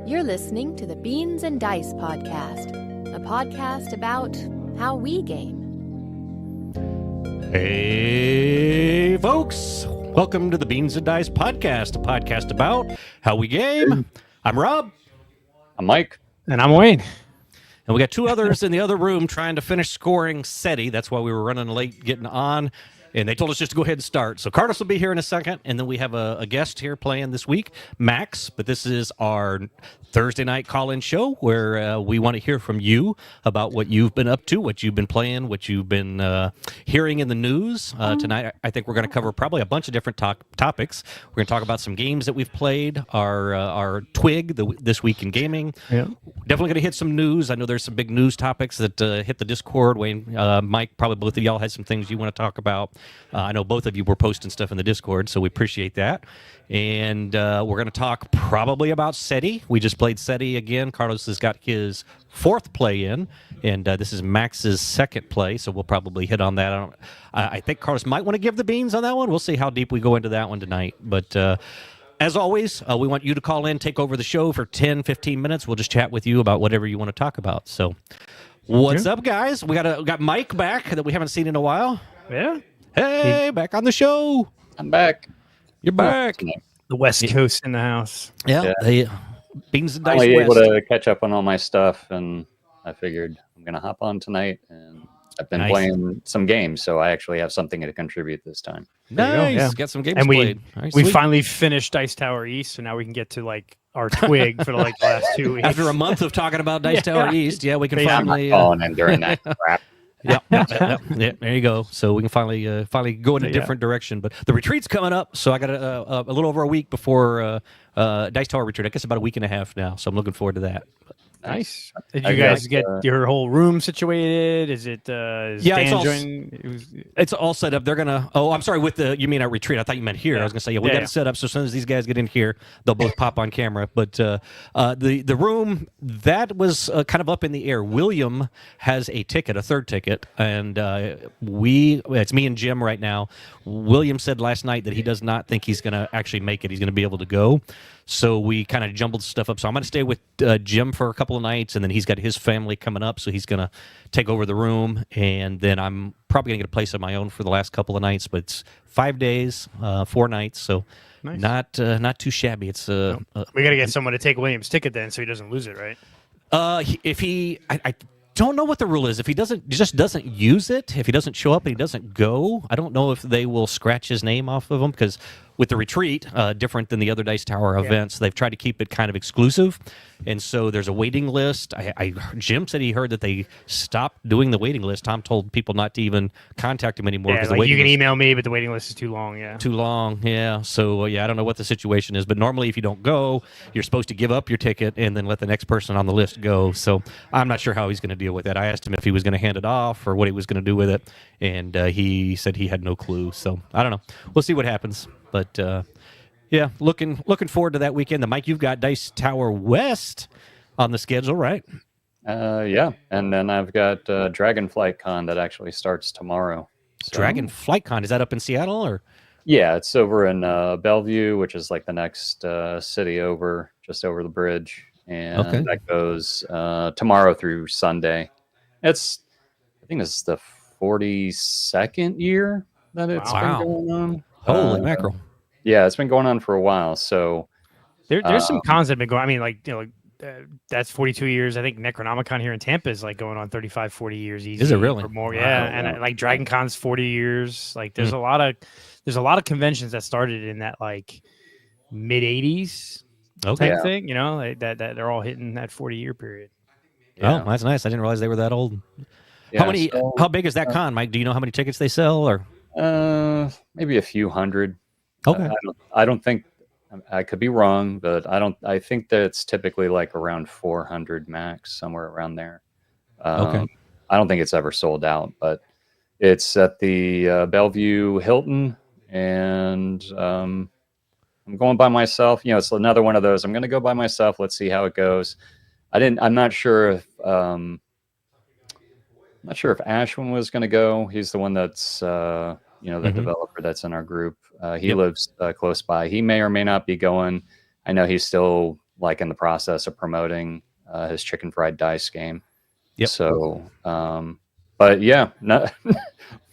You're listening to the Beans and Dice podcast, a podcast about how we game. Hey, folks. Welcome to the Beans and Dice podcast, a podcast about how we game. I'm Rob. I'm Mike. And I'm Wayne. And we got two others in the other room trying to finish scoring SETI. That's why we were running late getting on. And they told us just to go ahead and start. So Carlos will be here in a second. And then we have a guest here playing this week, Max. But this is our Thursday night call-in show where we want to hear from you about what you've been up to, what you've been playing, what you've been hearing in the news. Tonight, I think we're going to cover probably a bunch of different topics. We're going to talk about some games that we've played, our twig, this week in gaming. Yeah. Definitely going to hit some news. I know there's some big news topics that hit the Discord. Wayne, Mike, probably both of y'all had some things you want to talk about. I know both of you were posting stuff in the Discord, so we appreciate that. And we're going to talk probably about SETI. We just played SETI again. Carlos has got his fourth play in, and this is Max's second play, so we'll probably hit on that. I think Carlos might want to give the beans on that one. We'll see how deep we go into that one tonight. But as always, we want you to call in, take over the show for 10, 15 minutes. We'll just chat with you about whatever you want to talk about. So what's up, guys? We got Mike back that we haven't seen in a while. Yeah. Hey, back on the show. I'm back. You're back. The West Coast in the house. Yeah. Beans and Dice I'm West. able to catch up on all my stuff, and I figured I'm going to hop on tonight, and I've been playing some games, so I actually have something to contribute this time. Nice. Yeah. Got some games And played. we finally finished Dice Tower East, so now we can get to our twig for the last 2 weeks. After a month of talking about Dice Tower East, we can finally falling in during that crap. Yeah, there you go. So we can finally go in a different direction. But the retreat's coming up, so I got a little over a week before Dice Tower retreat. I guess about a week and a half now, so I'm looking forward to that. Nice. Did you guys get your whole room situated? Is it? Is Dan joining? It's all set up. They're gonna. Oh, I'm sorry. You mean our retreat? I thought you meant here. I was gonna say we got it set up. So as soon as these guys get in here, they'll both pop on camera. But the room that was kind of up in the air. William has a third ticket, and it's me and Jim right now. William said last night that he does not think he's gonna actually make it. He's gonna be able to go. So we kind of jumbled stuff up. So I'm going to stay with Jim for a couple of nights, and then he's got his family coming up, so he's going to take over the room. And then I'm probably going to get a place of my own for the last couple of nights, but it's 5 days, 4 nights, so nice. Not too shabby. It's we got to get someone to take William's ticket then, so he doesn't lose it, right? I don't know what the rule is. If he just doesn't use it, if he doesn't show up and he doesn't go, I don't know if they will scratch his name off of him, because with the retreat, different than the other Dice Tower events, they've tried to keep it kind of exclusive, and so there's a waiting list. Jim said he heard that they stopped doing the waiting list. Tom told people not to even contact him anymore. Yeah, you can email me, but the waiting list is too long. Yeah, too long. Yeah. So I don't know what the situation is, but normally if you don't go, you're supposed to give up your ticket and then let the next person on the list go. So I'm not sure how he's going to deal with that. I asked him if he was going to hand it off or what he was going to do with it, and he said he had no clue. So I don't know. We'll see what happens. But looking forward to that weekend. The Mike, you've got Dice Tower West on the schedule, right? Yeah, and then I've got Dragonflight Con that actually starts tomorrow. So, Dragonflight Con, is that up in Seattle or? Yeah, it's over in Bellevue, which is like the next city over, just over the bridge, and that goes tomorrow through Sunday. I think it's the 42nd year that it's been going on. Holy mackerel! Yeah, it's been going on for a while. So there's some cons that have been going. I mean, that's 42 years. I think Necronomicon here in Tampa is going on 35, 40 years easy. Is it really? Or more? Yeah, and Dragon Con's 40 years. There's a lot of conventions that started in that mid 80s type thing. That they're all hitting that 40-year period. Yeah. Oh, that's nice. I didn't realize they were that old. Yeah, how big is that con, Mike? Do you know how many tickets they sell or? Maybe a few hundred. Okay. I don't think, I could be wrong, but I think that it's typically around 400 max, somewhere around there. I don't think it's ever sold out, but it's at the Bellevue Hilton, and I'm going by myself. It's another one of those. I'm going to go by myself. Let's see how it goes. I'm not sure if Ashwin was going to go. He's the one that's the developer that's in our group. He lives close by. He may or may not be going. I know he's still like in the process of promoting his chicken fried dice game. Yep. So, but yeah,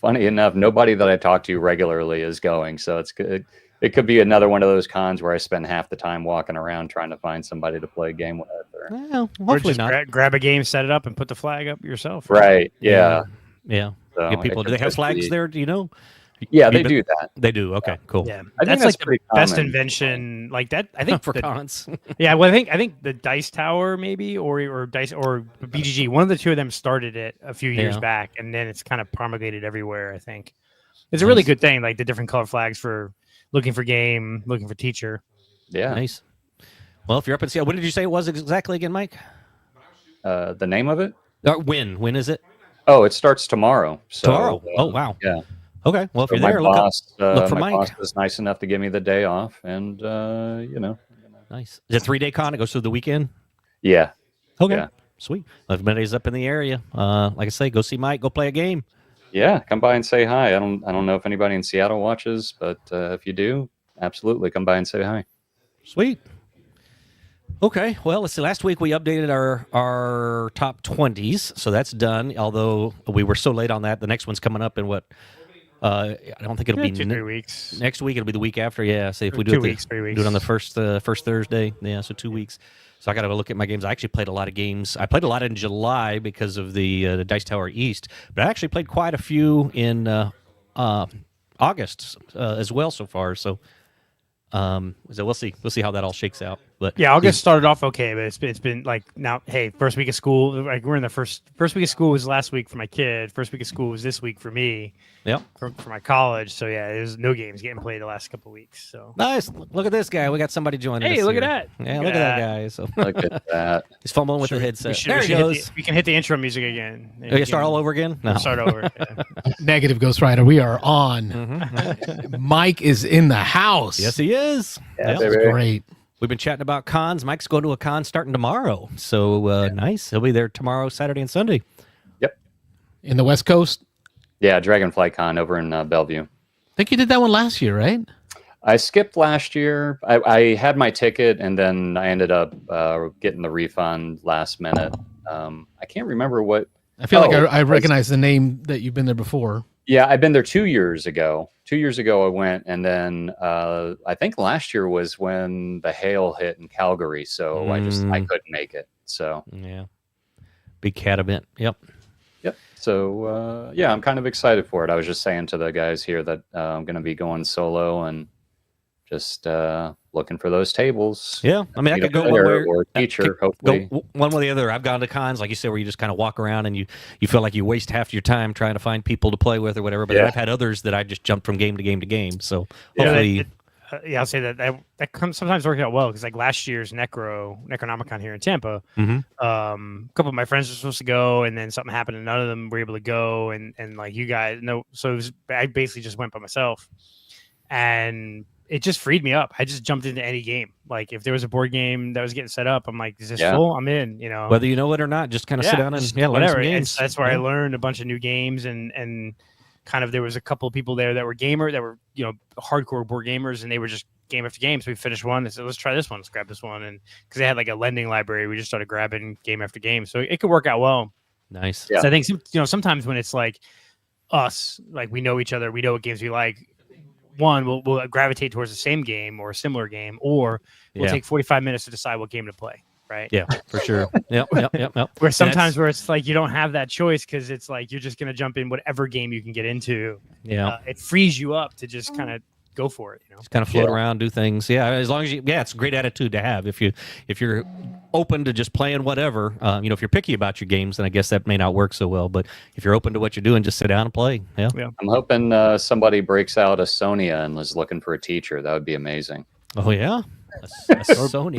funny enough, nobody that I talk to regularly is going. So it's good. It could be another one of those cons where I spend half the time walking around trying to find somebody to play a game with. Well, Or hopefully just not. grab a game, set it up, and put the flag up yourself. Right. Yeah. Yeah. So Get people. it Do they could have just flags be- there? Do you know? Yeah, they do that. They do. Okay, cool. Yeah, I think that's like the pretty best common. invention. Like that, I think For the- cons. Yeah, well, I think the Dice Tower maybe or Dice or BGG, one of the two of them started it a few years Yeah. back, and then it's kind of promulgated everywhere. I think it's a really Nice. good thing, like the different color flags for looking for game, looking for teacher. Yeah. Nice. Well, if you're up in Seattle, what did you say it was exactly again, Mike? The name of it? When is it? Oh, it starts tomorrow. So, Tomorrow. Oh, wow. Yeah. Okay. Well, if So you're my there, boss, look for my Mike. boss was nice enough to give me the day off, and Nice. Is it a 3-day con? It goes through the weekend. yeah. Okay. Yeah. Sweet. Well, if anybody's up in the area, like I say, go see Mike. Go play a game. Yeah, come by and say hi. I don't know if anybody in Seattle watches, but if you do, absolutely come by and say hi. Sweet. Okay. Well, let's see. Last week we updated our top 20s, so that's done. Although we were so late on that, the next one's coming up in what? I don't think it'll be 2-3 weeks. next week. It'll be the week after. Yeah. See if we do 2 it weeks, 3 weeks. do it on the first Thursday. Yeah. So 2 weeks. So I got to look at my games. I actually played a lot of games. I played a lot in July because of the Dice Tower East, but I actually played quite a few in August as well so far. So we'll see how that all shakes out. But Yeah, August started off okay, but it's been like now. Hey, first week of school. Like we're in the first week of school was last week for my kid. First week of school was this week for me. Yep. For my college. So yeah, there's no games getting played the last couple of weeks. So Nice. Look at this guy. We got somebody joining us. hey, look at here. that. Yeah, look at that guy. So Look at that. he's fumbling with the We headset. should- There we he should hit goes. we can hit the intro music again. Oh, you start all over again? No. Start over. Yeah. Negative Ghost Rider. We are on. Mhm. Mike is in the house. Yes, he is. Yeah, Yep. baby. Great. We've been chatting about cons. Mike's going to a con starting tomorrow. So nice. He'll be there tomorrow, Saturday, and Sunday. In the West Coast. Yeah, Dragonfly Con over in Bellevue. I think you did that one last year, right? I skipped last year. I had my ticket, and then I ended up getting the refund last minute. I can't remember what. I feel like Oh, I recognize the name that you've been there before. Yeah, I've been there 2 years ago. 2 years ago I went, and then I think last year was when the hail hit in Calgary, so I couldn't make it. So Yeah. Big cat event. Yep. yep. So yeah, I'm kind of excited for it. I was just saying to the guys here that I'm going to be going solo and just looking for those tables. Yeah. I mean, I Meet could a go one player way or a teacher, hopefully. Go one way or the other. I've gone to cons, like you said, where you just kind of walk around and you feel like you waste half your time trying to find people to play with or whatever. But Yeah. I've had others that I just jumped from game to game to game. So Yeah. hopefully, Yeah, I'll say that comes sometimes works out well because like last year's Necronomicon here in Tampa, Mhm. a couple of my friends were supposed to go, and then something happened, and none of them were able to go, and like you guys know, so I basically just went by myself, and it just freed me up. I just jumped into any game. Like if there was a board game that was getting set up, I'm like, is this Yeah. full? I'm in. You know, whether you know it or not, just kind of sit down and just learn whatever. some And games. so that's where I Yeah. learned a bunch of new games and kind of there was a couple of people there that were hardcore board gamers, and they were just game after game. So we finished one. They said, let's try this one. Let's grab this one. And because they had like a lending library, we just started grabbing game after game. So it could work out well. Nice. Yeah. So I think sometimes when it's like us, like we know each other, we know what games we like. One, we'll gravitate towards the same game or a similar game, or we'll Yeah. take 45 minutes to decide what game to play. Right. Yeah, for sure. Yep. Where sometimes where it's like you don't have that choice because it's like you're just going to jump in whatever game you can get into. Yeah. It frees you up to just kind of go for it. You know. Just kind of float Yeah. around, do things. Yeah, as long as it's a great attitude to have. If you're open to just playing whatever, if you're picky about your games, then I guess that may not work so well. But if you're open to what you're doing, just sit down and play. Yeah. I'm hoping somebody breaks out a Sonia and is looking for a teacher. That would be amazing. Oh yeah. A Sony.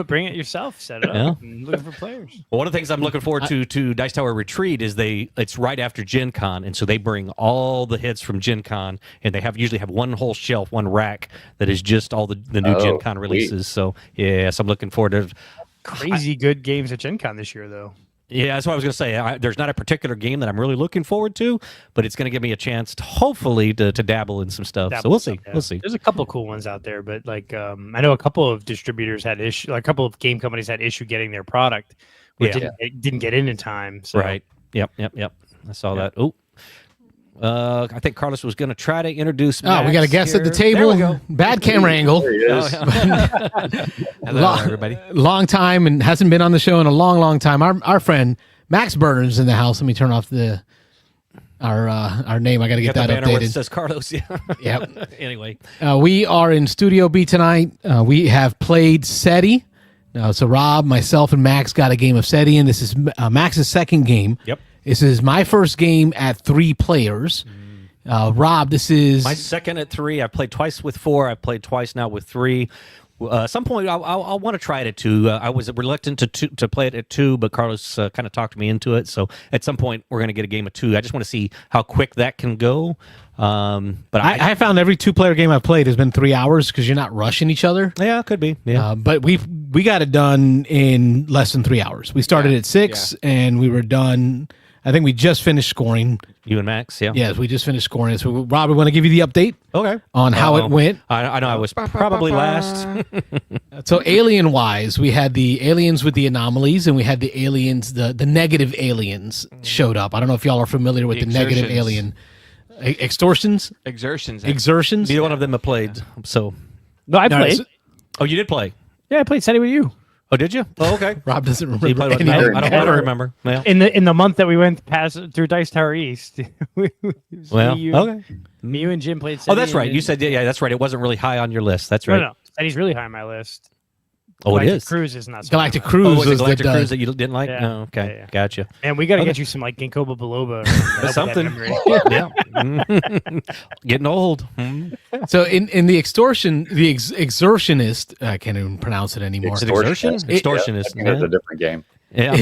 Bring it yourself, set it up, Yeah. and looking for players. Well, one of the things I'm looking forward to Dice Tower Retreat is it's right after Gen Con, and so they bring all the hits from Gen Con, and they usually have one whole shelf, one rack that is just all the new Gen Con releases. So yes, I'm looking forward to. Crazy good games at Gen Con this year, though. Yeah, that's what I was going to say. There's not a particular game that I'm really looking forward to, but it's going to give me a chance to hopefully to dabble in some stuff. So we'll see. Yeah. We'll see. There's a couple of cool ones out there, but like I know a couple of distributors had issue, like a couple of game companies had issue getting their product, which didn't get in time. So. Right. Yep. I saw that. Oh. I think Carlos was going to try to introduce. Max we got a guest here. at the table. There we go. Bad camera angle. There he is. Hello, everybody. Long time and hasn't been on the show in a long time. Our friend Max Burner's in the house. Let me turn off our name. I got to get Got the that banner where it updated. says Carlos. Yeah. Yep. Anyway, we are in Studio B tonight. We have played SETI. So Rob, myself, and Max got a game of SETI, and this is Max's second game. Yep. This is my first game at 3 players. Rob, this is my second at 3. I've played twice with 4. I've played twice now with 3. At some point, I'll want to try it at 2. I was reluctant to play it at 2, but Carlos kind of talked me into it. So at some point, we're going to get a game of 2. I just want to see how quick that can go. But I found every 2-player game I've played has been 3 hours because you're not rushing each other. Yeah, it could be. Yeah. But we got it done in less than 3 hours. We started at 6 and we were done. I think we just finished scoring. You and Max, yeah. Yes, we just finished scoring. So, Rob, we want to give you the update on how it went. I know I was probably last. So, alien-wise, we had the aliens with the anomalies, and we had the aliens, the negative aliens showed up. I don't know if y'all are familiar with the negative alien. Extortions? Exertions. Exertions? Neither one of them have played. So, No, I played. oh, you did play. Yeah, I played SETI with you. Oh, did you? Oh, okay. Rob doesn't You remember played with any me? of I it. don't remember. Yeah. In the month that we went through Dice Tower East. Well, me, okay. you and Jim played SETI. Oh, that's right. You said, yeah, that's right. It wasn't really high on your list. That's right. No. SETI's really high on my list. Oh, it Galactic is. Cruise is not so Galactic high. Cruise Oh, was it was Galactic the, Cruise that you didn't like? Yeah. No, okay. Yeah. Gotcha. And we got to Okay. get you some like Ginkgo biloba. That's something. Yeah. Getting old. So in the extortion, the exertionist, I can't even pronounce it anymore. Extortionist? Extortionist. I think that's a different game. Yeah.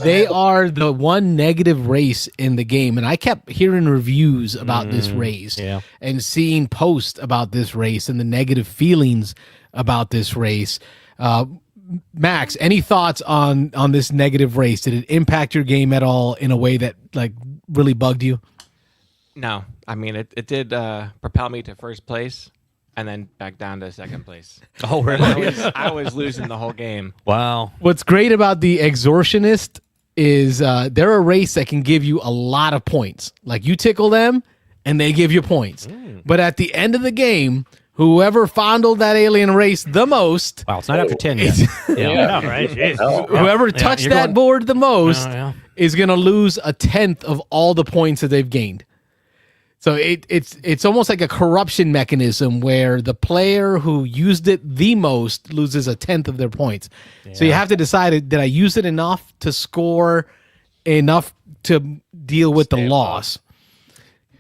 They are the one negative race in the game, and I kept hearing reviews about this race and seeing posts about this race and the negative feelings about this race. Max, any thoughts on this negative race? Did it impact your game at all in a way that like really bugged you? No, I mean it did propel me to first place, and then back down to second place. Oh, really? I was losing the whole game. Wow. What's great about the extortionist is they're a race that can give you a lot of points. Like you tickle them, and they give you points. But at the end of the game, whoever fondled that alien race the most, Wow, it's not after 10 yet. Yeah, right. Jeez. whoever touched you're that going- board the most Yeah. is going to lose 1/10 of all the points that they've gained. So it's almost like a corruption mechanism where the player who used it the most loses 1/10 of their points. So you have to decide, did I use it enough to score enough to deal with the loss?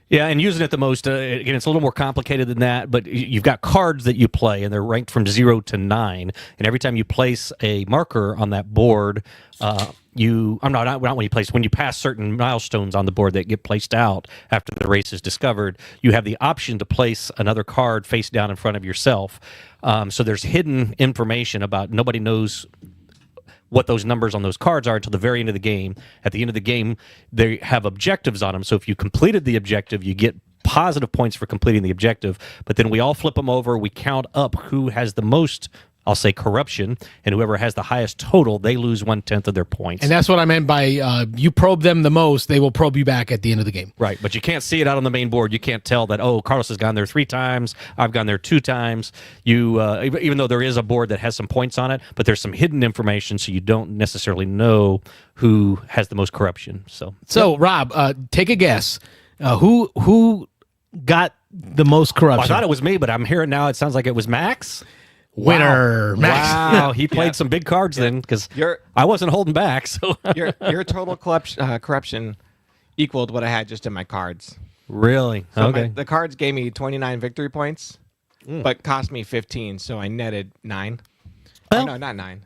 Yeah, and using it the most, again, it's a little more complicated than that, but you've got cards that you play, and they're ranked from 0 to 9. And every time you place a marker on that board, not when you place, when you pass certain milestones on the board that get placed out after the race is discovered, you have the option to place another card face down in front of yourself. So there's hidden information about, nobody knows what those numbers on those cards are until the very end of the game. At the end of the game, they have objectives on them. So if you completed the objective, you get positive points for completing the objective. But then we all flip them over. We count up who has the most, I'll say, corruption, and whoever has the highest total, they lose 1/10 of their points. And that's what I meant by you probe them the most, they will probe you back at the end of the game. Right, but you can't see it out on the main board. You can't tell that, oh, Carlos has gone there 3 times, I've gone there 2 times. You, even though there is a board that has some points on it, but there's some hidden information, so you don't necessarily know who has the most corruption. So Rob, take a guess. Who got the most corruption? Well, I thought it was me, but I'm hearing now it sounds like it was Max. Winner, Wow. Max. Wow, he played some big cards then, because I wasn't holding back. So Your total corruption equaled what I had just in my cards. really, So okay. the cards gave me 29 victory points, but cost me 15, so I netted 9. Well- No, not 9.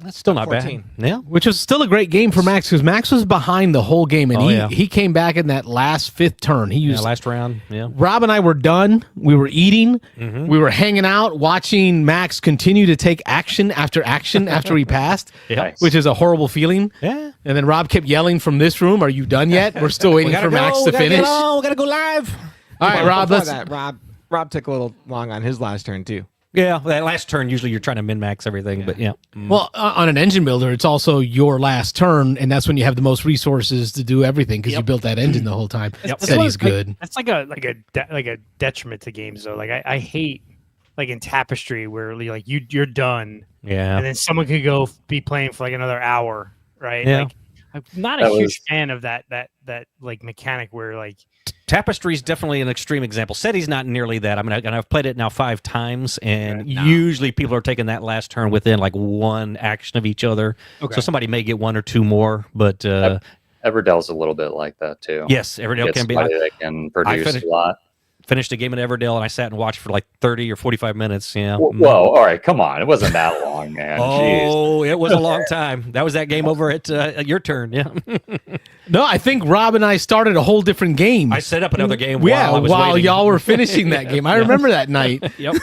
That's still not 14. bad. Yeah. Which was still a great game for Max because Max was behind the whole game, and he came back in that last fifth turn. He used last round. Yeah. Rob and I were done. We were eating. We were hanging out, watching Max continue to take action after he passed, which is a horrible feeling. Yeah. And then Rob kept yelling from this room, "Are you done yet? We're still waiting for Max to finish." We gotta go live. All right, Rob. Rob took a little long on his last turn too. Yeah, that last turn, usually you're trying to min-max everything, but yeah. Well, on an engine builder, it's also your last turn, and that's when you have the most resources to do everything because you built that engine the whole time. Steady's good. That's like a detriment to games though. Like I hate like in Tapestry where like you're done, and then someone could go be playing for like another hour, right? Yeah. Like I'm not a huge fan of that like mechanic where like. Tapestry is definitely an extreme example. SETI's not nearly that. I mean, and I've played it now 5 times, and usually people are taking that last turn within like one action of each other. Okay. So somebody may get 1 or 2 more, but Everdell's a little bit like that too. Yes, Everdell can be. That can produce a lot. Finished a game at Everdell, and I sat and watched for like 30 or 45 minutes. Yeah. Whoa, all right, come on. It wasn't that long, man. Oh, it was a long time. That was that game over at your turn. Yeah. No, I think Rob and I started a whole different game. I set up another game while y'all were finishing that game. I remember that night. Yep.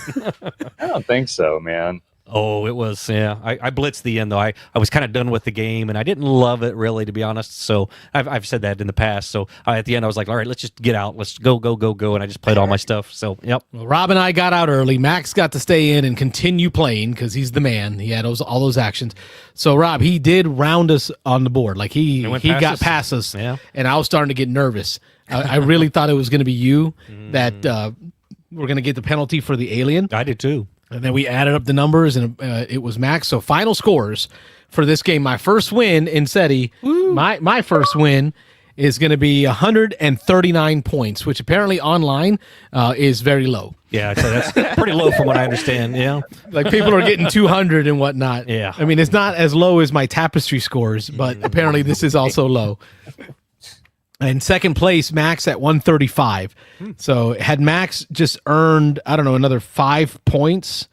I don't think so, man. Oh, it was, yeah. I blitzed the end, though. I was kind of done with the game, and I didn't love it, really, to be honest. So I've said that in the past. So at the end, I was like, all right, let's just get out. Let's go. And I just played all my stuff. So, yep. Well, Rob and I got out early. Max got to stay in and continue playing because he's the man. He had all those actions. So, Rob, he did round us on the board. Like, he got past us, and I was starting to get nervous. I really thought it was going to be you that we're going to get the penalty for the alien. I did, too. And then we added up the numbers, and it was Max. So final scores for this game. My first win in SETI, my first win is going to be 139 points, which apparently online is very low. Yeah, so that's pretty low from what I understand. Yeah, like people are getting 200 and whatnot. Yeah, I mean it's not as low as my Tapestry scores, but apparently this is also low. And second place, Max at 135. So had Max just earned, I don't know, another 5 points,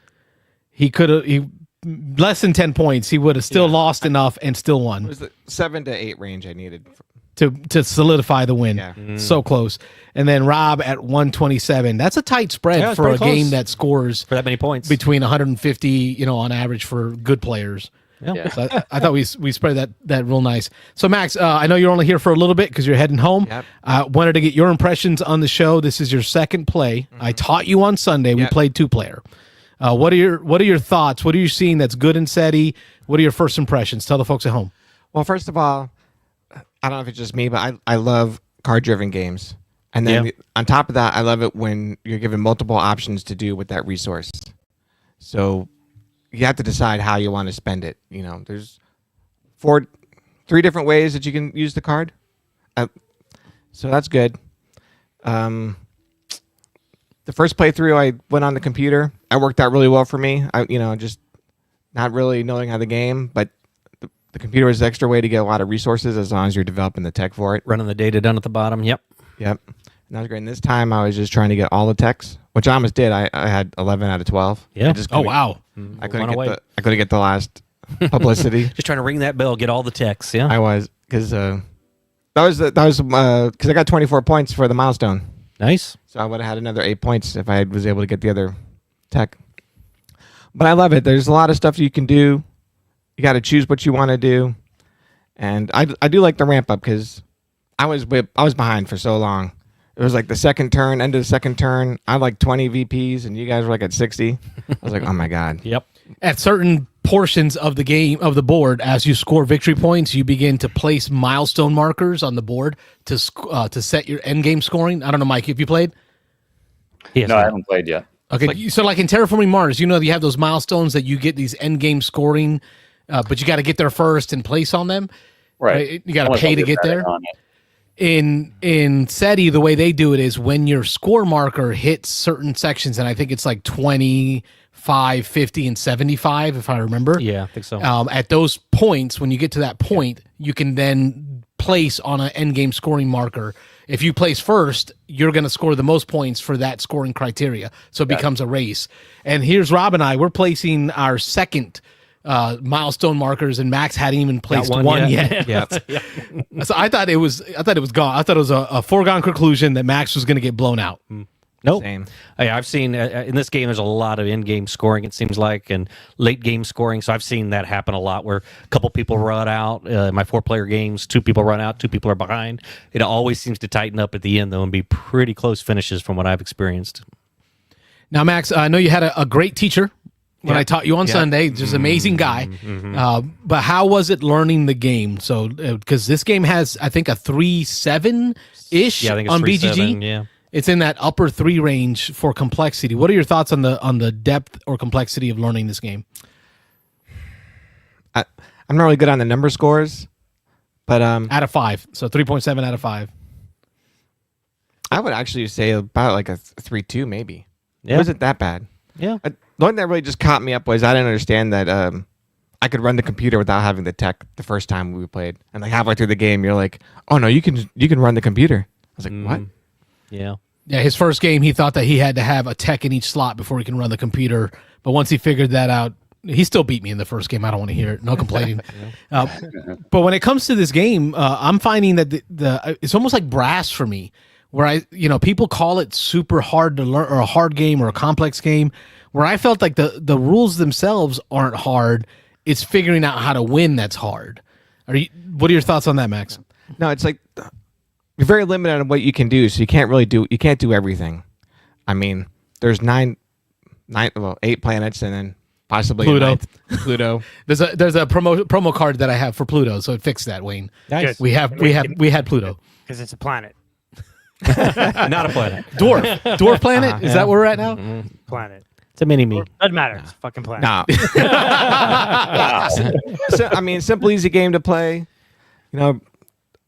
he less than 10 points, he would have still lost enough and still won. It was the 7 to 8 range I needed to solidify the win. Yeah. So close. And then Rob at 127. That's a tight spread for a game that scores for that many points, between 150, on average for good players. Yeah. So I thought we spread that real nice. So Max, I know you're only here for a little bit because you're heading home. Yep. Wanted to get your impressions on the show. This is your second play. I taught you on Sunday. We played 2-player. What are your thoughts? What are you seeing that's good in SETI? What are your first impressions? Tell the folks at home. Well, first of all, I don't know if it's just me, but I love card-driven games. And then on top of that, I love it when you're given multiple options to do with that resource. So you have to decide how you want to spend it. There's 3 different ways that you can use the card. So that's good. The first playthrough I went on the computer. It worked out really well for me. Just not really knowing how the game, but the computer is the extra way to get a lot of resources as long as you're developing the tech for it. Running the data down at the bottom. Yep. And that was great. And this time I was just trying to get all the techs, which I almost did. I had 11 out of 12. Yeah. Oh, wow. I couldn't get the last publicity. Just trying to ring that bell, get all the texts. Yeah. I was because that was because I got 24 points for the milestone. Nice. So I would have had another 8 points if I was able to get the other tech. But I love it. There's a lot of stuff you can do. You got to choose what you want to do, and I do like the ramp up because I was behind for so long. It was like the second turn, end of the second turn. I had like 20 VPs, and you guys were like at 60. I was like, oh my god. Yep. At certain portions of the game of the board, as you score victory points, you begin to place milestone markers on the board to set your end game scoring. I don't know, Mike, if you played. No, I haven't played yet. Okay, so like in Terraforming Mars, you have those milestones that you get these end game scoring, but you got to get there first and place on them. Right. You got to pay to get there. In SETI, the way they do it is when your score marker hits certain sections, and I think it's like 25, 50, and 75, if I remember. Yeah, I think so. At those points, when you get to that point, you can then place on an end game scoring marker. If you place first, you're going to score the most points for that scoring criteria. So it becomes a race. And here's Rob and I. We're placing our second milestone markers, and Max hadn't even placed one yet. Yeah. So I thought it was gone. I thought it was a foregone conclusion that Max was going to get blown out. Nope. Same. I've seen in this game there's a lot of in-game scoring, it seems like, and late game scoring. So I've seen that happen a lot where a couple people run out. My 4-player games, 2 people run out, 2 people are behind. It always seems to tighten up at the end, though, and be pretty close finishes from what I've experienced. Now, Max, I know you had a great teacher when I taught you on Sunday, just amazing guy. But how was it learning the game? So, because this game has, I think, a 3.7-ish I think it's on 3.7, BGG. yeah. It's in that upper 3 range for complexity. What are your thoughts on the depth or complexity of learning this game? I'm not really good on the number scores, but Out of 5, so 3.7 out of 5. I would actually say about like a 3.2 maybe. Yeah. It wasn't that bad. Yeah. The one that really just caught me up was I didn't understand that I could run the computer without having the tech the first time we played, and like halfway through the game, you're like, "Oh no, you can run the computer." I was like, "What?" Yeah. Yeah, his first game, he thought that he had to have a tech in each slot before he can run the computer. But once he figured that out, he still beat me in the first game. I don't want to hear it. No complaining. But when it comes to this game, I'm finding that it's almost like brass for me, where people call it super hard to learn, or a hard game, or a complex game, where I felt like the rules themselves aren't hard. It's figuring out how to win that's hard. What are your thoughts on that, Max? No, it's like you're very limited on what you can do, so you can't do everything. I mean, there's 8 planets, and then possibly Pluto. There's a promo card that I have for Pluto, so it fixed that, Wayne. Nice. We had Pluto. Because it's a planet. Not a planet. Dwarf planet. Is that where we're at now? Planet. It's a mini-me. Doesn't matter. It's a fucking planet. No. So, I mean, simple, easy game to play.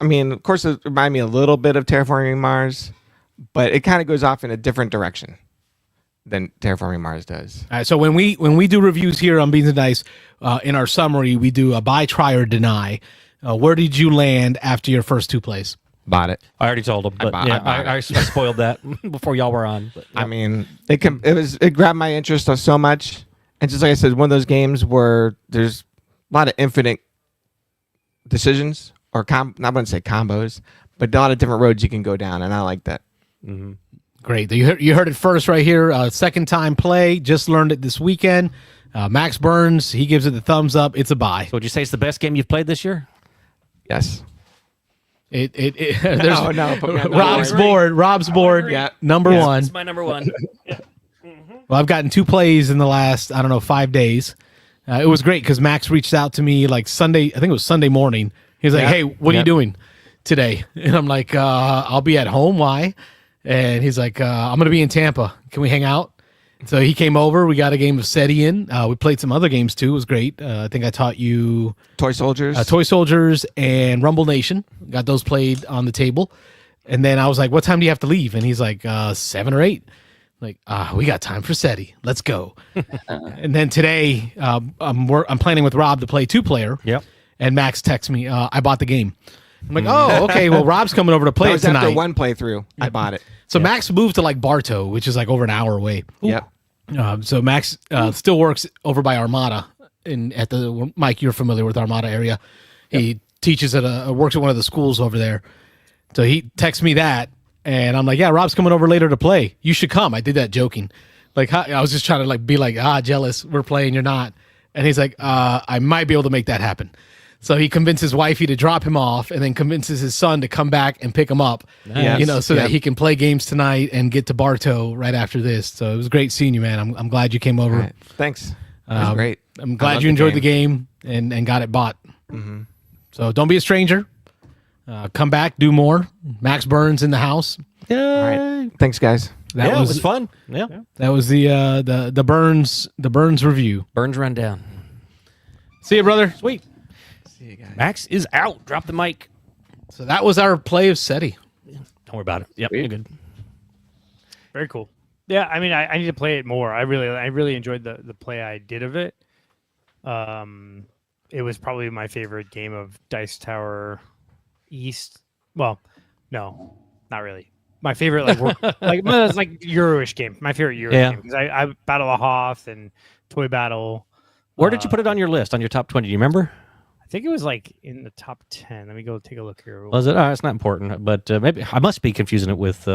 I mean, of course, it reminded me a little bit of Terraforming Mars, but it kind of goes off in a different direction than Terraforming Mars does. All right, so when we do reviews here on Beans and Dice, in our summary, we do a buy, try, or deny. Where did you land after your first 2 plays? Bought it. I already told him, but I spoiled that before y'all were on. But, I mean, it grabbed my interest so much, and just like I said, one of those games where there's a lot of infinite decisions, or not going to say combos, but a lot of different roads you can go down, and I like that. Mm-hmm. Great. You heard it first right here. Second time play. Just learned it this weekend. Max Burns, he gives it the thumbs up. It's a buy. So would you say it's the best game you've played this year? Yes. There's No, Rob's board. Yeah. Number 1. It's my number 1. Well, I've gotten 2 plays in the last, 5 days. It was great because Max reached out to me like Sunday. I think it was Sunday morning. He was like, "Hey, what are you doing today?" And I'm like, "I'll be at home. Why?" And he's like, "I'm going to be in Tampa. Can we hang out?" So he came over. We got a game of SETI in. We played some other games too. It was great. I think I taught you Toy Soldiers. Toy Soldiers and Rumble Nation. Got those played on the table. And then I was like, "What time do you have to leave?" And he's like, 7 or 8. Like, we got time for SETI. Let's go. And then today, I'm planning with Rob to play 2-player. Yep. And Max texts me, I bought the game. I'm like, oh, okay. Well, Rob's coming over to play That it was tonight. after 1 playthrough. I bought it. So Max moved to like Bartow, which is like over an hour away. Yep. So Max still works over by Armada, at the Mike. You're familiar with Armada area. Yep. He teaches works at one of the schools over there. So he texts me that, and I'm like, yeah, Rob's coming over later to play. You should come. I did that joking, like I was just trying to be like, jealous. We're playing, you're not. And he's like, I might be able to make that happen. So he convinces wifey to drop him off, and then convinces his son to come back and pick him up. Nice. So that he can play games tonight and get to Bartow right after this. So it was great seeing you, man. I'm glad you came over. Right. Thanks. That was great. I'm glad you enjoyed the game and got it bought. Mm-hmm. So don't be a stranger. Come back, do more. Max Burns in the house. All right. Thanks, guys. It was fun. Yeah. That was the Burns review. Burns rundown. See you, brother. Sweet. See you guys. Max is out. Drop the mic. So that was our play of SETI. Don't worry about it. Yep, you're good. Very cool. Yeah, I mean, I need to play it more. I really enjoyed the play I did of it. It was probably my favorite game of Dice Tower East. Well, no, not really. My favorite, it's like Euro-ish game. My favorite Euro game because I Battle of Hoth and Toy Battle. Where did you put it on your list, on your top 20? Do you remember? I think it was like in the top 10. Let me go take a look here. Was it? Oh, it's not important, but maybe I must be confusing it with.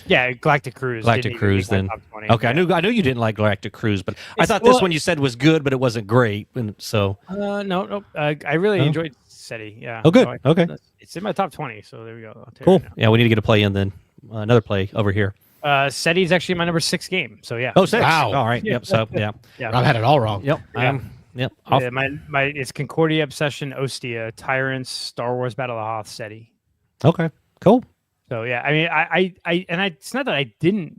Yeah, Galactic Cruise. Galactic Cruise, then. Okay, yeah. I knew you didn't like Galactic Cruise, but I thought this one you said was good, but it wasn't great, and so. No. I really enjoyed SETI. Yeah. Oh, good. So okay. It's in my top 20, so there we go. I'll Cool. Yeah, we need to get a play in then. Another play over here. SETI is actually my number 6 game. So yeah. Oh, 6. Wow. All right. Yep. So yeah. I've had it all wrong. Yep. Yeah. Yep. Yeah, my it's Concordia, Obsession, Ostia, Tyrants, Star Wars Battle of Hoth, SETI. Okay. Cool. So yeah, I mean, it's not that I didn't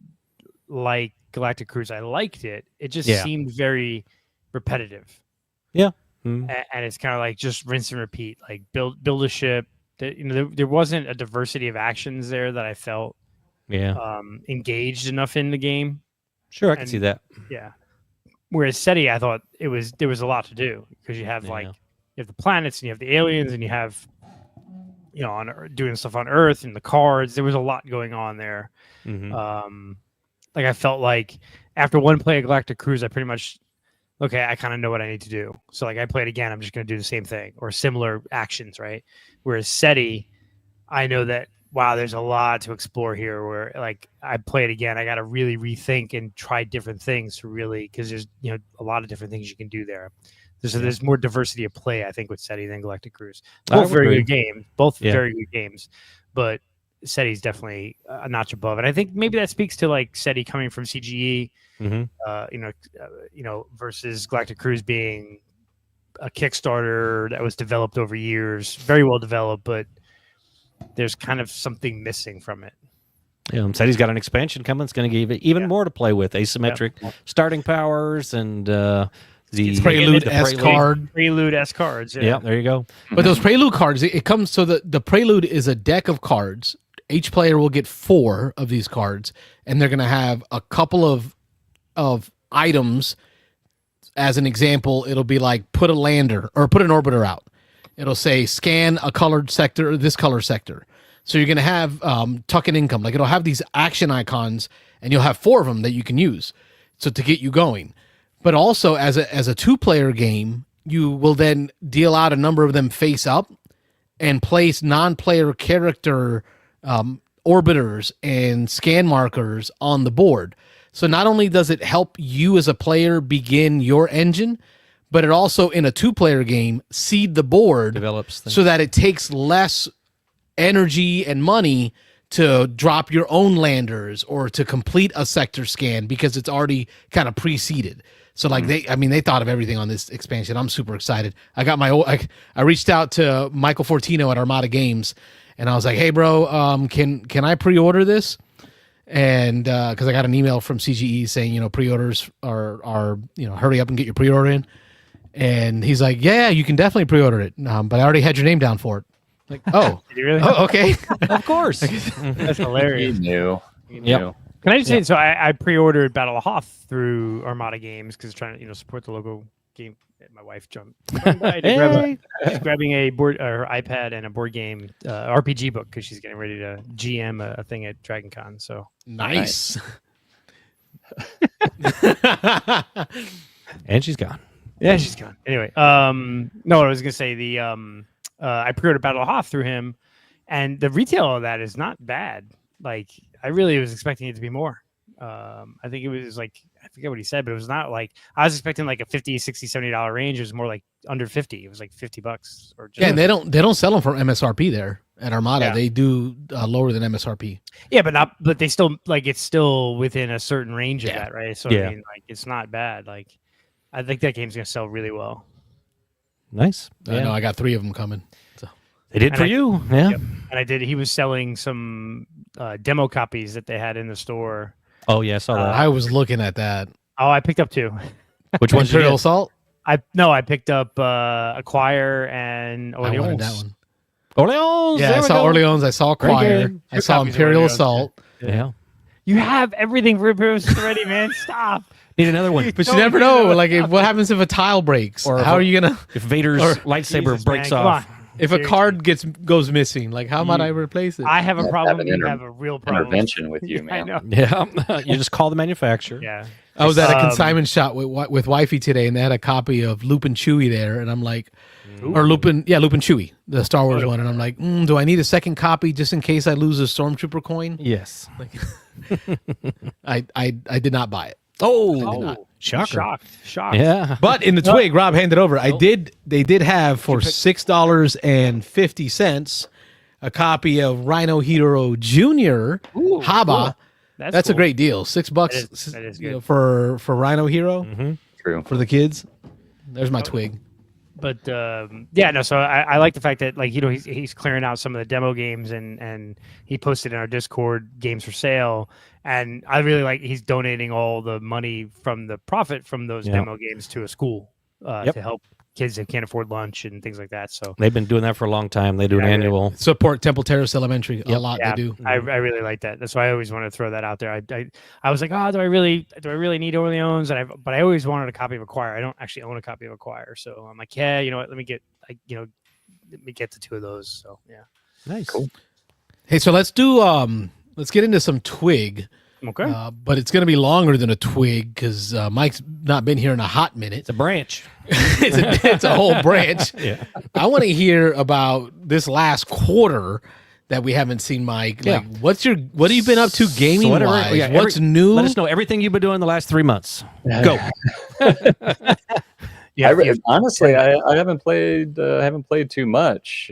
like Galactic Cruise. I liked it. It just seemed very repetitive. Yeah. And it's kind of like just rinse and repeat. Like build a ship. There wasn't a diversity of actions there that I felt engaged enough in the game. Sure, I can see that. Yeah. Whereas SETI, I thought there was a lot to do because you have you have the planets and you have the aliens and you have doing stuff on Earth and the cards. There was a lot going on there. Mm-hmm. Like I felt like after one play of Galactic Cruise, I pretty much I kind of know what I need to do. So like I play it again, I'm just going to do the same thing or similar actions, right? Whereas SETI, I know that there's a lot to explore here. Where like I play it again, I got to really rethink and try different things to really because there's a lot of different things you can do there. There's more diversity of play, I think, with SETI than Galactic Cruise. Both very good games, very good games, but SETI's definitely a notch above. And I think maybe that speaks to like SETI coming from CGE, versus Galactic Cruise being a Kickstarter that was developed over years, very well developed, but there's kind of something missing from it. Yeah, SETI's got an expansion coming. It's going to give it even more to play with. Asymmetric starting powers and the Prelude S card. Prelude S cards. Yeah, there you go. But those Prelude cards, it comes so the Prelude is a deck of cards. Each player will get 4 of these cards, and they're going to have a couple of items. As an example, it'll be like put a lander or put an orbiter out. It'll say scan a colored sector or this color sector. So you're going to have tuck and income. Like it'll have these action icons, and you'll have 4 of them that you can use to get you going. But also as a 2-player game, you will then deal out a number of them face up and place non-player character orbiters and scan markers on the board. So not only does it help you as a player begin your engine, but it also, in a 2-player game, seed the board develops things, so that it takes less energy and money to drop your own landers or to complete a sector scan because it's already kind of pre-seeded. So like they thought of everything on this expansion. I'm super excited. I got I reached out to Michael Fortino at Armada Games, and I was like, "Hey, bro, can I pre-order this?" And because I got an email from CGE saying pre-orders are hurry up and get your pre-order in. And he's like, "Yeah, you can definitely pre-order it, but I already had your name down for it." Like, oh, did you really? Oh, okay, of course. That's hilarious. He knew. Yep. Can I just say, so I pre-ordered Battle of Hoth through Armada Games because trying to support the local game. My wife jumped. She's grabbing a board or iPad and a board game RPG book because she's getting ready to GM a thing at Dragon Con. So nice. And she's gone. Yeah, she's gone. Anyway, no, I was gonna say I pre-ordered Battle of Hoth through him, and the retail of that is not bad. Like I really was expecting it to be more. I think it was like I forget what he said, but it was not like I was expecting like a $50, $60, $70 range. It was more like under 50. It was like $50 or just and they don't sell them for MSRP there at Armada. Yeah. They do lower than MSRP. Yeah, but they still it's still within a certain range of that, right? So I mean, like it's not bad. Like I think that game's gonna sell really well. Nice. I know I got 3 of them coming. So they did for you, yeah. Yep. And I did. He was selling some demo copies that they had in the store. Oh yeah, I saw that. I was looking at that. Oh, I picked up 2. Which one's Imperial Assault? I picked up Acquire and Orleans. I wanted that one. Orleans. Yeah, I saw Orleans. I saw Acquire. I saw Imperial Assault. Yeah. You have everything for Imperial already, man. Stop. Need another one. But you never know. Like, what happens if a tile breaks? Or how are you gonna? If Vader's lightsaber breaks off. If a card goes missing, like how might I replace it? I have a problem. You have a real problem. Intervention with you, man. I know. Yeah, you just call the manufacturer. Yeah, I was at a consignment shop with wifey today, and they had a copy of Lupin Chewie there, and I'm like, or Lupin Chewie, the Star Wars one, and I'm like, do I need a second copy just in case I lose a Stormtrooper coin? Yes. Like, I did not buy it. Shocker. Yeah. But in the twig, Rob handed over. They did have for $6.50 a copy of Rhino Hero Jr. Haba. Cool. That's cool. a great deal. $6 that is for Rhino Hero. Mm-hmm. True. For the kids. There's my twig. But so I like the fact that, like, he's clearing out some of the demo games, and he posted in our Discord games for sale, and I really like he's donating all the money from the profit from those demo games to a school to help kids that can't afford lunch and things like that. So they've been doing that for a long time. They do an annual support Temple Terrace Elementary a lot. Yeah, they do. I really like that. That's why I always wanted to throw that out there. I was like, do I really need Orleans? But I always wanted a copy of Acquire. I don't actually own a copy of Acquire, so I'm like, yeah, you know what? Let me get the two of those. So yeah, nice, cool. Hey, so let's do let's get into some twig. Okay. But it's going to be longer than a twig because Mike's not been here in a hot minute. It's a branch. It's a whole branch. Yeah. I want to hear about this last quarter that we haven't seen, Mike. Yeah. Like, what have you been up to gaming wise? What's new? Let us know everything you've been doing the last 3 months. Go. Honestly, I haven't played too much.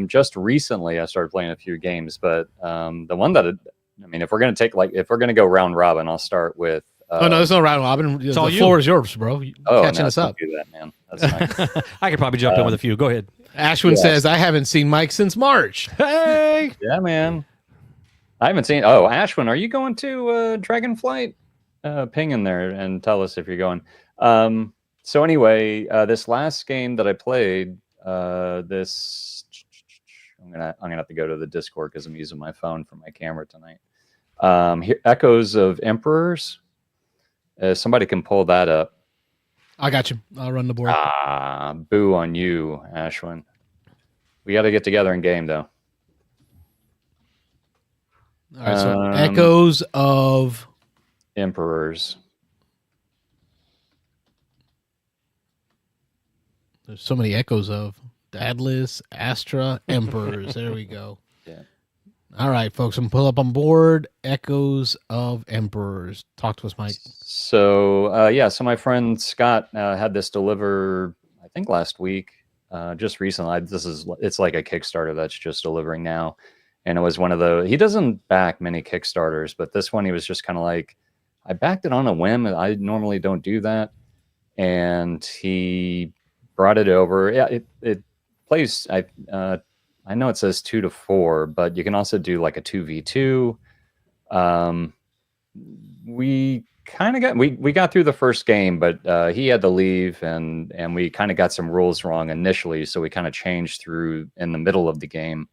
Just recently, I started playing a few games, but the one that if we're gonna go round robin, I'll start with. No, there's no round robin. The floor is yours, bro. Catching us up. Do that, man. That's nice. I could probably jump in with a few. Go ahead. Ashwin says, I haven't seen Mike since March. Hey. Yeah, man. I haven't seen. Oh, Ashwin, are you going to Dragonflight? Ping in there and tell us if you're going. So anyway, this last game that I played, I'm gonna have to go to the Discord because I'm using my phone for my camera tonight. Here, Echoes of Emperors. Somebody can pull that up. I got you. I'll run the board. Boo on you, Ashwin. We got to get together in game though. All right. So Echoes of Emperors. There's so many echoes of Dadless, Astra, Emperors. There we go. Yeah. All right, folks. I'm pull up on board. Echoes of Emperors. Talk to us, Mike. So so my friend Scott had this delivered, I think last week, just recently. It's like a Kickstarter that's just delivering now, and it was one of the. He doesn't back many Kickstarters, but this one he was just kind of like, I backed it on a whim. I normally don't do that, and he brought it over. Yeah, it plays. I know it says 2 to 4, but you can also do like a 2v2. We kind of got through the first game, but he had to leave, and we kind of got some rules wrong initially, so we kind of changed through in the middle of the game.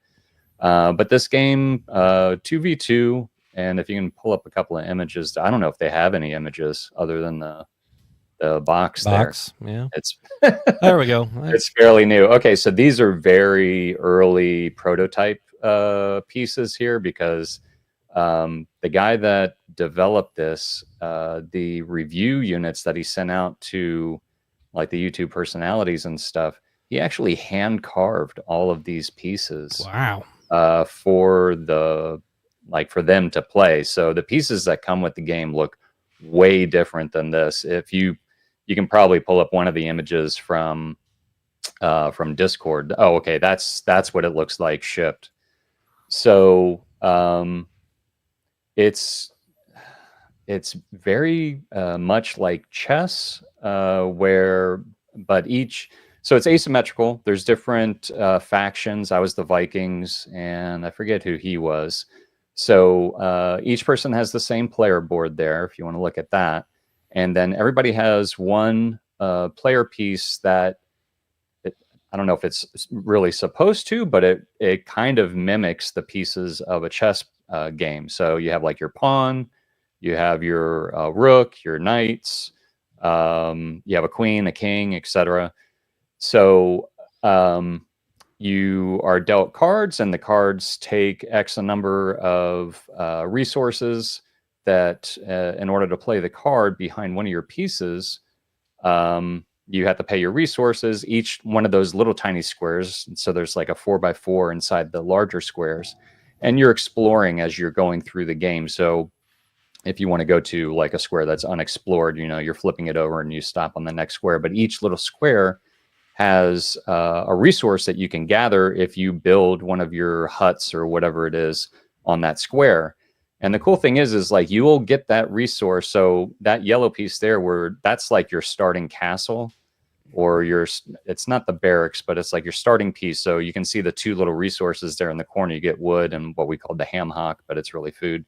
But this game, 2v2, and if you can pull up a couple of images, I don't know if they have any images other than the box there. Yeah, it's there we go. It's fairly new. Okay, so these are very early prototype pieces here because the guy that developed this, the review units that he sent out to like the YouTube personalities and stuff, he actually hand carved all of these pieces. Wow. For them to play. So the pieces that come with the game look way different than this. If you can probably pull up one of the images from Discord. Oh, okay, that's what it looks like shipped. So it's very much like chess, so it's asymmetrical. There's different factions. I was the Vikings, and I forget who he was. So each person has the same player board there, if you want to look at that. And then everybody has one player piece that I don't know if it's really supposed to, but it kind of mimics the pieces of a chess game. So you have like your pawn, you have your rook, your knights, you have a queen, a king, etc. So you are dealt cards, and the cards take X a number of resources that in order to play the card behind one of your pieces, you have to pay your resources, each one of those little tiny squares. So there's like a 4x4 inside the larger squares, and you're exploring as you're going through the game. So if you want to go to like a square that's unexplored, you're flipping it over and you stop on the next square. But each little square has a resource that you can gather if you build one of your huts or whatever it is on that square. And the cool thing is like you will get that resource. So that yellow piece there, where that's like your starting castle, or it's not the barracks, but it's like your starting piece. So you can see the two little resources there in the corner. You get wood and what we call the ham hock, but it's really food.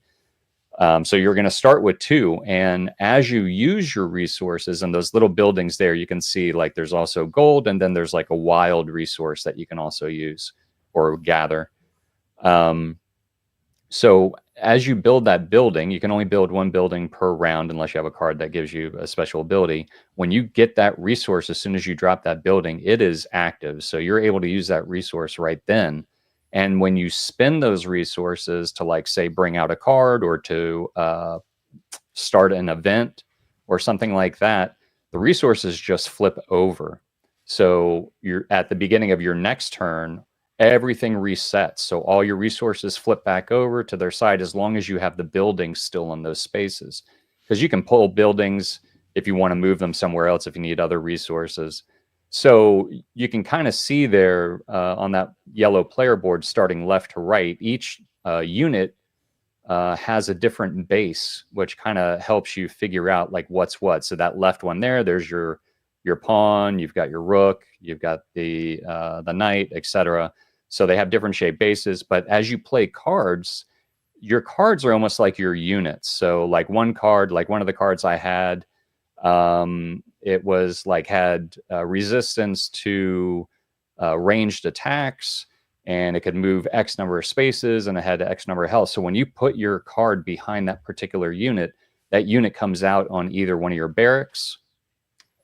So you're going to start with 2. And as you use your resources and those little buildings there, you can see like there's also gold, and then there's like a wild resource that you can also use or gather. So as you build that building, you can only build one building per round unless you have a card that gives you a special ability. When you get that resource, as soon as you drop that building, it is active. So you're able to use that resource right then. And when you spend those resources to, like, say, bring out a card or to start an event or something like that, the resources just flip over. So you're at the beginning of your next turn, everything resets. So all your resources flip back over to their side as long as you have the buildings still in those spaces. Because you can pull buildings if you want to move them somewhere else, if you need other resources. So you can kind of see there on that yellow player board, starting left to right, each unit has a different base, which kind of helps you figure out like what's what. So that left one there, there's your pawn, you've got your rook, you've got the knight, etc. So they have different shaped bases. But as you play cards, your cards are almost like your units. So like one card, like one of the cards I had, it was like had resistance to ranged attacks, and it could move X number of spaces, and it had X number of health. So when you put your card behind that particular unit, that unit comes out on either one of your barracks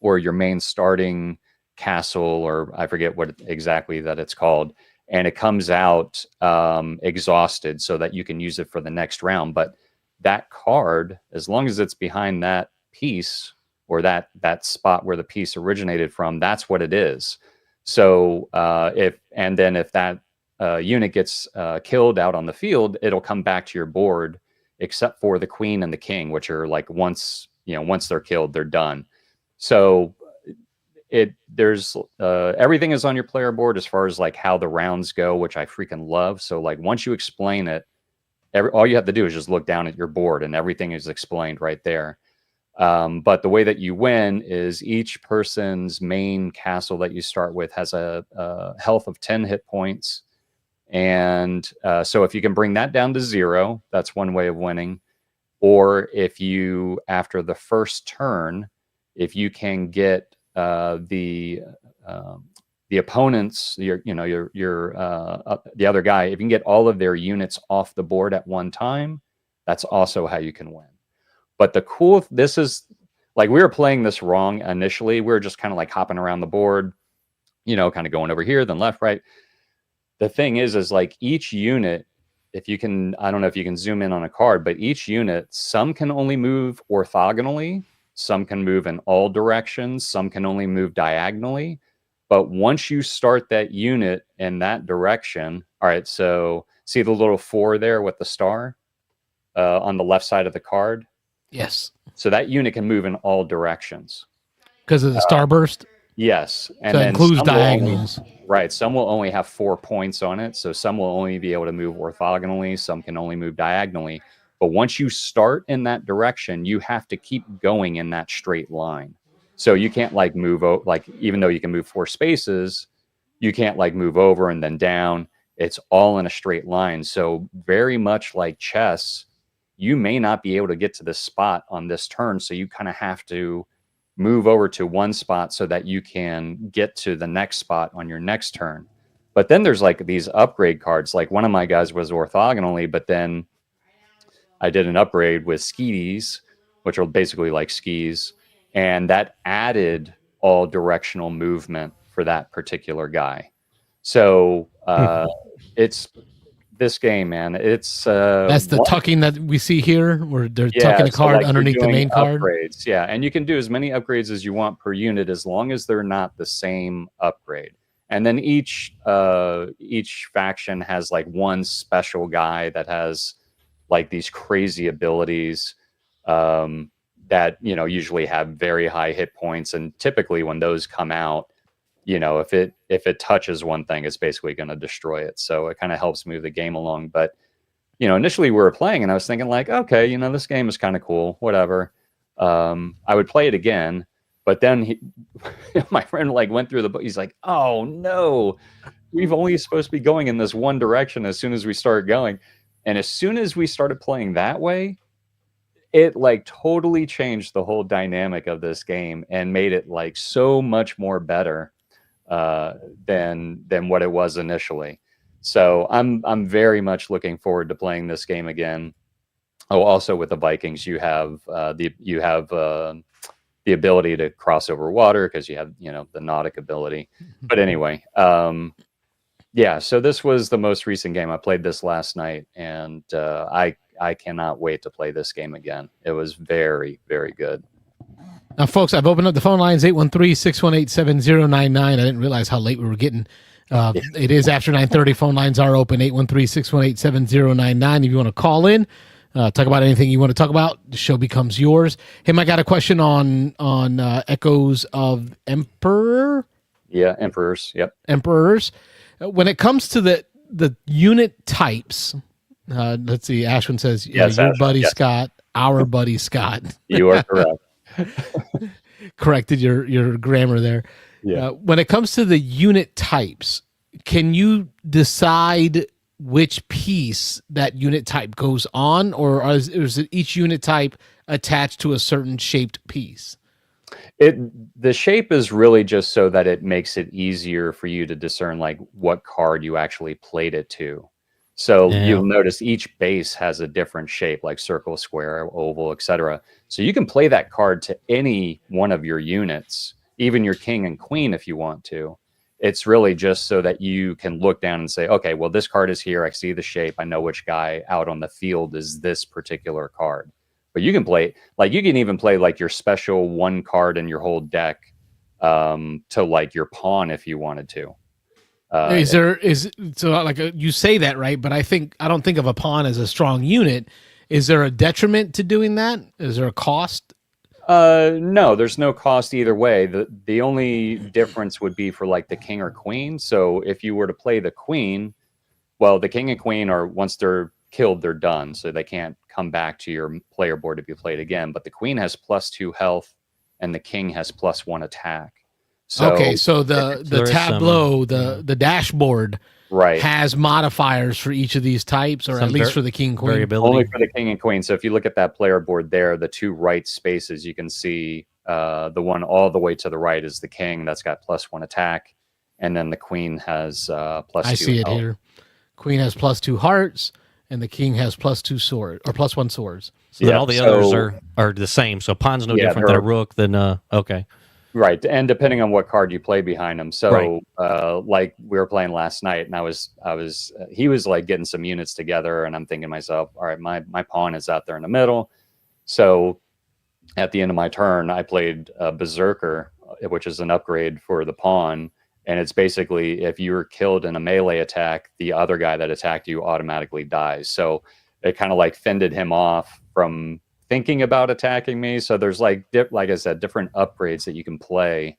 or your main starting castle, or I forget what exactly that it's called. And it comes out exhausted so that you can use it for the next round. But that card, as long as it's behind that piece, or that spot where the piece originated from, that's what it is. So if that unit gets killed out on the field, it'll come back to your board, except for the queen and the king, which are like once they're killed, they're done. So there's everything is on your player board as far as like how the rounds go, which I freaking love. So like once you explain it, all you have to do is just look down at your board and everything is explained right there. But the way that you win is each person's main castle that you start with has a health of 10 hit points. And so if you can bring that down to 0, that's one way of winning. Or if you, after the first turn, if you can get the opponents, the other guy, if you can get all of their units off the board at one time, that's also how you can win. But this is like, we were playing this wrong initially. We were just kind of like hopping around the board, kind of going over here, then left, right. The thing is like each unit, if you can, I don't know if you can zoom in on a card, but each unit, some can only move orthogonally, some can move in all directions, some can only move diagonally. But once you start that unit in that direction, all right, so see the little 4 there with the star on the left side of the card? Yes. So that unit can move in all directions. Because of the starburst? Yes. And so then it includes diagonals. Right. Some will only have 4 points on it. So some will only be able to move orthogonally. Some can only move diagonally. But once you start in that direction, you have to keep going in that straight line. So you can't like move, like, even though you can move 4 spaces, you can't like move over and then down. It's all in a straight line. So very much like chess, you may not be able to get to this spot on this turn. So you kind of have to move over to one spot so that you can get to the next spot on your next turn. But then there's like these upgrade cards. Like one of my guys was orthogonally, but then I did an upgrade with skis, which are basically like skis. And that added all directional movement for that particular guy. So this game, man, it's that's the tucking that we see here, where they're tucking a card like underneath the main card. Upgrades, yeah, and you can do as many upgrades as you want per unit as long as they're not the same upgrade. And then each faction has like one special guy that has like these crazy abilities that usually have very high hit points, and typically when those come out, if it touches one thing, it's basically going to destroy it. So it kind of helps move the game along. But initially we were playing, and I was thinking like, okay, this game is kind of cool, whatever. I would play it again, but then my friend like went through the book. He's like, oh no, we've only supposed to be going in this one direction as soon as we started going. And as soon as we started playing that way, it like totally changed the whole dynamic of this game and made it like so much more better than what it was initially. So I'm very much looking forward to playing this game again. Oh, also with the Vikings, you have the ability to cross over water because you have the Nautic ability. But anyway, yeah. So this was the most recent game. I played this last night, and I cannot wait to play this game again. It was very, very good. Now, folks, I've opened up the phone lines, 813-618-7099. I didn't realize how late we were getting. It is after 9:30. Phone lines are open, 813-618-7099. If you want to call in, talk about anything you want to talk about, the show becomes yours. Hey, I got a question on Echoes of Emperor. Yeah, Emperors. Yep. Emperors. When it comes to the unit types, let's see. Ashwin says, yes, your Ashwin, buddy yes. Scott, our buddy Scott. You are correct. Corrected your grammar there. Yeah. When it comes to the unit types, can you decide which piece that unit type goes on, or is it each unit type attached to a certain shaped piece? The shape is really just so that it makes it easier for you to discern like what card you actually played it to. So you'll notice each base has a different shape, like circle, square, oval, etc. So you can play that card to any one of your units, even your king and queen if you want to. It's really just so that you can look down and say, okay, well, this card is here. I see the shape. I know which guy out on the field is this particular card. But you can play, like you can even play like your special one card in your whole deck to like your pawn if you wanted to. You say that, right? But I don't think of a pawn as a strong unit. Is there a detriment to doing that? Is there a cost? No, there's no cost either way. The only difference would be for like the king or queen. So if you were to play the queen, well, the king and queen are, once they're killed, they're done. So they can't come back to your player board to be played again. But the queen has +2 health and the king has +1 attack. So okay, so the tableau, the dashboard, right, has modifiers for each of these types, or at least for the king queen. Variability. Only for the king and queen. So if you look at that player board there, the two right spaces, you can see the one all the way to the right is the king that's got +1 attack, and then the queen has +2. I see it health. here. Queen has +2 hearts, and the king has +2 sword or +1 swords. So then all the others are the same. So pawn's no different than a rook. Then okay. Right, and depending on what card you play behind him. So, like we were playing last night, and he was like getting some units together, and I'm thinking to myself, all right, my pawn is out there in the middle. So, at the end of my turn, I played Berserker, which is an upgrade for the pawn, and it's basically if you were killed in a melee attack, the other guy that attacked you automatically dies. So, it kind of like fended him off from thinking about attacking me. So there's like I said, different upgrades that you can play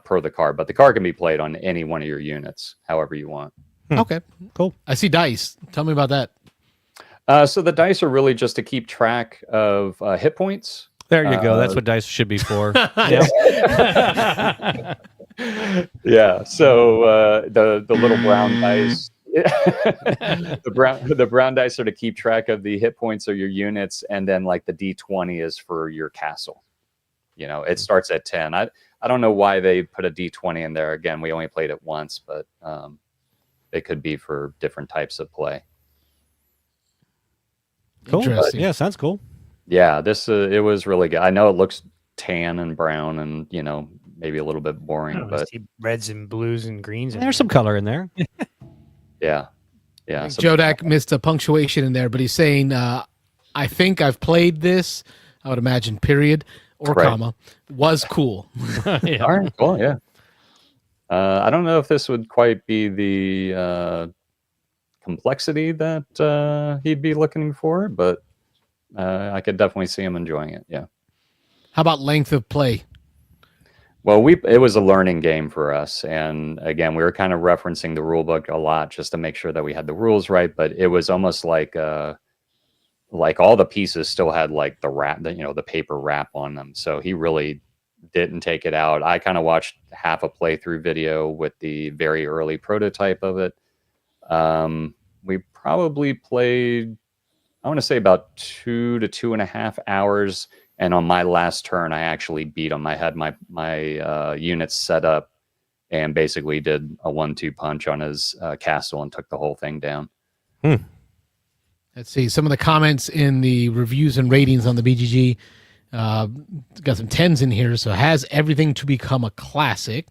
per the card, but the card can be played on any one of your units however you want. Okay, cool. I see dice. Tell me about that. So the dice are really just to keep track of hit points. There you go. That's what dice should be for. Yeah. So the little brown dice. the brown dice are to keep track of the hit points of your units, and then like the D20 is for your castle. It starts at 10. I don't know why they put a D20 in there. Again, we only played it once, but it could be for different types of play. Cool. Yeah, sounds cool. Yeah, this it was really good. I know it looks tan and brown and maybe a little bit boring, but reds and blues and greens. There's some color in there. Yeah. Yeah. Jodak missed a punctuation in there, but he's saying, I think I've played this, I would imagine, period, or comma, was cool. Yeah. All right, cool, yeah. I don't know if this would quite be the complexity that he'd be looking for, but I could definitely see him enjoying it, yeah. How about length of play? Well, it was a learning game for us, and again, we were kind of referencing the rule book a lot just to make sure that we had the rules right. But it was almost like all the pieces still had like the wrap, the paper wrap on them. So he really didn't take it out. I kind of watched half a playthrough video with the very early prototype of it. We probably played, I want to say, about 2 to 2.5 hours. And on my last turn, I actually beat him. I had my units set up and basically did a 1-2 punch on his castle and took the whole thing down. Let's see some of the comments in the reviews and ratings on the BGG. Got some 10s in here. So has everything to become a classic.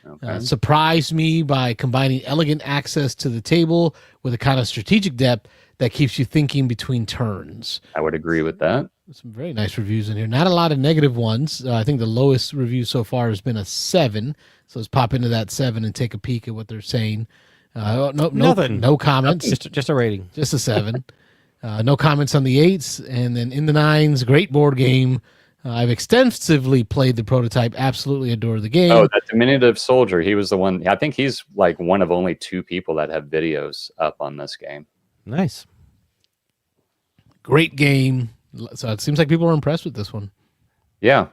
Okay. Surprised me by combining elegant access to the table with a kind of strategic depth that keeps you thinking between turns. I would agree with that. Some very nice reviews in here. Not a lot of negative ones. I think the lowest review so far has been a 7. So let's pop into that 7 and take a peek at what they're saying. Nothing. No comments. Just a rating. Just a 7. No comments on the 8s. And then in the 9s, great board game. I've extensively played the prototype. Absolutely adore the game. Oh, that diminutive soldier. He was the one. I think he's like one of only 2 people that have videos up on this game. Nice. Great game. So it seems like people are impressed with this one. Yeah,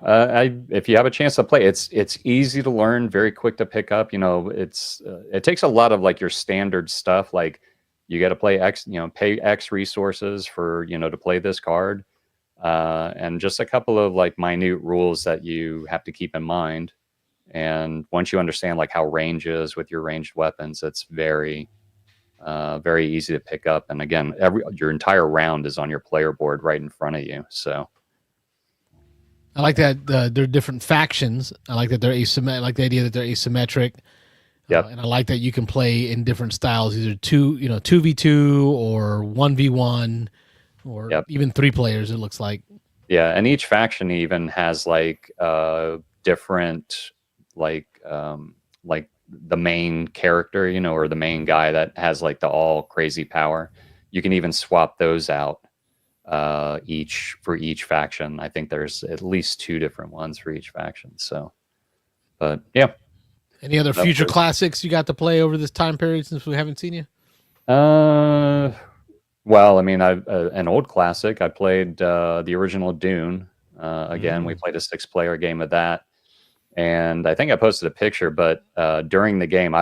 if you have a chance to play, it's easy to learn, very quick to pick up. It takes a lot of like your standard stuff, like you got to play X, pay X resources for to play this card, and just a couple of like minute rules that you have to keep in mind. And once you understand like how range is with your ranged weapons, it's very easy to pick up. And again, your entire round is on your player board right in front of you. So I like that they're different factions. I like that they're asymmetric. I like the idea that they're asymmetric. Yep. And I like that you can play in different styles, either 2v2 or 1v1 or even 3 players, it looks like. Yeah, and each faction even has like different like the main character, or the main guy that has like the all crazy power. You can even swap those out for each faction. I think there's at least 2 different ones for each faction. So, but yeah. Any other future classics you got to play over this time period since we haven't seen you? Well, I mean, an old classic. I played the original Dune. Again, we played a 6-player game of that. And I think I posted a picture, but during the game,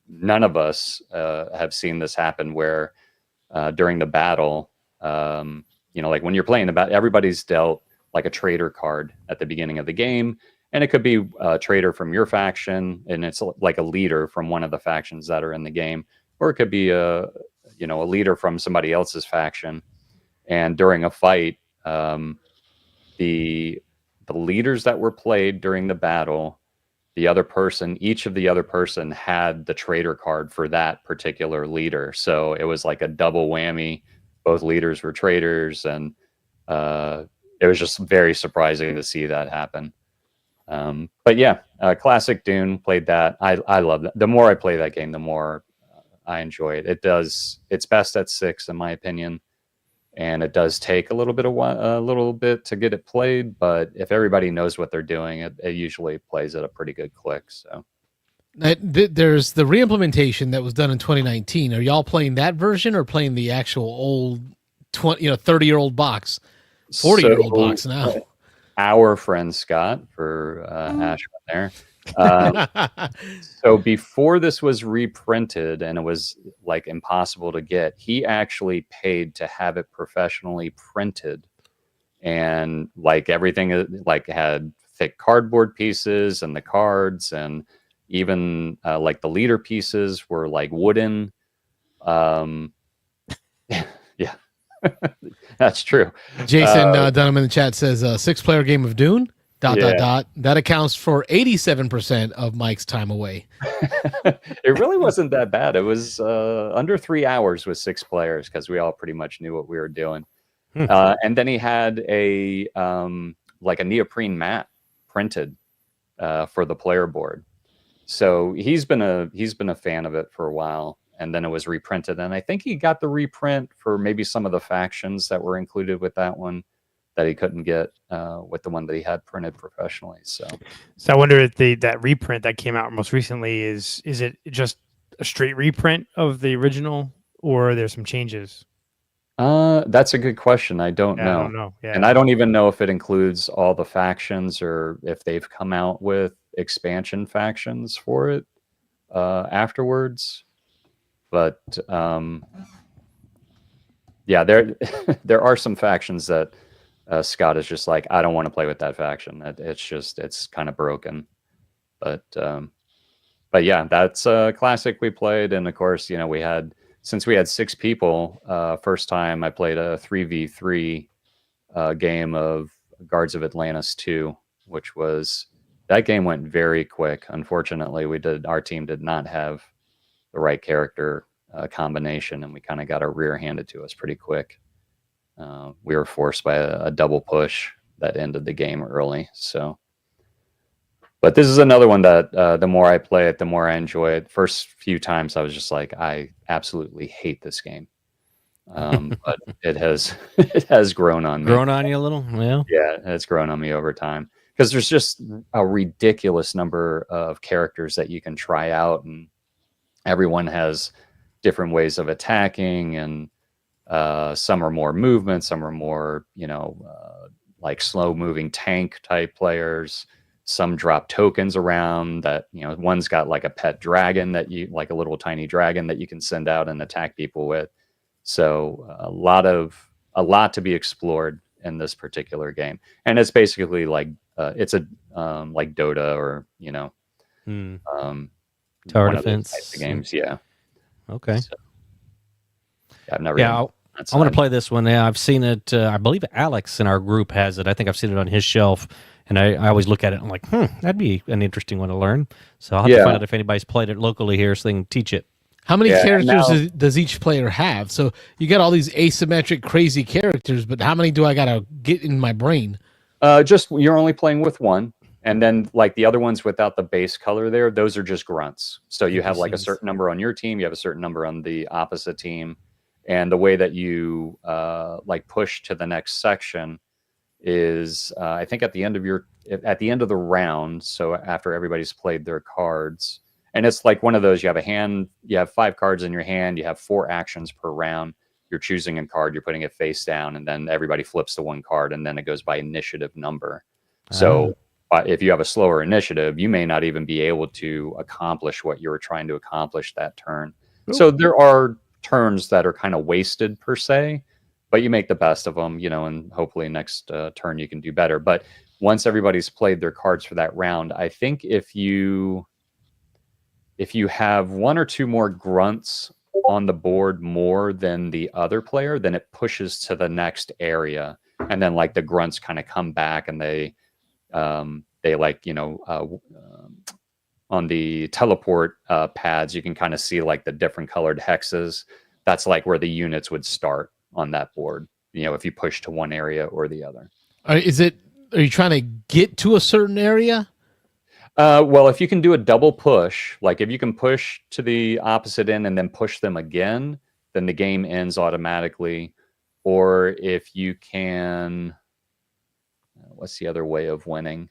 none of us have seen this happen where during the battle, like when you're playing the battle, everybody's dealt like a traitor card at the beginning of the game. And it could be a traitor from your faction, and it's like a leader from one of the factions that are in the game. Or it could be a leader from somebody else's faction. And during a fight, the leaders that were played during the battle, each of the other person had the traitor card for that particular leader. So it was like a double whammy. Both leaders were traitors, and it was just very surprising to see that happen. But yeah, classic Dune, played that. I love that. The more I play that game, the more I enjoy it. It's best at 6 in my opinion. And it does take a little bit to get it played, but if everybody knows what they're doing, it usually plays at a pretty good click. So there's the reimplementation that was done in 2019. Are y'all playing that version or playing the actual old 30-year-old box, 40-year-old box now? Our friend Scott for Ashwin there. So before this was reprinted and it was like impossible to get, he actually paid to have it professionally printed, and like everything like had thick cardboard pieces and the cards, and even like the leader pieces were like wooden. Yeah. That's true. Jason Dunham in the chat says 6-player game of Dune. That accounts for 87% of Mike's time away. It really wasn't that bad. It was under 3 hours with 6 players because we all pretty much knew what we were doing. And then he had a like a neoprene mat printed for the player board. So he's been a fan of it for a while. And then it was reprinted, and I think he got the reprint for maybe some of the factions that were included with that one that he couldn't get with the one that he had printed professionally. So I wonder if that reprint that came out most recently is it just a straight reprint of the original, or there's some changes? That's a good question. I don't know. I don't know. Yeah. And I don't even know if it includes all the factions or if they've come out with expansion factions for it afterwards. But yeah, there are some factions that Scott is just like, I don't want to play with that faction. It's kind of broken. But yeah, that's a classic we played. And of course, since we had 6 people, first time I played a 3v3 game of Guards of Atlantis 2, that game went very quick. Unfortunately, our team did not have the right character combination, and we kind of got our rear handed to us pretty quick. We were forced by a double push that ended the game early. So, but this is another one that the more I play it, the more I enjoy it. First few times I was just like, I absolutely hate this game. But it has grown on me. Grown on you a little? Yeah, it's grown on me over time. Because there's just a ridiculous number of characters that you can try out, and everyone has different ways of attacking, and some are more movement, some are more, like slow moving tank type players. Some drop tokens around that, one's got like a pet dragon like a little tiny dragon that you can send out and attack people with. So a lot to be explored in this particular game. And it's basically like, it's a like Dota or, tower defense types of games. Yeah. Okay. So, yeah, I've never. Yeah, I want to play this one. Yeah, I've seen it. I believe Alex in our group has it. I think I've seen it on his shelf, and I always look at it and I'm like, that'd be an interesting one to learn. So I'll have to find out if anybody's played it locally here so they can teach it. How many characters does each player have? So you got all these asymmetric, crazy characters, but how many do I gotta get in my brain? Just you're only playing with one. And then like the other ones without the base color there, those are just grunts. So you have like a certain number on your team, you have a certain number on the opposite team. And the way that you like push to the next section is I think at the end of the round, so after everybody's played their cards, and it's like one of those, you have 5 cards in your hand, you have 4 actions per round. You're choosing a card, you're putting it face down, and then everybody flips the one card, and then it goes by initiative number. So if you have a slower initiative, you may not even be able to accomplish what you were trying to accomplish that turn. Ooh. So there are turns that are kind of wasted per se, but you make the best of them, and hopefully next turn you can do better. But once everybody's played their cards for that round, I think if you have 1 or 2 more grunts on the board more than the other player, then it pushes to the next area. And then like the grunts kind of come back, and they like, on the teleport pads, you can kind of see like the different colored hexes. That's like where the units would start on that board, if you push to one area or the other. Are you trying to get to a certain area? Well, if you can do a double push, like if you can push to the opposite end and then push them again, then the game ends automatically. Or if you can, what's the other way of winning?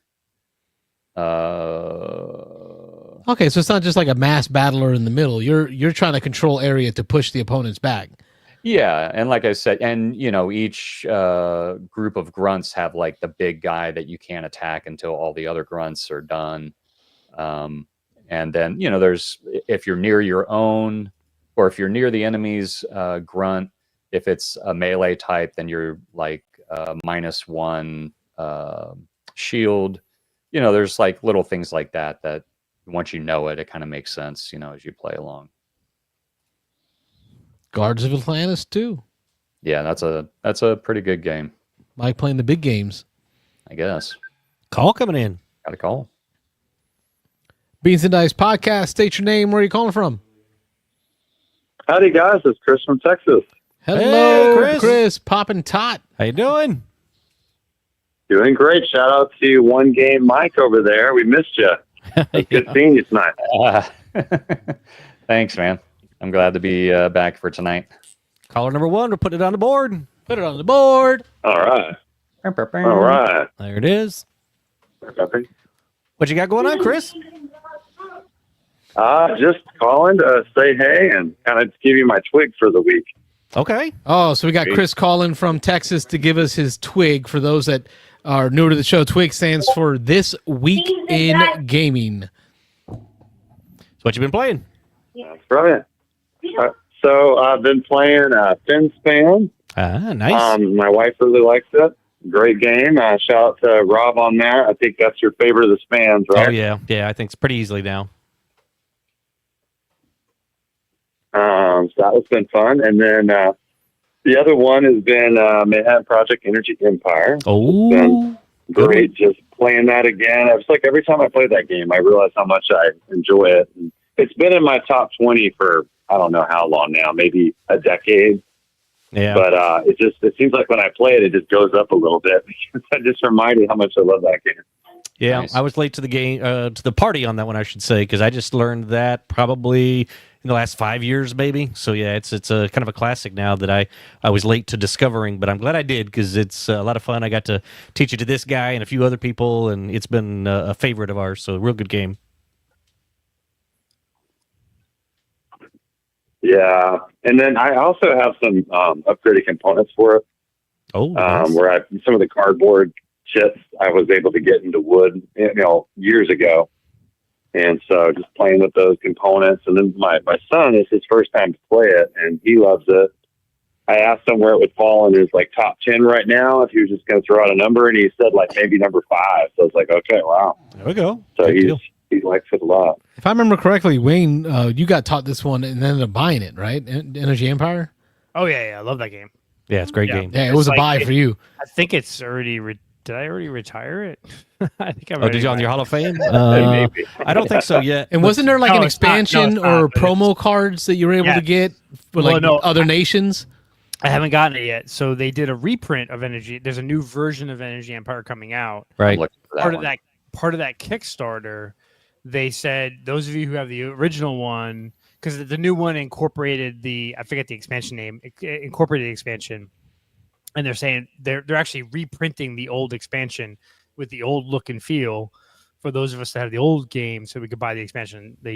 Okay, so it's not just like a mass battler in the middle. You're trying to control area to push the opponents back. Yeah, and like I said, and each group of grunts have like the big guy that you can't attack until all the other grunts are done. And then there's, if you're near your own, or if you're near the enemy's grunt, if it's a melee type, then you're like -1 shield. There's like little things like that once you know it, it kind of makes sense, as you play along. Guards of Atlantis too. Yeah, that's a pretty good game. Like playing the big games, I guess. Call coming in. Got a call. Beansanddice podcast. State your name. Where are you calling from? Howdy, guys. It's Chris from Texas. Hello, Hey, Chris. Poppin' Tot. How you doing? Doing great. Shout out to One Game Mike over there. We missed you. Good seeing you tonight. Thanks, man. I'm glad to be back for tonight. Caller number 1. We'll put it on the board. Put it on the board. All right. All right. There it is. What you got going on, Chris? Just calling to say hey and kind of give you my twig for the week. Okay. Oh, so we got Chris calling from Texas to give us his twig. For those that are newer to the show, twig stands for This Week in Gaming. So what you been playing? That's brilliant. So I've been playing FinSpan. Nice. My wife really likes it. Great game. Shout out to Rob on that. I think that's your favorite of the spans, right? Oh, yeah. Yeah, I think it's pretty easily now. So that has been fun. And then the other one has been Manhattan Project Energy Empire. Oh, great. Just playing that again. It's like every time I play that game, I realize how much I enjoy it. And it's been in my top 20 for I don't know how long now, maybe a decade. yeah. But it seems like when I play it, it just goes up a little bit because I just reminded how much I love that game. Yeah, Nice. I was late to the game, to the party on that one, I should say, because I just learned that probably in the last 5 years, maybe. So yeah, it's a kind of a classic now that I was late to discovering, but I'm glad I did because it's a lot of fun. I got to teach it to this guy and a few other people, and it's been a favorite of ours. So real good game. Yeah, and then I also have some upgraded components for it. Oh, nice. Where some of the cardboard chips I was able to get into wood, years ago. And so just playing with those components. And then my son, is his first time to play it, and he loves it. I asked him where it would fall in his top 10 right now, if he was just going to throw out a number, and he said maybe number 5. So I was like, okay, wow. There we go. So Good deal. he likes it a lot. If I remember correctly, Wayne, you got taught this one and ended up buying it, right? Energy Empire? Oh yeah, I love that game. Yeah, it's a great Yeah. game. Yeah, it It's was a like- buy for you. I think it's already. Did I already retire it? I think I'm. Oh, did you on your Hall of Fame? Maybe. I don't think so yet. And wasn't there like No, an it's not. No, expansion it's not, or but promo cards that you were able Yeah. to get for Well, no, other nations? I haven't gotten it yet. So they did a reprint of Energy. There's a new version of Energy Empire coming out. Right. I'm looking for that one. Part of that Kickstarter, they said those of you who have the original one, because the new one incorporated I forget the expansion name, it incorporated the expansion, and they're saying they're actually reprinting the old expansion with the old look and feel for those of us that have the old game, so we could buy the expansion. If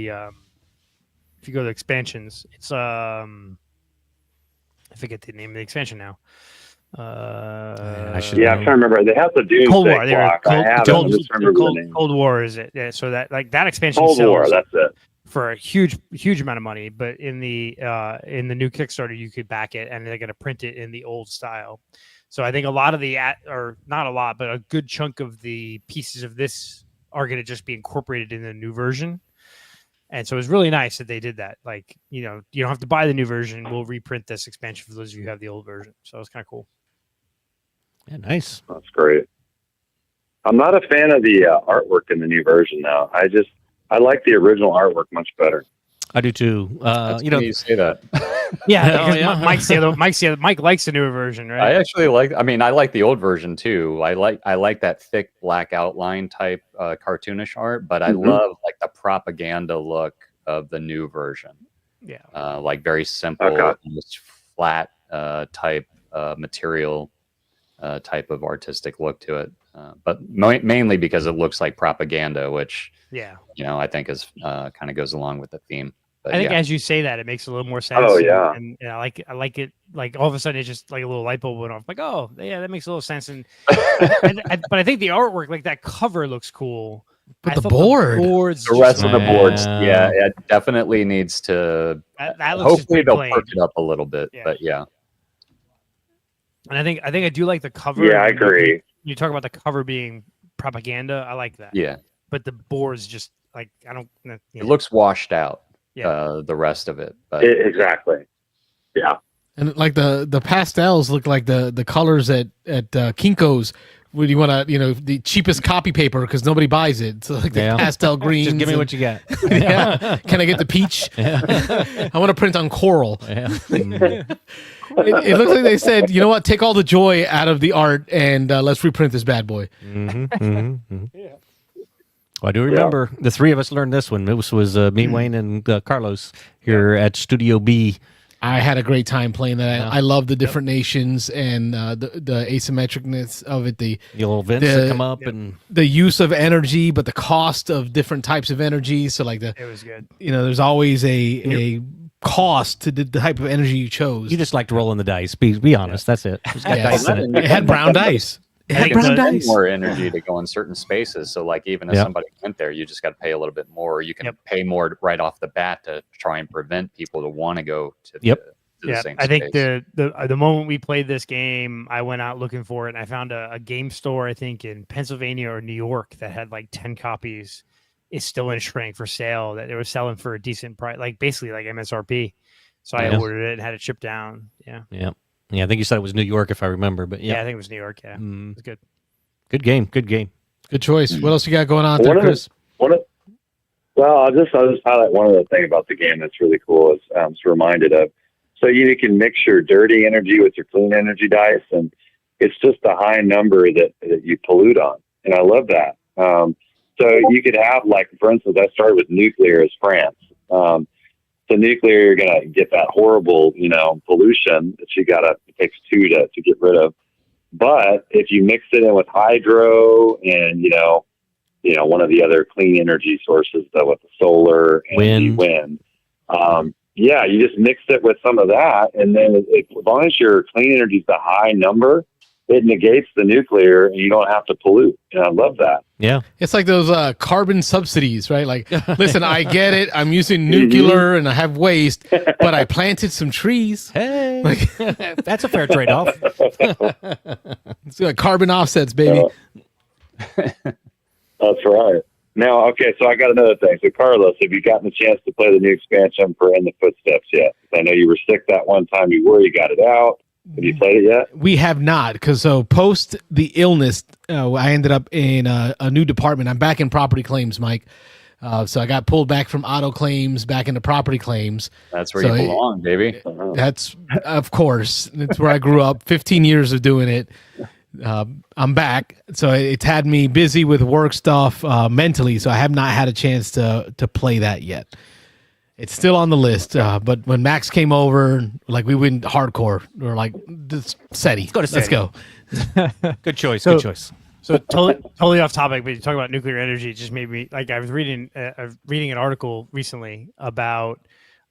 you go to expansions, it's I forget the name of the expansion now. I should Yeah, I'm trying to remember. They have the Doomsday Cold War. clock. I have it. I just remember the name. Cold War is it? Yeah, so that expansion Cold sells War, that's it. for a huge amount of money. But in the new Kickstarter, you could back it, and they're going to print it in the old style. So I think a lot of or not a lot, but a good chunk of the pieces of this are going to just be incorporated in the new version. And so it's really nice that they did that. You don't have to buy the new version. We'll reprint this expansion for those of you who have the old version. So it's kind of cool. Yeah, nice. That's great. I'm not a fan of the artwork in the new version now. I like the original artwork much better. I do too. That's funny you say that. Yeah, Oh, yeah. Mike likes the newer version, right? I actually I like the old version too. I like that thick black outline type cartoonish art, but I love the propaganda look of the new version. Yeah. Very simple, almost flat type material, type of artistic look to it. But mainly because it looks like propaganda, which I think is kind of goes along with the theme. But I think as you say that, it makes a little more sense. Oh, yeah. And I like it. Like all of a sudden, it's just like a little light bulb went off. Like, oh, yeah, that makes a little sense. And but I think the artwork, that cover, looks cool. But I the thought board, the rest of the boards, Yeah. it definitely needs to. that looks Hopefully, just they'll plain. perk it up a little bit. Yeah. But yeah, And I think I do like the cover. Yeah, I agree. You talk about the cover being propaganda. I like that. yeah, But the boards just I don't. it looks washed out. Yeah. The rest of it, but Exactly. Yeah. and the pastels look like the colors at Kinko's Would you want to, the cheapest copy paper because nobody bues it? So like the pastel greens. Just give me what you got. Yeah. Can I get the peach? I want to print on coral. Yeah. It looks like they said, you know what? Take all the joy out of the art and let's reprint this bad boy. Yeah. Well, I do remember the three of us learned this one. It was me, Wayne, and Carlos here at Studio B. I had a great time playing that. I love the different nations and the asymmetricness of it. The little vents that come up and the use of energy, but the cost of different types of energy. So like it was good. There's always a cost to the type of energy you chose. You just liked rolling the dice. Be honest. That's it. It's got dice in it. It had brown dice. It had brown dice. More energy to go in certain spaces. So like even if somebody went there, you just got to pay a little bit more. You can pay more right off the bat to try and prevent people to want to go to the same I think space. the moment we played this game, I went out looking for it and I found a game store, I think in Pennsylvania or New York, that had like 10 copies. Is still in shrink for sale, that they were selling for a decent price, like basically like MSRP. So I ordered it and had it shipped down. Yeah. I think you said it was New York, if I remember, but I think it was New York. Yeah, it was good. Good game. Good choice. What else you got going on there, Chris? I'll just highlight one other thing about the game that's really cool. Is just reminded of. So you can mix your dirty energy with your clean energy dice, and it's just a high number that you pollute on, and I love that. So you could have, like, for instance, I started with nuclear as France. So nuclear, you're going to get that horrible, pollution that it takes two to get rid of. But if you mix it in with hydro and, one of the other clean energy sources, though, with the solar and wind, you just mix it with some of that. And then as long as your clean energy is the high number, it negates the nuclear and you don't have to pollute. And I love that. Yeah. It's like those carbon subsidies, right? Like, listen, I get it. I'm using nuclear and I have waste, but I planted some trees. Hey, that's a fair trade-off. It's like carbon offsets, baby. That's right. Now, okay, so I got another thing. So, Carlos, have you gotten a chance to play the new expansion for In the Footsteps yet? I know you were sick that one time you got it out. Have you played it yet? We have not, because post the illness, I ended up in a new department. I'm back in property claims, Mike. So I got pulled back from auto claims back into property claims. That's where you belong, baby. That's, of course, that's where I grew up. 15 years of doing it. I'm back. So it's had me busy with work stuff mentally, so I have not had a chance to play that yet. It's still on the list, but when Max came over, like, we went hardcore. We were like, SETI. Let's go. Good choice. So totally off topic, but you talk about nuclear energy. It just made me, like, I was reading an article recently about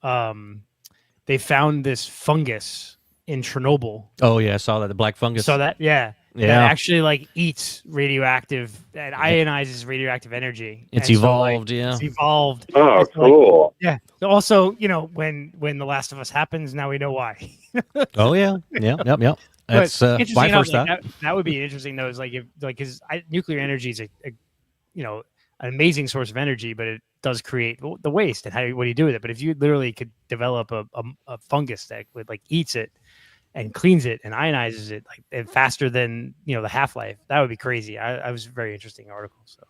they found this fungus in Chernobyl. Oh yeah, I saw that, the black fungus. Saw that? Yeah. That actually, like, eats radioactive and ionizes radioactive energy. It's evolved, It's evolved. Oh, it's cool. Like, also, when The Last of Us happens, now we know why. Oh yeah. Yep. That's my first thought. That would be interesting, though. Is like, because nuclear energy is an amazing source of energy, but it does create the waste. And what do you do with it? But if you literally could develop a fungus that eats it and cleans it and ionizes it and faster than the half-life, that would be crazy. I was a very interesting article. So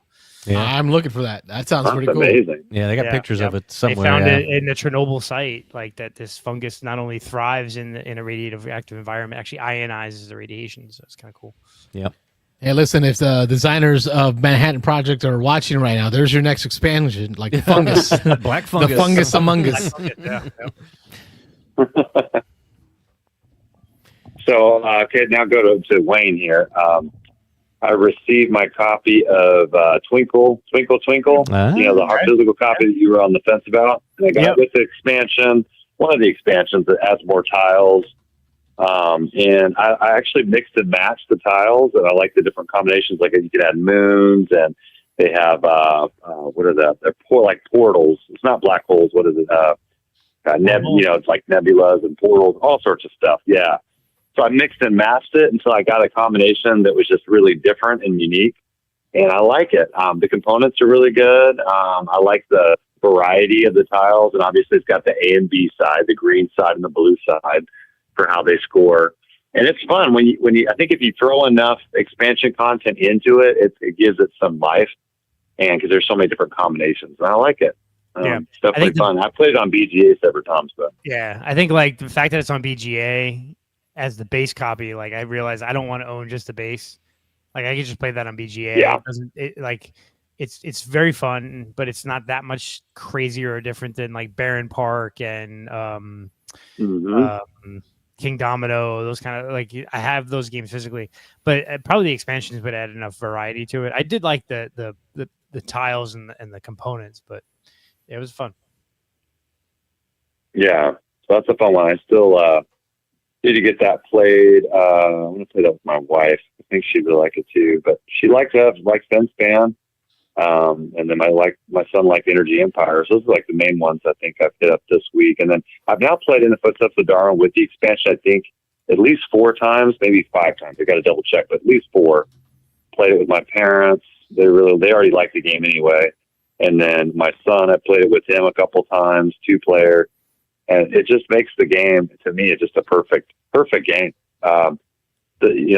I'm looking for that. That sounds pretty cool. Amazing. Yeah, they got pictures of it somewhere. They found it in the Chernobyl site, like that. This fungus not only thrives in a radiative active environment, actually ionizes the radiation. So it's kind of cool. Yep. Hey, listen, if the designers of Manhattan Project are watching right now, there's your next expansion, like fungus. Black fungus. The fungus among us. So, okay, now go to Wayne here. I received my copy of Twinkle, Twinkle, Twinkle, the hard physical copy that you were on the fence about. And I got it with the expansion, one of the expansions that adds more tiles. And I actually mixed and matched the tiles, and I like the different combinations. Like, you can add moons, and they have, what are that? They're like portals. It's not black holes. What is it? It's like nebulas and portals, all sorts of stuff. Yeah. So I mixed and matched it until I got a combination that was just really different and unique. And I like it. The components are really good. I like the variety of the tiles. And obviously it's got the A and B side, the green side and the blue side for how they score. And it's fun when you, I think if you throw enough expansion content into it, it gives it some life. And because there's so many different combinations, and I like it. It's definitely fun. I played it on BGA several times, but yeah, I think like the fact that it's on BGA as the base copy, like I realized I don't want to own just the base. Like I could just play that on BGA. Yeah. It's very fun, but it's not that much crazier or different than like Baron Park and King Domino. Those kind of like I have those games physically, but probably the expansions would add enough variety to it. I did like the tiles and the components, but it was fun. Yeah, so that's a fun one. I still need to get that played. I'm going to play that with my wife. I think she'd really like it too, but she likes Fence Fan. And then my son liked Energy Empire. So those are like the main ones I think I've hit up this week. And then I've now played In the Footsteps of Darwin with the expansion, I think at least 4 times, maybe 5 times. I got to double check, but at least 4. Played it with my parents. They already liked the game anyway. And then my son, I played it with him a couple times, 2-player, and it just makes the game, to me, it's just a perfect game. The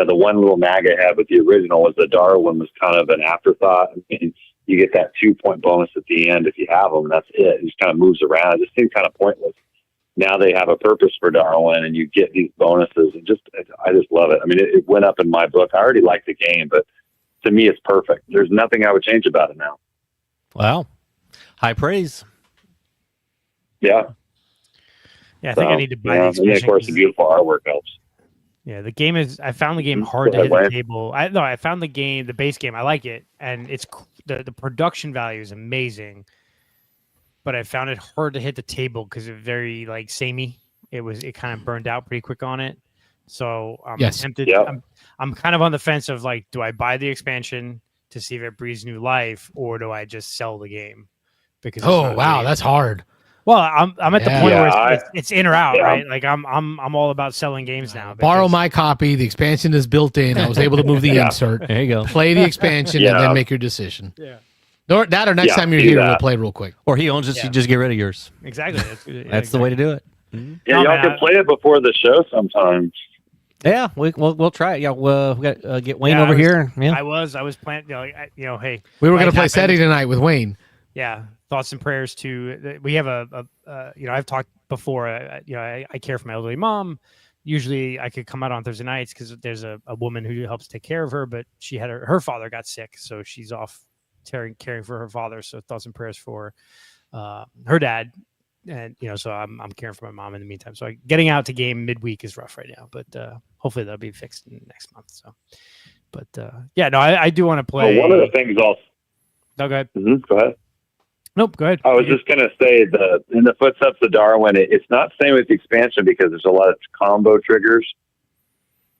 one little nag I had with the original was the Darwin was kind of an afterthought. I mean, you get that 2-point bonus at the end if you have them, and that's it. It just kind of moves around. It just seemed kind of pointless. Now they have a purpose for Darwin, and you get these bonuses, and I just love it. I mean, it went up in my book. I already liked the game, but to me, it's perfect. There's nothing I would change about it now. Wow. High praise. Yeah. Yeah, I think I need to buy the expansion. And then, of course, the beautiful artwork helps. Yeah, I found the game hard to hit the table. I found the base game. I like it, and it's the production value is amazing. But I found it hard to hit the table because it's very like samey. It kind of burned out pretty quick on it. So I'm tempted. Yep. I'm kind of on the fence of like, do I buy the expansion to see if it breathes new life, or do I just sell the game? Because that's hard. Well, I'm at the point where it's in or out, right? Like I'm all about selling games now. Borrow my copy. The expansion is built in. I was able to move the insert. There you go. Play the expansion and then make your decision. Yeah. Or next time you're here, we'll play real quick. Or he owns it, so you just get rid of yours. Exactly. That's the way to do it. Mm-hmm. Yeah, y'all can play it before the show sometimes. Yeah, we'll try it. Yeah, we got get Wayne over here. Yeah, I was planning. Hey, we were going to play Saturday tonight with Wayne. Yeah, thoughts and prayers to. We have I've talked before. I care for my elderly mom. Usually, I could come out on Thursday nights because there's a woman who helps take care of her, but she had her father got sick, so she's off caring for her father. So thoughts and prayers for her dad. And so I'm caring for my mom in the meantime. So getting out to game midweek is rough right now, but hopefully that'll be fixed next month. So, but I do want to play. Well, one of the things also. No, go ahead. Mm-hmm, go ahead. Nope, go ahead. I was just going to say In the Footsteps of Darwin, it's not the same with the expansion because there's a lot of combo triggers.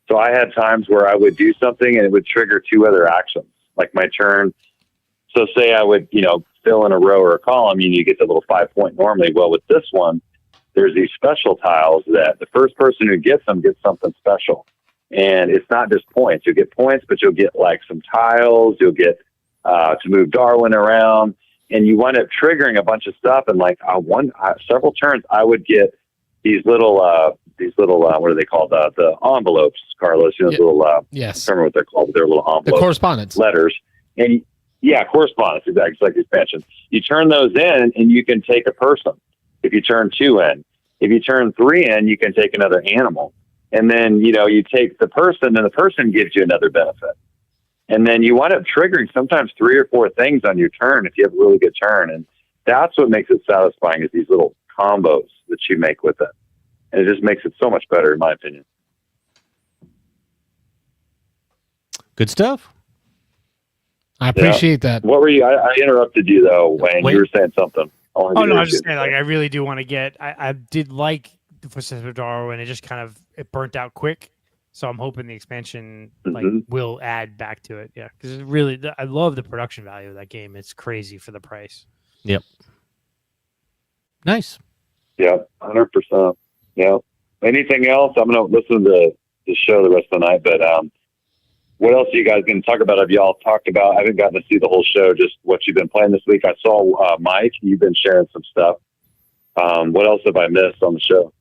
So I had times where I would do something and it would trigger 2 other actions, like my turn. So say I would, fill in a row or a column, you get the little 5-point normally. Well, with this one, there's these special tiles that the first person who gets them gets something special. And it's not just points. You'll get points, but you'll get like some tiles. You'll get to move Darwin around. And you wind up triggering a bunch of stuff. And like several turns, I would get these little what are they called? The envelopes, Carlos. Little yes. I don't remember what they're called, but they're little envelopes. The correspondence letters. And correspondence, exactly. It's like the expansion. You turn those in and you can take a person. If you turn 2 in, if you turn 3 in, you can take another animal. And then, you take the person and the person gives you another benefit. And then you wind up triggering sometimes 3 or 4 things on your turn if you have a really good turn. And that's what makes it satisfying is these little combos that you make with it. And it just makes it so much better, in my opinion. Good stuff. I appreciate that. What were you? I interrupted you though, Wayne. You were saying something. I was just saying, like, I really do want to get. I did like the Footsteps of Darwin. It just kind of burnt out quick. So I'm hoping the expansion will add back to it. Yeah, because really, I love the production value of that game. It's crazy for the price. Yep. Nice. Yeah, 100%. Yeah. Anything else? I'm going to listen to the show the rest of the night, but what else are you guys going to talk about? Have y'all talked about? I haven't gotten to see the whole show, just what you've been playing this week. I saw Mike. You've been sharing some stuff. What else have I missed on the show?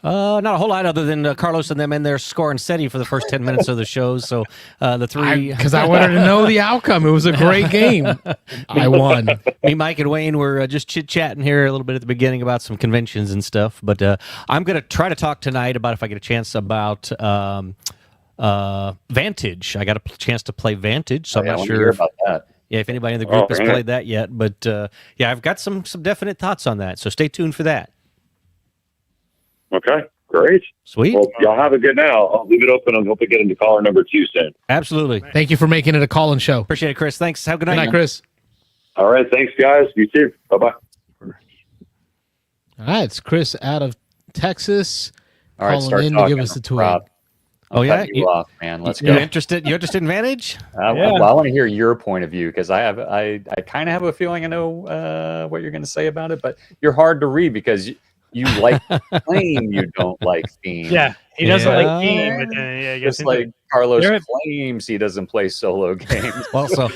Not a whole lot other than Carlos and them in there scoring SETI for the first 10 minutes of the show. So the three... Because I wanted to know the outcome. It was a great game. I won. Me, Mike, and Wayne were just chit-chatting here a little bit at the beginning about some conventions and stuff. But I'm going to try to talk tonight about, if I get a chance, about Vantage. I got a chance to play Vantage, so I'm not sure about that. Yeah, if anybody in the group has played that yet. But yeah, I've got some definite thoughts on that. So stay tuned for that. Okay, great. Sweet. Well, y'all have a good night. I'll leave it open and hope we get into caller number 2 soon. Absolutely. Thank you for making it a call-in show. Appreciate it, Chris. Thanks. Have a good night. Good night, Chris. All right, thanks, guys. You too. Bye-bye. All right, it's Chris out of Texas. All right, start in talking, to give us the tweet. Rob. Oh yeah, you off, man. Let's you go. interested? You interested in Vantage? Well, I want to hear your point of view because I kind of have a feeling I know what you're going to say about it, but you're hard to read because you like claim you don't like theme. Yeah, he doesn't like game, but then yeah, just like Carlos claims he doesn't play solo games. Well, so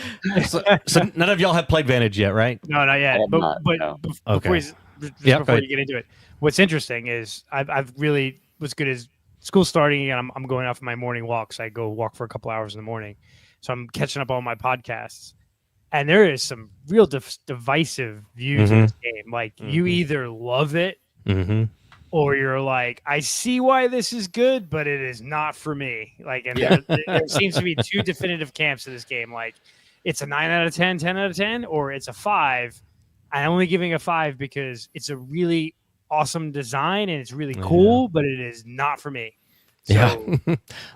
none of y'all have played Vantage yet, right? No, not yet. But before you get into it, what's interesting is I've really what's good is school starting and I'm going out for my morning walks. I go walk for a couple hours in the morning, so I'm catching up on my podcasts. And there is some real divisive views in this game. Like you either love it. Or you're like, I see why this is good, but it is not for me. Like, and there seems to be two definitive camps in this game. Like, it's a 9 out of 10, 10 out of 10, or it's a 5. I'm only giving a 5 because it's a really awesome design and it's really cool, but it is not for me. So,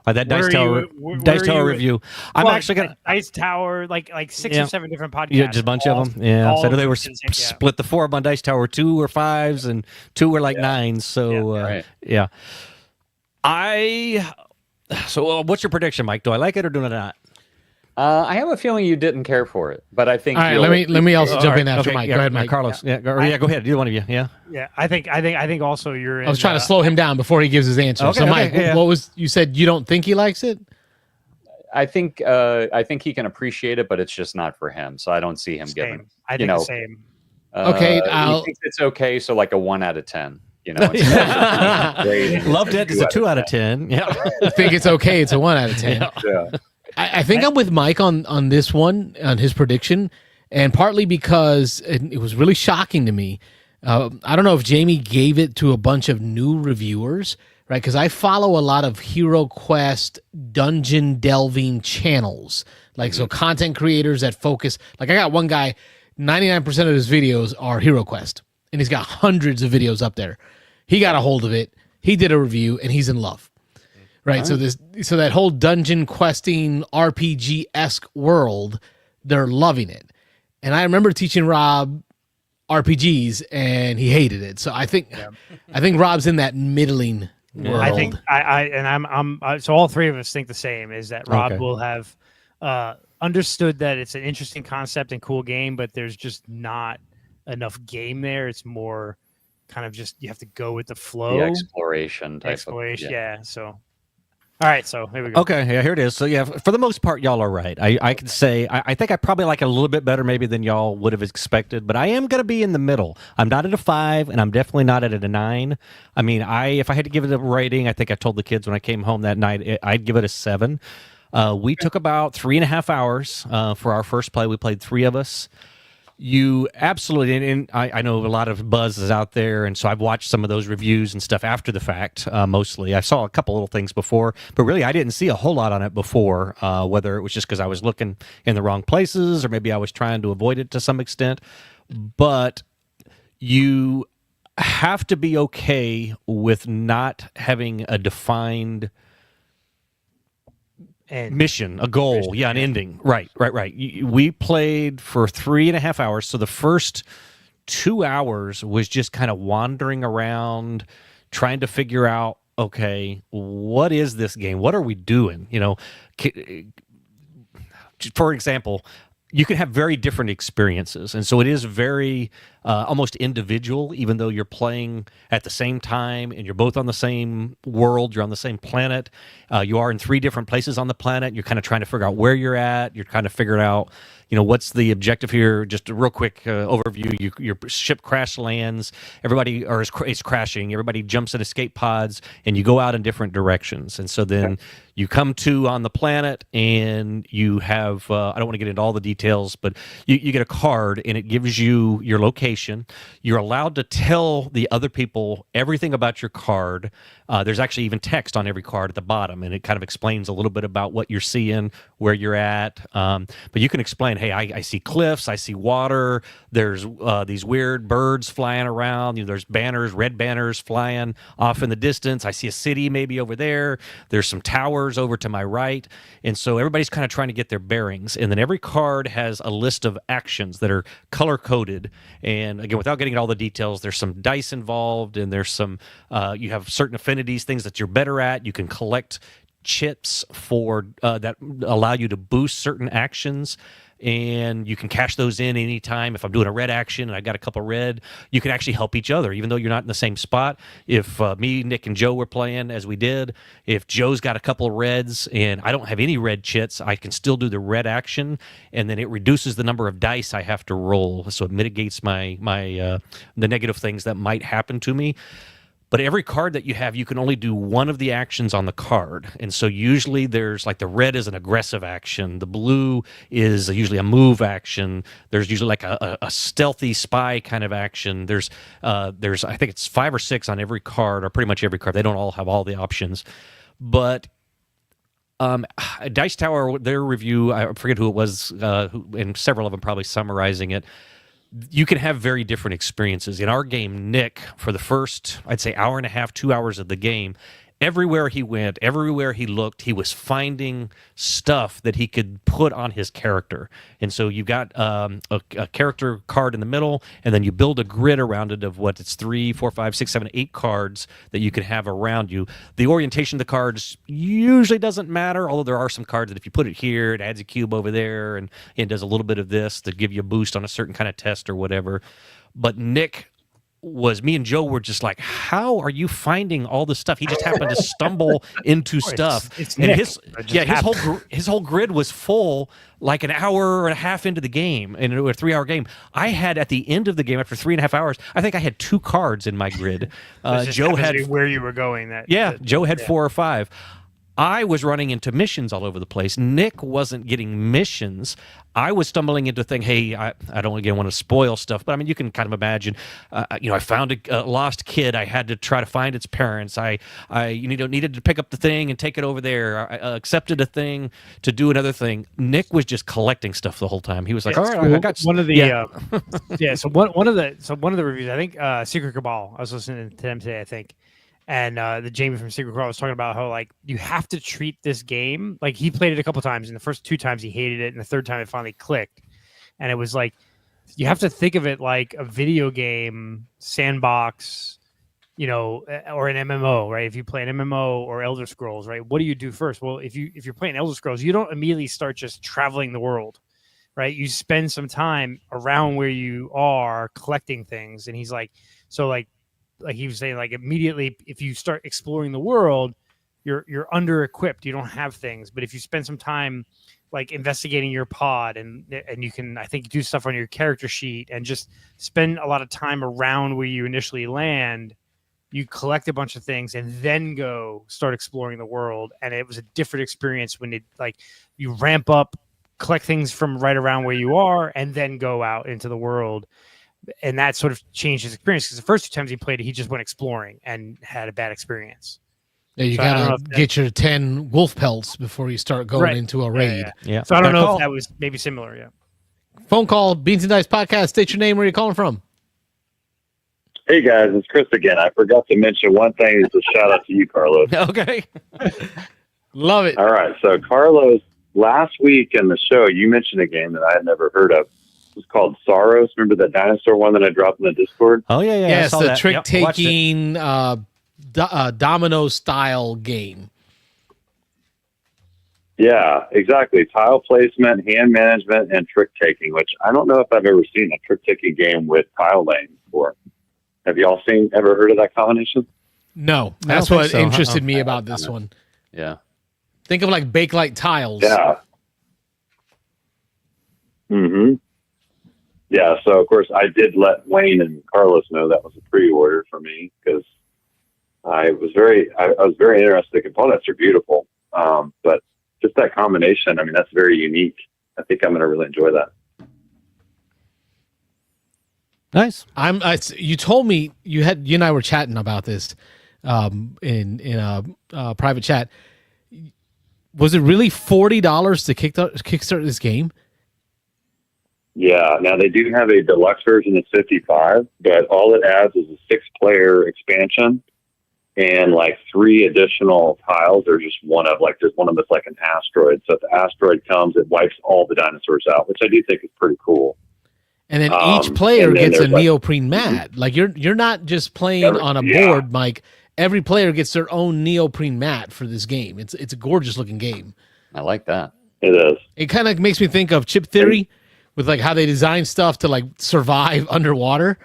like that Dice Tower review. I'm actually gonna Dice Tower, like 6 or 7 different podcasts. Yeah, just a bunch of them. Yeah, so they were split. The 4 on Dice Tower. 2 were 5s and 2 were like 9s. So So what's your prediction, Mike? Do I like it or do I not? I have a feeling you didn't care for it, but I think. All right, let me also jump in after Mike. Go ahead, Mike. Carlos. Yeah, go ahead. Either one of you. Yeah. Yeah, I think also you're. I was trying to slow him down before he gives his answer. Okay, so, Mike, what was you said? You don't think he likes it? I think he can appreciate it, but it's just not for him. So I don't see him giving. I think the same. Okay, he thinks it's okay. So like a 1 out of 10. You know, Loved it. It's a 2 out of 10. Yeah. I think it's okay. It's a 1 out of 10. Yeah. I think I'm with Mike on this one, on his prediction, and partly because it was really shocking to me. I don't know if Jamie gave it to a bunch of new reviewers, right? Because I follow a lot of Hero Quest dungeon delving channels, like so content creators that focus. Like I got one guy, 99% of his videos are Hero Quest, and he's got hundreds of videos up there. He got a hold of it. He did a review, and he's in love. Right, so that whole dungeon questing RPG-esque world, they're loving it. And I remember teaching Rob RPGs, and he hated it. So I think Rob's in that middling world. I think I'm so all three of us think the same. Is that Rob will have understood that it's an interesting concept and cool game, but there's just not enough game there. It's more kind of just you have to go with the flow, the exploration type. Yeah. So. All right, so here we go. Okay, yeah, here it is. So yeah, for the most part, y'all are right. I can say I think I probably like it a little bit better maybe than y'all would have expected, but I am going to be in the middle. I'm not at a 5, and I'm definitely not at a 9. I mean, if I had to give it a rating, I think I told the kids when I came home that night, I'd give it a 7. We took about 3.5 hours for our first play. We played 3 of us. You absolutely, and I know a lot of buzz is out there, and so I've watched some of those reviews and stuff after the fact, mostly. I saw a couple little things before, but really I didn't see a whole lot on it before, whether it was just because I was looking in the wrong places or maybe I was trying to avoid it to some extent. But you have to be okay with not having a defined mission, a goal, an ending. Right. We played for 3.5 hours, so the first 2 hours was just kind of wandering around, trying to figure out, okay, what is this game? What are we doing? You know, for example, you can have very different experiences, and so it is very almost individual, even though you're playing at the same time and you're both on the same world, you're on the same planet. You are in 3 different places on the planet. You're kind of trying to figure out where you're at. You're kind of figuring out, what's the objective here. Just a real quick overview. Your ship crash lands. Everybody, or is crashing. Everybody jumps in escape pods, and you go out in different directions. And so then you come to on the planet, and you have, I don't want to get into all the details, but you get a card, and it gives you your location. You're allowed to tell the other people everything about your card. There's actually even text on every card at the bottom, and it kind of explains a little bit about what you're seeing, where you're at. But you can explain, hey, I see cliffs, I see water, there's these weird birds flying around, there's banners, red banners flying off in the distance. I see a city maybe over there. There's some towers over to my right. And so everybody's kind of trying to get their bearings. And then every card has a list of actions that are color-coded. And again, without getting into all the details, there's some dice involved, and there's some, you have certain affinities, things that you're better at. You can collect chips for that allow you to boost certain actions, and you can cash those in anytime. If I'm doing a red action and I got a couple red, you can actually help each other, even though you're not in the same spot. If me, Nick, and Joe were playing as we did, if Joe's got a couple of reds and I don't have any red chits, I can still do the red action, and then it reduces the number of dice I have to roll, so it mitigates my the negative things that might happen to me. But every card that you have, you can only do one of the actions on the card. And so usually there's like the red is an aggressive action. The blue is usually a move action. There's usually like a stealthy spy kind of action. There's I think it's 5 or 6 on every card, or pretty much every card. They don't all have all the options. But Dice Tower, their review, I forget who it was, and several of them probably summarizing it, you can have very different experiences. In our game, Nick, for the first, I'd say, hour and a half, 2 hours of the game, everywhere he went, everywhere he looked, he was finding stuff that he could put on his character. And so you got a character card in the middle, and then you build a grid around it of what it's 3, 4, 5, 6, 7, 8 cards that you can have around you. The orientation of the cards usually doesn't matter, although there are some cards that if you put it here, it adds a cube over there and does a little bit of this to give you a boost on a certain kind of test or whatever. But me and Joe were just like, how are you finding all this stuff? He just happened to stumble into stuff. It's and Nick. his whole grid was full like an hour and a half into the game, and a 3-hour game. I had, at the end of the game, after 3.5 hours, I think I had 2 cards in my grid. Joe had where you were going. Joe had 4 or 5. I was running into missions all over the place. Nick wasn't getting missions. I was stumbling into a thing. Hey, I don't again want to spoil stuff, but I mean, you can kind of imagine. I found a lost kid. I had to try to find its parents. I needed to pick up the thing and take it over there. I accepted a thing to do another thing. Nick was just collecting stuff the whole time. He was like, all right, I got one of the So one of the reviews. I think Secret Cabal. I was listening to them today, I think. And the Jamie from Secret Cabal was talking about how, like, you have to treat this game like, he played it a couple times, and the first 2 times he hated it, and the third time it finally clicked. And it was like, you have to think of it like a video game sandbox, or an MMO, right? If you play an MMO or Elder Scrolls, right? What do you do first? Well, if you're playing Elder Scrolls, you don't immediately start just traveling the world, right? You spend some time around where you are collecting things. And he's like, so like he was saying, like, immediately if you start exploring the world, you're under equipped, you don't have things. But if you spend some time like investigating your pod, and you can, I think, do stuff on your character sheet and just spend a lot of time around where you initially land, you collect a bunch of things and then go start exploring the world. And it was a different experience when you ramp up, collect things from right around where you are, and then go out into the world. And that sort of changed his experience, because the first 2 times he played it, he just went exploring and had a bad experience. Yeah, you gotta get your 10 wolf pelts before you start going into a raid. Yeah. So I don't know if that was maybe similar. Yeah. Phone call, Beans and Dice podcast. State your name, where you're calling from. Hey guys, it's Chris again. I forgot to mention one thing. It's a shout out to you, Carlos. Okay. Love it. All right. So Carlos, last week in the show, you mentioned a game that I had never heard of. It was called Saros. Remember that dinosaur one that I dropped in the Discord? Oh, yeah. Yes, the trick-taking domino-style game. Yeah, exactly. Tile placement, hand management, and trick taking, which I don't know if I've ever seen a trick taking game with tile laying before. Have you all ever heard of that combination? No, that's what interested me about this one. Yeah. Think of like Bakelite tiles. Yeah. Mm-hmm. Yeah, so of course I did let Wayne and Carlos know that was a pre-order for me because I was very interested. The components are beautiful, but just that combination, I mean, that's very unique. I think I'm going to really enjoy that. Nice. You told me you and I were chatting about this in a private chat. Was it really $40 to kickstart this game? Yeah. Now they do have a deluxe version that's $55, but all it adds is a 6-player expansion and like 3 additional tiles. There's just one of them that's like an asteroid. So if the asteroid comes, it wipes all the dinosaurs out, which I do think is pretty cool. And then each player gets a neoprene mat. Like you're not just playing on a board, Mike. Every player gets their own neoprene mat for this game. It's a gorgeous looking game. I like that. It is. It kind of makes me think of Chip Theory with like how they design stuff to like survive underwater.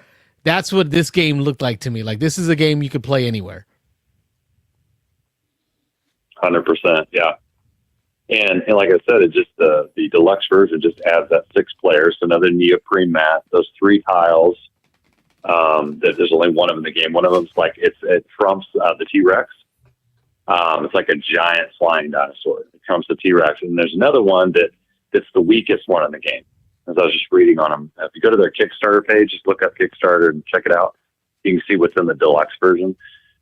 That's what this game looked like to me. Like this is a game you could play anywhere. 100%. Yeah. And like I said, it just the deluxe version just adds that 6 players, another neoprene mat, those 3 tiles. There's only one of them in the game. One of them's like it trumps the T-Rex. It's like a giant flying dinosaur. It trumps the T-Rex, and there's another one that's the weakest one in the game. As I was just reading on them, if you go to their Kickstarter page, just look up Kickstarter and check it out. You can see what's in the deluxe version.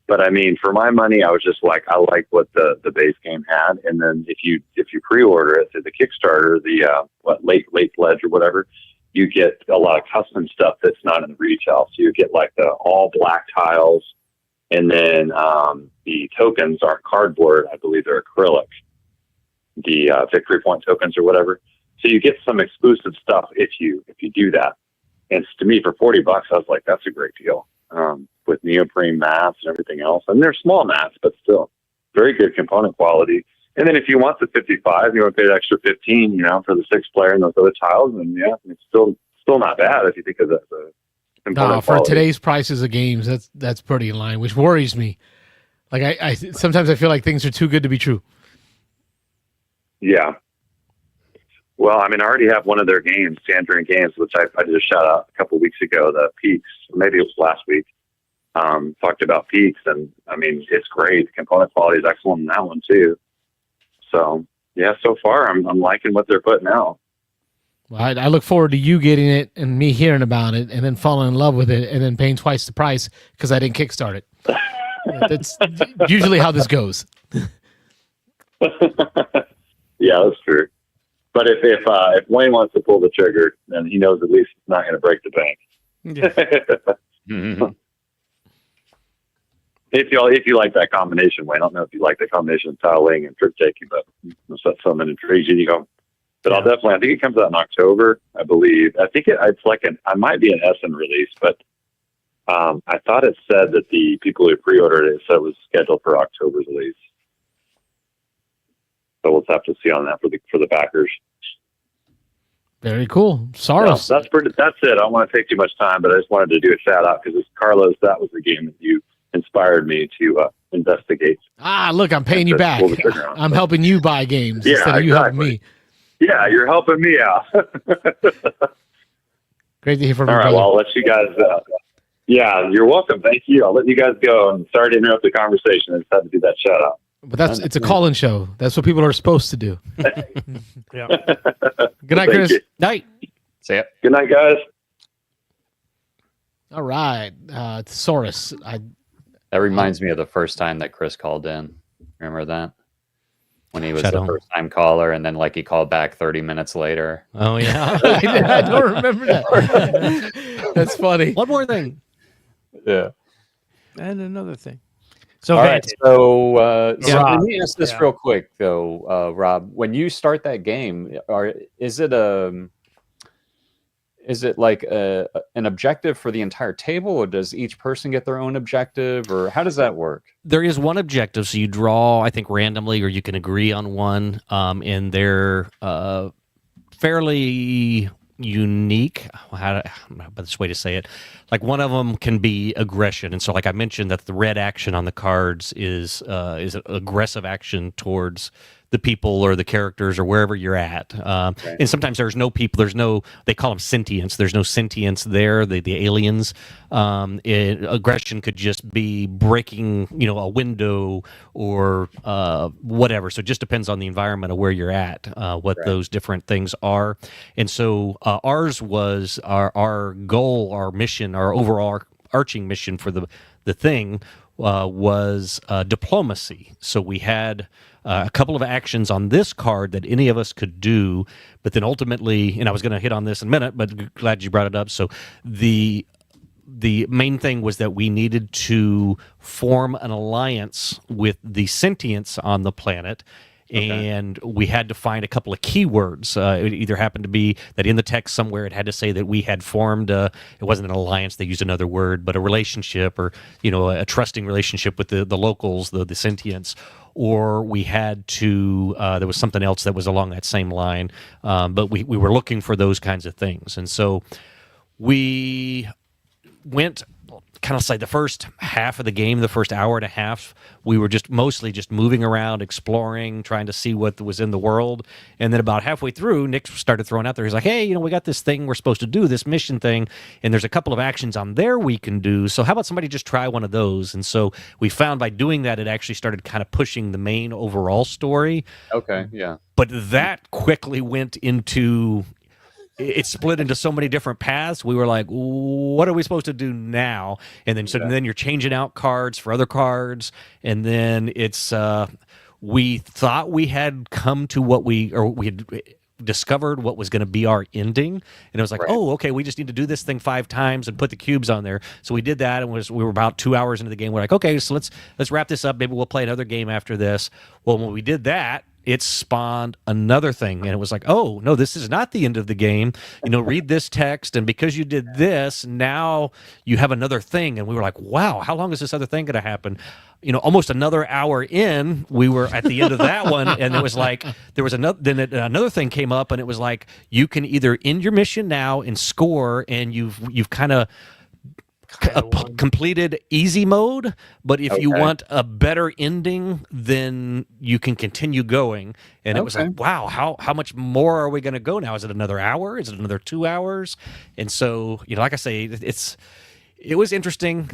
But I mean, for my money, I was just like, I like what the base game had, and then if you pre-order it through the Kickstarter, the late pledge or whatever, you get a lot of custom stuff that's not in the retail. So you get like the all black tiles, and then the tokens aren't cardboard. I believe they're acrylic. The victory point tokens or whatever. So you get some exclusive stuff if you do that. And to me, for $40, I was like, that's a great deal. With neoprene mats and everything else. And they're small mats, but still very good component quality. And then if you want the 55, you want to pay the extra 15, for the 6-player and those other tiles, and it's still not bad if you think of that. For today's prices of games, that's pretty in line, which worries me. Like I sometimes I feel like things are too good to be true. Yeah. Well, I mean, I already have one of their games, Sandrian Games, which I did a shout out a couple of weeks ago, the Peaks. Maybe it was last week. Talked about Peaks, and I mean, it's great. The component quality is excellent in that one too. So yeah, so far I'm liking what they're putting out. Well, I look forward to you getting it and me hearing about it, and then falling in love with it, and then paying twice the price because I didn't kickstart it. That's usually how this goes. Yeah, that's true. But if Wayne wants to pull the trigger, then he knows at least it's not going to break the bank. Yeah. Mm-hmm. If you like that combination, Wayne, I don't know if you like the combination of tile laying and trick taking, but that's something intriguing. You go, but I think it comes out in October, I believe. I think it's like I might be an Essen release, but I thought it said that the people who pre-ordered it said it was scheduled for October's release. So we'll have to see on that for the backers. Very cool. Soros. No, that's it. I don't want to take too much time, but I just wanted to do a shout out because Carlos, that was the game that you inspired me to investigate. Look, I'm paying you back. I'm helping you buy games instead of you helping me. Yeah, you're helping me out. Great to hear from you. All right, well, I'll let you guys. Yeah, you're welcome. Thank you. I'll let you guys go. And sorry to interrupt the conversation. I just had to do that shout out. But it's a call-in show. That's what people are supposed to do. Yeah. Good night, Chris. Night. See ya. Good night, guys. All right, Thesaurus. That reminds me of the first time that Chris called in. Remember that? When he was the first-time caller, and then he called back 30 minutes later. Oh yeah, I don't remember that. That's funny. One more thing. Yeah. And another thing. So, all right. So let me ask this Yeah. real quick, though, Rob. When you start that game, is it is it like an objective for the entire table, or does each person get their own objective, or how does that work? There is one objective, so you draw, I think, randomly, or you can agree on one, and they're fairly unique. Best way to say it, like one of them can be aggression, and so like I mentioned that the red action on the cards is an aggressive action towards the people or the characters or wherever you're at. Right. And sometimes there's no people, they call them sentience. There's no sentience there, the aliens. Aggression could just be breaking, a window or whatever. So it just depends on the environment of where you're at, what those different things are. And so ours was our goal, our mission, our overall arching mission for the thing was diplomacy. So we had a couple of actions on this card that any of us could do, but then ultimately, and I was going to hit on this in a minute, but glad you brought it up. So the main thing was that we needed to form an alliance with the sentience on the planet. And we had to find a couple of keywords. It either happened to be that in the text somewhere it had to say that we had formed it wasn't an alliance, they used another word, but a relationship, or a trusting relationship with the locals, the sentients, or we had to there was something else that was along that same line, but we were looking for those kinds of things. And so we went kind of like the first half of the game, the first hour and a half, we were mostly just moving around, exploring, trying to see what was in the world. And then about halfway through, Nick started throwing out there, he's like, hey, we got this thing we're supposed to do, this mission thing, and there's a couple of actions on there we can do. So how about somebody just try one of those? And so we found by doing that, it actually started kind of pushing the main overall story. Okay, yeah. But that quickly went into... It split into so many different paths. We were like, what are we supposed to do now? And then then you're changing out cards for other cards. And then it's we thought we had come to we had discovered what was going to be our ending. And it was like, oh, okay, we just need to do this thing 5 times and put the cubes on there. So we did that, and we were about 2 hours into the game. We're like, okay, so let's wrap this up. Maybe we'll play another game after this. Well, when we did that, it spawned another thing, and it was like, oh, no, this is not the end of the game. Read this text, and because you did this, now you have another thing. And we were like, wow, how long is this other thing going to happen? Almost another hour in, we were at the end of that one, and it was like, there was another thing came up, and it was like, you can either end your mission now and score, and you've kind of completed easy mode, but if you want a better ending, then you can continue going. And it was like, wow, how much more are we going to go now? Is it another hour? Is it another 2 hours? And so, like I say, it was interesting.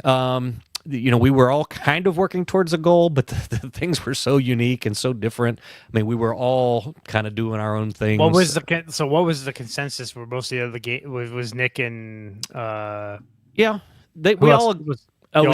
We were all kind of working towards a goal, but the things were so unique and so different. I mean, we were all kind of doing our own things. What was the consensus for most of the game? Was Nick and yeah. It was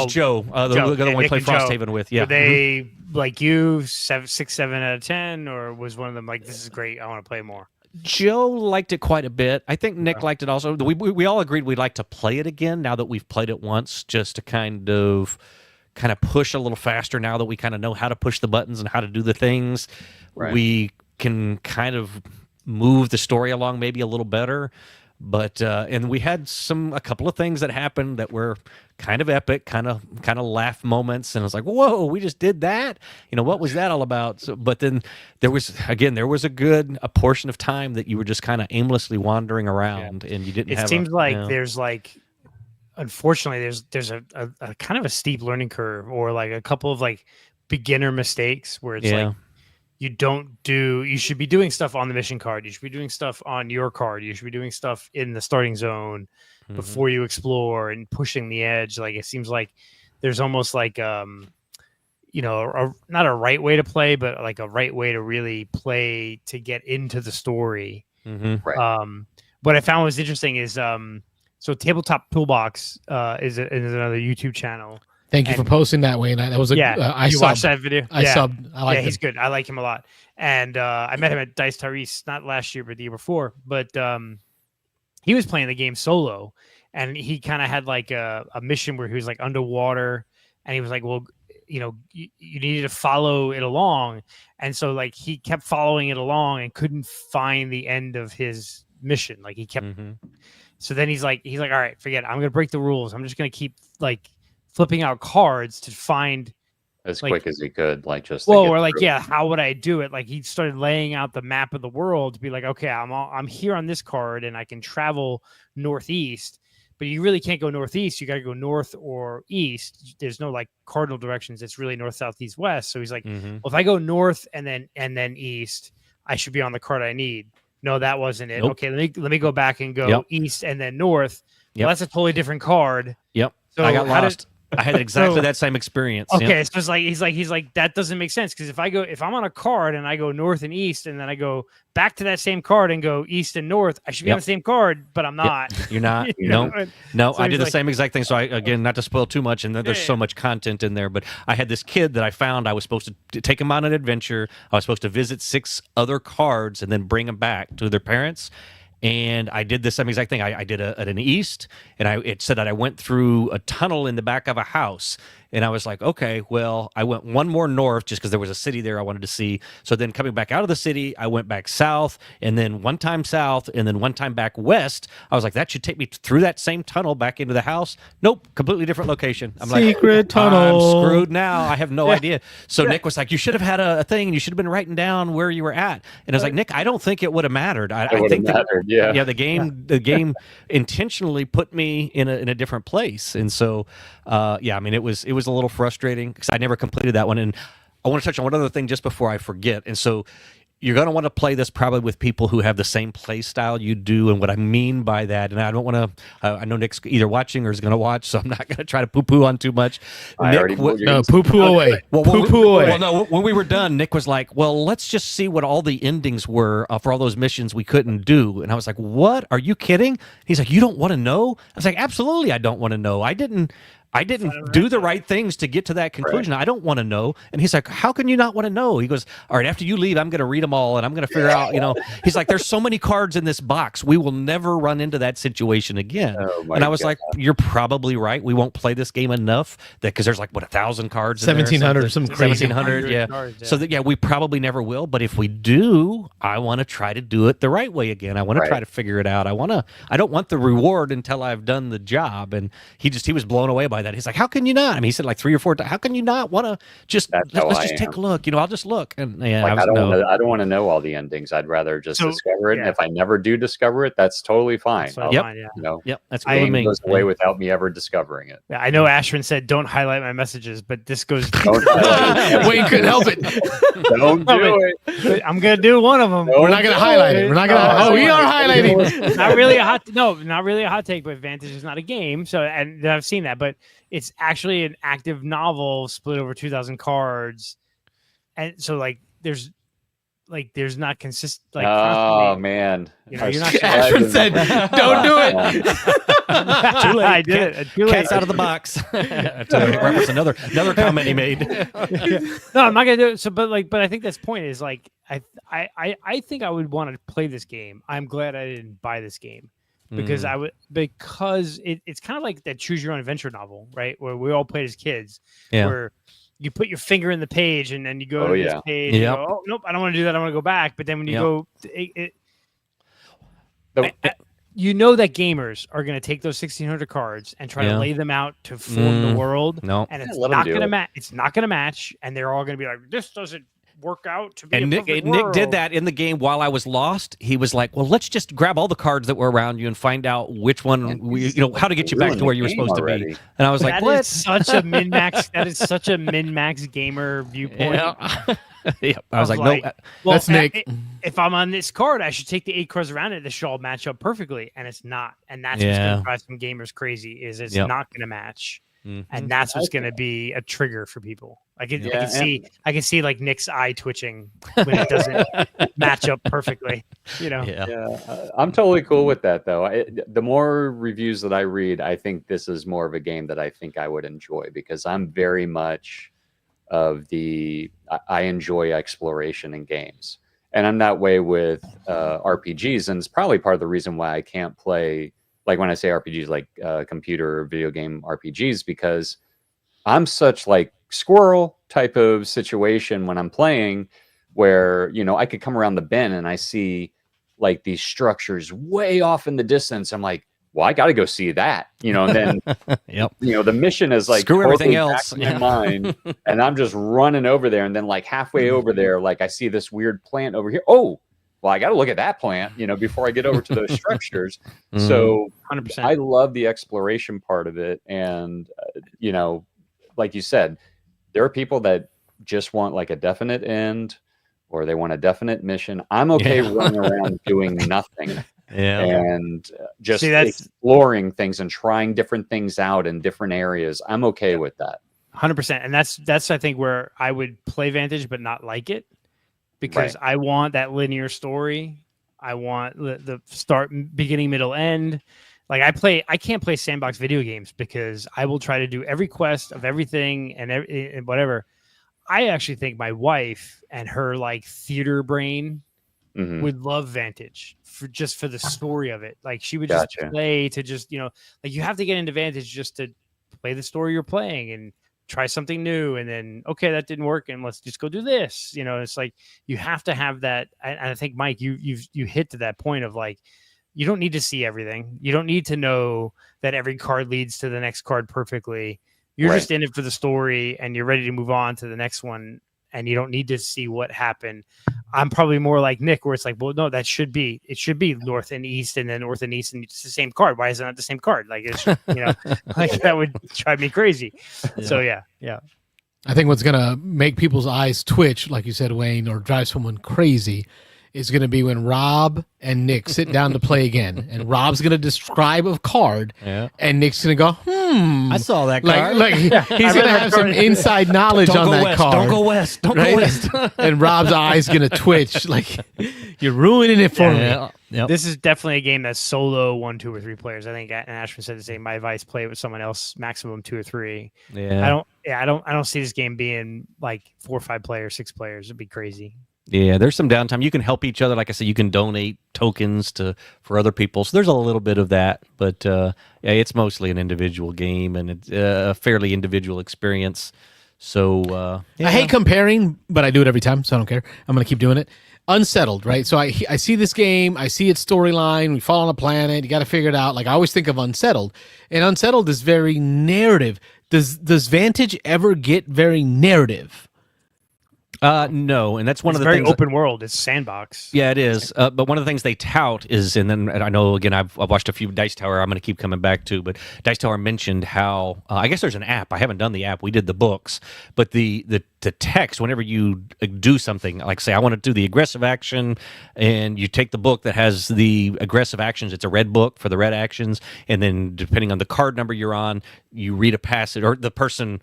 Joe, the one we played Frosthaven with. Yeah, were they like you 6, 7 out of 10, or was one of them like, this is great, I want to play more? Joe liked it quite a bit. I think Nick liked it also. We all agreed we'd like to play it again now that we've played it once, just to kind of push a little faster now that we kind of know how to push the buttons and how to do the things. Right. We can kind of move the story along maybe a little better. But and we had a couple of things that happened that were kind of epic, kind of laugh moments, and I was like, "Whoa, we just did that!" What was that all about? So, but then there was a portion of time that you were just kind of aimlessly wandering around, and you didn't. It seems like there's unfortunately, there's a kind of a steep learning curve, or like a couple of like beginner mistakes where it's like, you should be doing stuff on the mission card. You should be doing stuff on your card. You should be doing stuff in the starting zone before you explore and pushing the edge. Like, it seems like there's almost like, not a right way to play, but like a right way to really play to get into the story. Right. What I found was interesting is, so Tabletop Toolbox is another YouTube channel. Thank you for posting that, Wayne. That was I watched that video. I subbed. I like him. He's good. I like him a lot. And I met him at Dice Tyrese, not last year, but the year before. But he was playing the game solo, and he kind of had like a mission where he was like underwater, and he was like, well, you needed to follow it along. And so like he kept following it along and couldn't find the end of his mission. Like he kept So then he's like, all right, forget it. I'm gonna break the rules. I'm just gonna keep like flipping out cards to find as quick as he could, like just or like, yeah, how would I do it? Like he started laying out the map of the world to be like, okay, I'm here on this card and I can travel northeast, but you really can't go northeast. You got to go north or east. There's no like cardinal directions. It's really north, south, east, west. So he's like, well, if I go north and then east, I should be on the card I need. No, that wasn't it. Nope. Okay, let me go back and go east and then north. Yep. Well, that's a totally different card. Yep. So I got lost. I had exactly that same experience. Okay, so it's like he's like that doesn't make sense because if I'm on a card and I go north and east and then I go back to that same card and go east and north, I should be on the same card, but I'm not. Yep. You're not. No. So I did the same exact thing. So again, not to spoil too much, and there's so much content in there, but I had this kid that I found. I was supposed to take him on an adventure. I was supposed to visit 6 other cards and then bring them back to their parents. And I did the same exact thing. I did at an east, and it said that I went through a tunnel in the back of a house. And I was like, okay, well, I went one more north just because there was a city there I wanted to see. So then coming back out of the city, I went back south, and then one time south, and then one time back west. I was like, that should take me through that same tunnel back into the house. Nope, completely different location. I'm Secret tunnel. I'm screwed now. I have no idea. So Nick was like, you should have had a thing, and you should have been writing down where you were at. And I was like, Nick, I don't think it would have mattered. I think the game intentionally put me in a different place. And so, I mean, it was a little frustrating because I never completed that one. And I want to touch on one other thing just before I forget. And so you're going to want to play this probably with people who have the same play style you do. And what I mean by that, and I don't want to, I know Nick's either watching or is going to watch, so I'm not going to try to poo-poo on too much. Poo-poo away. Poo-poo away. Well, no, when we were done, Nick was like, well, let's just see what all the endings were for all those missions we couldn't do. And I was like, what? Are you kidding? He's like, you don't want to know? I was like, absolutely, I don't want to know. I didn't do the right things to get to that conclusion. Right. I don't want to know. And he's like, how can you not want to know? He goes, all right, after you leave, I'm going to read them all and I'm going to figure out, he's like, there's so many cards in this box. We will never run into that situation again. And I was like, you're probably right. We won't play this game enough because there's like, 1,000 cards 1,700, some crazy 1,700, yeah. Cards, yeah. So we probably never will. But if we do, I want to try to do it the right way again. I want to try to figure it out. I don't want the reward until I've done the job. And he was blown away by that. He's like, how can you not? I mean, he said like 3 or 4 times. How can you not want to let's just take a look? I'll just look. And I don't want to know all the endings. I'd rather just discover it. And if I never do discover it, that's totally fine. That's cool. Game goes away without me ever discovering it. Yeah, I know Ashwin said don't highlight my messages, but this goes. Wayne couldn't help it. Don't do it. I'm gonna do one of them. We're not gonna highlight it. We're not gonna. We are highlighting. Not really a hot take. But Vantage is not a game. So and I've seen that, but it's actually an active novel split over 2,000 cards, and so there's not consistent. Oh man, you're not. Ashwin said, "Don't do it." Too late. I did it. Too late. Cat's out of the box. To reference another comment he made. No, I'm not gonna do it. So, but I think that's point is I think I would want to play this game. I'm glad I didn't buy this game. Because it's kind of like that choose your own adventure novel, right? Where we all played as kids, where you put your finger in the page and then you go to this page. And you go, oh nope, I don't want to do that. I want to go back. But then when you go, that gamers are going to take those 1,600 cards and try to lay them out to form the world. No, and it's not going to match. It's not going to match, and they're all going to be like, this doesn't work out to be. And Nick did that in the game while I was lost. He was like, well, let's just grab all the cards that were around you and find out which one how to get you back to where you were supposed to be. And I was like, what? Is such a min-max. That is such a min-max gamer viewpoint. Yeah. I was like, no, that's Nick. If I'm on this card, I should take the 8 cards around it. This should all match up perfectly, and it's not. And that's what's going to drive some gamers crazy. Is it's not going to match. And that's what's going to be a trigger for people. I can see like Nick's eye twitching when it doesn't match up perfectly. I'm totally cool with that though. The more reviews that I read, I think this is more of a game that I think I would enjoy because I'm very much I enjoy exploration in games, and I'm that way with RPGs, and it's probably part of the reason why I can't play. Like when I say RPGs, like computer or video game RPGs, because I'm such like squirrel type of situation when I'm playing where, I could come around the bend and I see like these structures way off in the distance. I'm like, well, I got to go see that, and then, yep. The mission is like, screw everything else in my mind, and I'm just running over there. And then like halfway over there, like I see this weird plant over here. Oh, well, I got to look at that plant, before I get over to those structures. So 100%. I love the exploration part of it. And, like you said, there are people that just want like a definite end, or they want a definite mission. I'm okay running around doing nothing. And just exploring things and trying different things out in different areas. I'm okay with that. 100%. And that's I think where I would play Vantage, but not like it, because I want that linear story. I want the start, beginning, middle, end. Like I can't play sandbox video games because I will try to do every quest of everything and whatever. I actually think my wife and her like theater brain would love Vantage for the story of it. Like she would just play to just, like you have to get into Vantage just to play the story you're playing and try something new. And then, okay, that didn't work. And let's just go do this. It's like, you have to have that. And I think, Mike, you hit to that point of like, you don't need to see everything. You don't need to know that every card leads to the next card perfectly. You're just in it for the story and you're ready to move on to the next one. And you don't need to see what happened. I'm probably more like Nick, where it's like, well, no, it should be north and east, and then north and east, and it's the same card. Why is it not the same card? Like, it's, like that would drive me crazy. So yeah. I think what's gonna make people's eyes twitch, like you said, Wayne, or drive someone crazy, is going to be when Rob and Nick sit down to play again, and Rob's going to describe a card, and Nick's going to go, I saw that card. Like he's going to have some inside knowledge on that card. Don't go west. Don't go west. And Rob's eyes going to twitch. Like, you're ruining it for me. Yep. This is definitely a game that's solo 1, 2, or 3 players. I think Ashman said the same. My advice: play it with someone else, maximum 2 or 3. Yeah. I don't see this game being like 4 or 5 players, 6 players. It'd be crazy. Yeah, there's some downtime. You can help each other. Like I said, you can donate tokens for other people. So there's a little bit of that. But it's mostly an individual game, and it's a fairly individual experience. So I hate comparing, but I do it every time, so I don't care. I'm going to keep doing it. Unsettled, right? So I see this game. I see its storyline. We fall on a planet. You got to figure it out. Like, I always think of Unsettled. And Unsettled is very narrative. Does Vantage ever get very narrative? No, and that's one of the very things. Open world. It's sandbox. Yeah, it is. But one of the things they tout is, and then I know again, I've watched a few Dice Tower. I'm going to keep coming back to, but Dice Tower mentioned how I guess there's an app. I haven't done the app. We did the books, but the text whenever you do something, like say I want to do the aggressive action, and you take the book that has the aggressive actions. It's a red book for the red actions, and then depending on the card number you're on, you read a passage, or the person.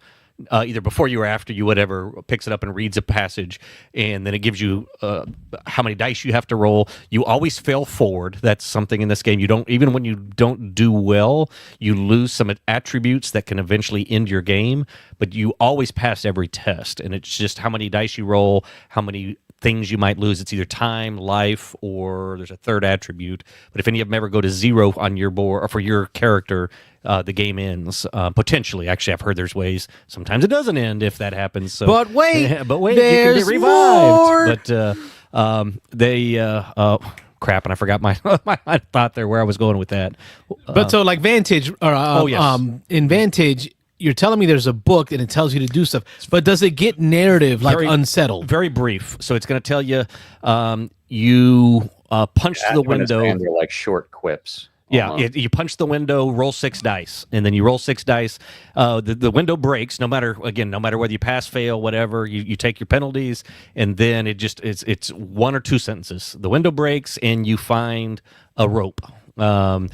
Either before you or after you, whatever, picks it up and reads a passage, and then it gives you how many dice you have to roll. You always fail forward. That's something in this game. You don't, even when you don't do well, you lose some attributes that can eventually end your game, but you always pass every test, and it's just how many dice you roll, how many things you might lose. It's either time, life, or there's a third attribute. But if any of them ever go to 0 on your board or for your character, the game ends. Potentially, actually, I've heard there's ways. Sometimes it doesn't end if that happens. So, but wait, you can be revived. More. But crap, and I forgot my my thought there where I was going with that. But so like Vantage, or yes. In Vantage. You're telling me there's a book and it tells you to do stuff, but does it get narrative like Unsettled? Very brief. So it's going to tell you you punch the window. They're like short quips. Yeah, you punch the window, roll 6 dice, and then you roll 6 dice. The window breaks. No matter whether you pass, fail, whatever. You take your penalties, and then it's 1 or 2 sentences. The window breaks, and you find a rope, and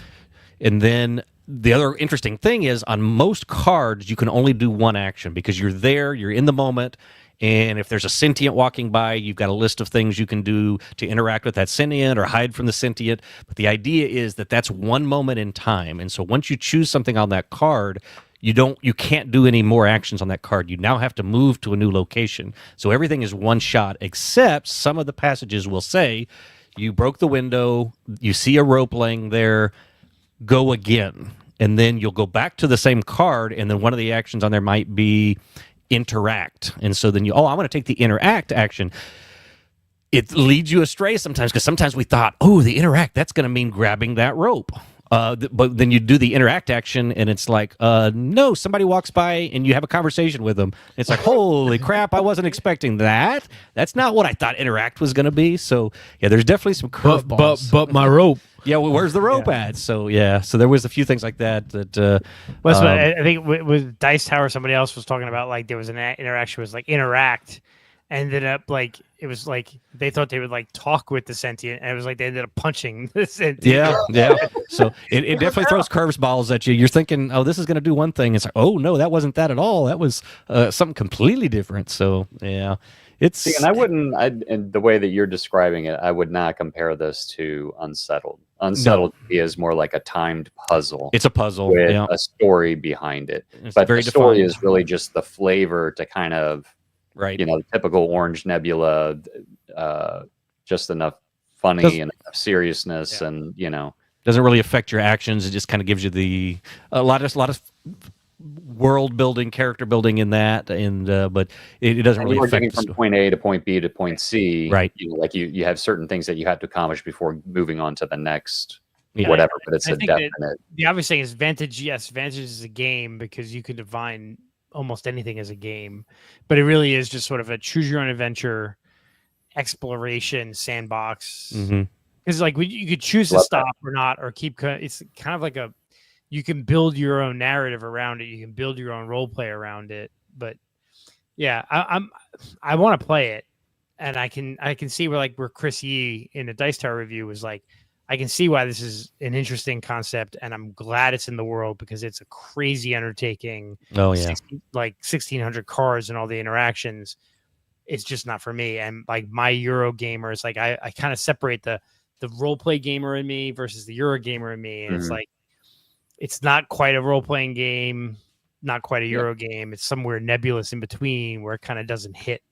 then. The other interesting thing is on most cards, you can only do 1 action because you're there, you're in the moment, and if there's a sentient walking by, you've got a list of things you can do to interact with that sentient or hide from the sentient. But the idea is that that's 1 moment in time. And so once you choose something on that card, you can't do any more actions on that card. You now have to move to a new location. So everything is 1 shot, except some of the passages will say, you broke the window, you see a rope laying there, go again. And then you'll go back to the same card, and then one of the actions on there might be interact. And so then I want to take the interact action. It leads you astray sometimes, because sometimes we thought, the interact, that's going to mean grabbing that rope. But then you do the interact action, and it's like, no, somebody walks by, and you have a conversation with them. It's like, holy crap, I wasn't expecting that. That's not what I thought interact was going to be. So yeah, there's definitely some curveballs. But my rope. Yeah, well, where's the rope at? So yeah, so there was a few things like that. I think with Dice Tower, somebody else was talking about like there was an interaction was like interact, ended up like it was like they thought they would like talk with the sentient, and it was like they ended up punching the sentient. Yeah. So it definitely throws curveballs at you. You're thinking, oh, this is going to do one thing. It's like, oh no, that wasn't that at all. That was something completely different. So yeah. And I wouldn't, in the way that you're describing it, I would not compare this to Unsettled. Unsettled is more like a timed puzzle. It's a puzzle with a story behind it. But the story is really just the flavor to kind of, the typical Orange Nebula, just enough funny and enough seriousness, and doesn't really affect your actions. It just kind of gives you a lot of world building, character building in that, and but it doesn't really affect from point A to point B to point C. Right. You have certain things that you have to accomplish before moving on to the next whatever. But it's a definite. The obvious thing is Vantage. Yes, Vantage is a game because you can define almost anything as a game, but it really is just sort of a choose your own adventure exploration sandbox. Because like you could choose to stop or not, or keep. It's kind of like you can build your own narrative around it. You can build your own role play around it. But yeah, I want to play it, and I can see where Chris Yee in the Dice Tower review was like, I can see why this is an interesting concept, and I'm glad it's in the world because it's a crazy undertaking. Oh yeah, 1,600 cards and all the interactions. It's just not for me. And like my Euro gamer is like I kind of separate the role play gamer in me versus the Euro gamer in me, and it's like. It's not quite a role-playing game, not quite a Euro game. It's somewhere nebulous in between where it kind of doesn't hit,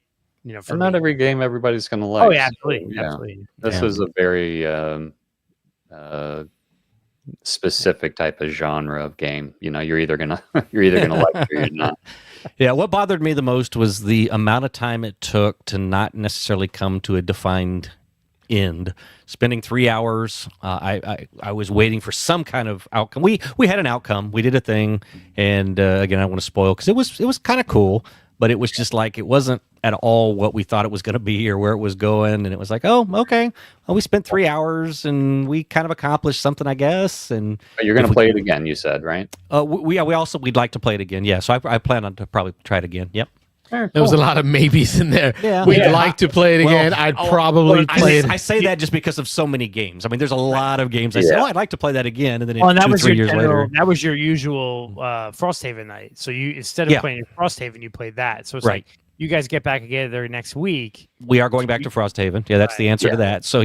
for not every game everybody's going to like. Oh, yeah, absolutely. So, absolutely. This is a very specific type of genre of game. You're either gonna like it or you're not. Yeah, what bothered me the most was the amount of time it took to not necessarily come to a defined end. Spending 3 hours, I was waiting for some kind of outcome. We had an outcome. We did a thing, and again, I don't want to spoil because it was kind of cool, but it was just like it wasn't at all what we thought it was going to be or where it was going, and it was like, oh, okay, well, we spent 3 hours and we kind of accomplished something, I guess. And but you're going to play it again, you said, right? We'd like to play it again. Yeah, so I plan on to probably try it again. Yep. There was a lot of maybes in there. Yeah. We'd like to play it again. I'd probably play it. I say that just because of so many games. I mean, there's a lot of games. I say, I'd like to play that again, and then 2-3 years later, that was your usual Frosthaven night. So you instead of playing Frosthaven, you played that. So it's like you guys get back together next week. We are going back to Frosthaven. Yeah, that's the answer to that. So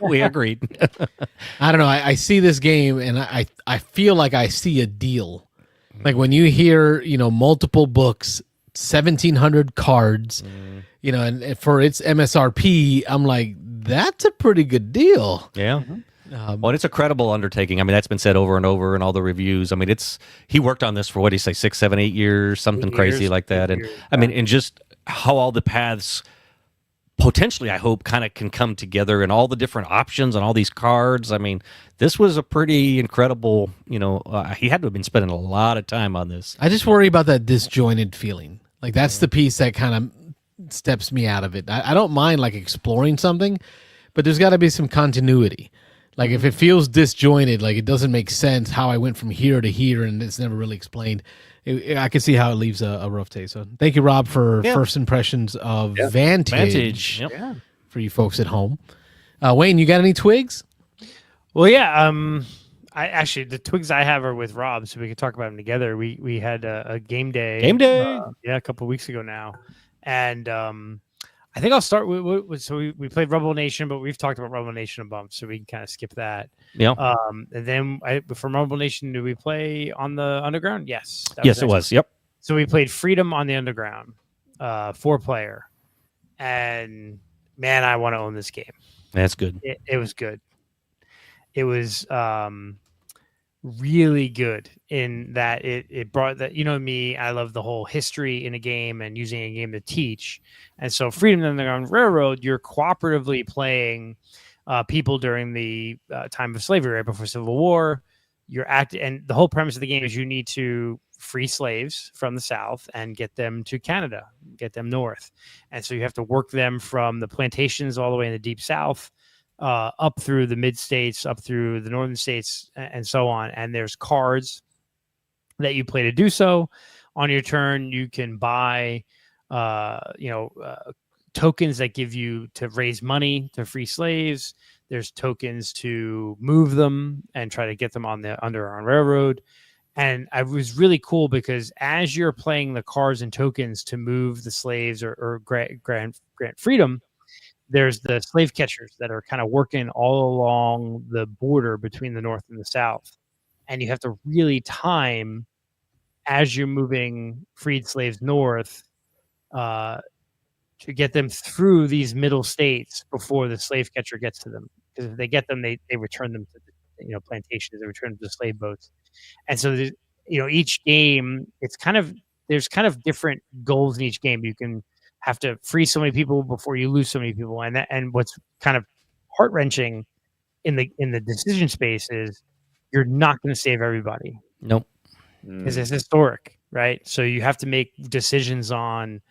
we agreed. I don't know. I see this game, and I feel like I see a deal. Like when you hear multiple books. 1,700 cards, and for its MSRP, I'm like, that's a pretty good deal. Yeah. Well, it's a credible undertaking. I mean, that's been said over and over in all the reviews. I mean, he worked on this for what do you say, 6, 7, 8 years, something crazy like that. And I mean, and just how all the paths potentially, I hope, kind of can come together and all the different options and all these cards. I mean, this was a pretty incredible, he had to have been spending a lot of time on this. I just worry about that disjointed feeling. Like that's the piece that kind of steps me out of it. I don't mind like exploring something, but there's got to be some continuity. Like if it feels disjointed, like it doesn't make sense how I went from here to here and it's never really explained, I can see how it leaves a rough taste. So thank you, Rob, for first impressions of Vantage for you folks at home. Wayne, you got any twigs? Well, yeah. I actually the twigs I have are with Rob, so we could talk about them together. We had a game day. A couple of weeks ago now, and I think I'll start with so we played Rebel Nation, but we've talked about Rebel Nation a bunch, so we can kind of skip that. Yeah. And then from Rebel Nation, did we play on the Underground? Yes. Yes, it was. Yep. So we played Freedom on the Underground, 4-player, and man, I want to own this game. That's good. It was good. It was really good in that it brought that, me, I love the whole history in a game and using a game to teach. And so Freedom on the Underground Railroad, you're cooperatively playing people during the time of slavery, right before Civil War. and the whole premise of the game is you need to free slaves from the South and get them to Canada, get them north. And so you have to work them from the plantations all the way in the deep South, up through the mid states, up through the northern states, and so on. And there's cards that you play to do so. On your turn, you can buy, tokens that give you to raise money to free slaves. There's tokens to move them and try to get them on the Underground Railroad. And it was really cool because as you're playing the cards and tokens to move the slaves or grant freedom, there's the slave catchers that are kind of working all along the border between the North and the South. And you have to really time as you're moving freed slaves north to get them through these middle states before the slave catcher gets to them. Because if they get them, they return them to the plantations, they return them to slave boats. And so each game, there's kind of different goals in each game. You can have to free so many people before you lose so many people. And what's kind of heart-wrenching in the decision space is you're not going to save everybody. Nope. Because it's historic, right? So you have to make decisions on,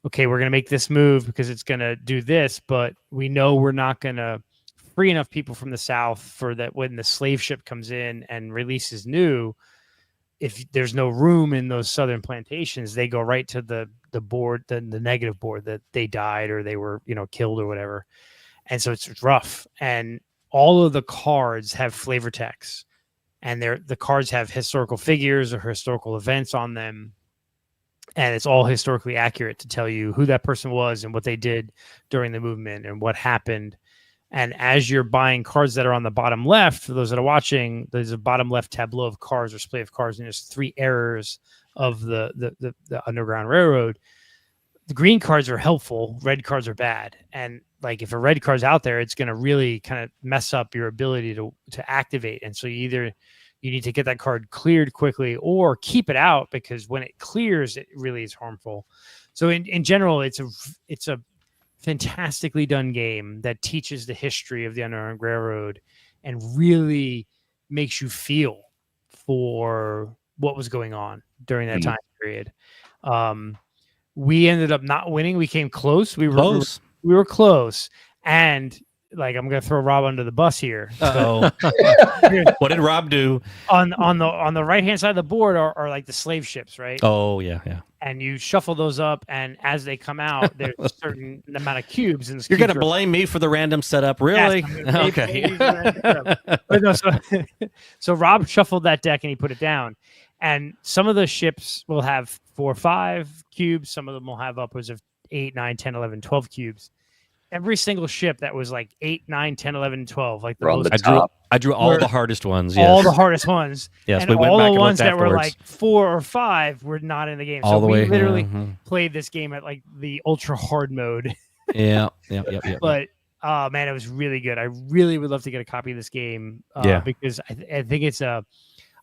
okay, we're going to make this move because it's going to do this, but we know we're not going to free enough people from the South for that when the slave ship comes in and releases new. If there's no room in those southern plantations, they go right to the board, the negative board that they died or they were, killed or whatever. And so it's rough. And all of the cards have flavor text. And the cards have historical figures or historical events on them. And it's all historically accurate to tell you who that person was and what they did during the movement and what happened. And as you're buying cards that are on the bottom left, for those that are watching, there's a bottom left tableau of cards or display of cards, and there's 3 eras of the Underground Railroad. The green cards are helpful, red cards are bad. And like if a red card's out there, it's going to really kind of mess up your ability to activate. And so you need to get that card cleared quickly or keep it out, because when it clears, it really is harmful. So in general, it's a fantastically done game that teaches the history of the Underground Railroad and really makes you feel for what was going on during that time period. We ended up not winning. We came close. We were close. And like, I'm going to throw Rob under the bus here. So, what did Rob do? On the right hand side of the board are like the slave ships, right? Oh yeah. And you shuffle those up, and as they come out, there's a certain amount of cubes. And you're going to blame me for the random setup, really? Yes, okay. But no, so Rob shuffled that deck and he put it down. And some of the ships will have 4 or 5 cubes. Some of them will have upwards of 8, 9, 10, 11, 12 cubes. Every single ship that was like 8, 9, 10, 11, 12, like I drew all the hardest ones. Yes. All the hardest ones. Yes, and we went all back the ones that were like 4 or 5 were not in the game. All so the way, we literally played this game at like the ultra hard mode. Yeah. But oh man, it was really good. I really would love to get a copy of this game. Because I think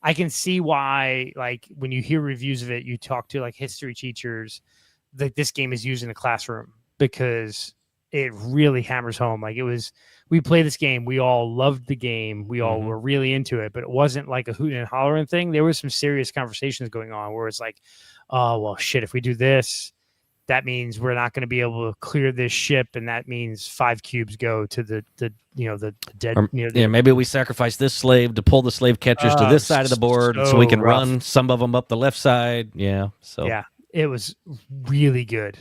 I can see why, like when you hear reviews of it, you talk to like history teachers, that this game is used in a classroom because it really hammers home. Like we played this game. We all loved the game. We all were really into it, but it wasn't like a hoot and hollering thing. There was some serious conversations going on where it's like, oh, well, shit, if we do this, that means we're not going to be able to clear this ship. And that means 5 cubes go to the dead. Maybe we sacrifice this slave to pull the slave catchers to this side of the board so we can run some of them up the left side. Yeah. So yeah, it was really good.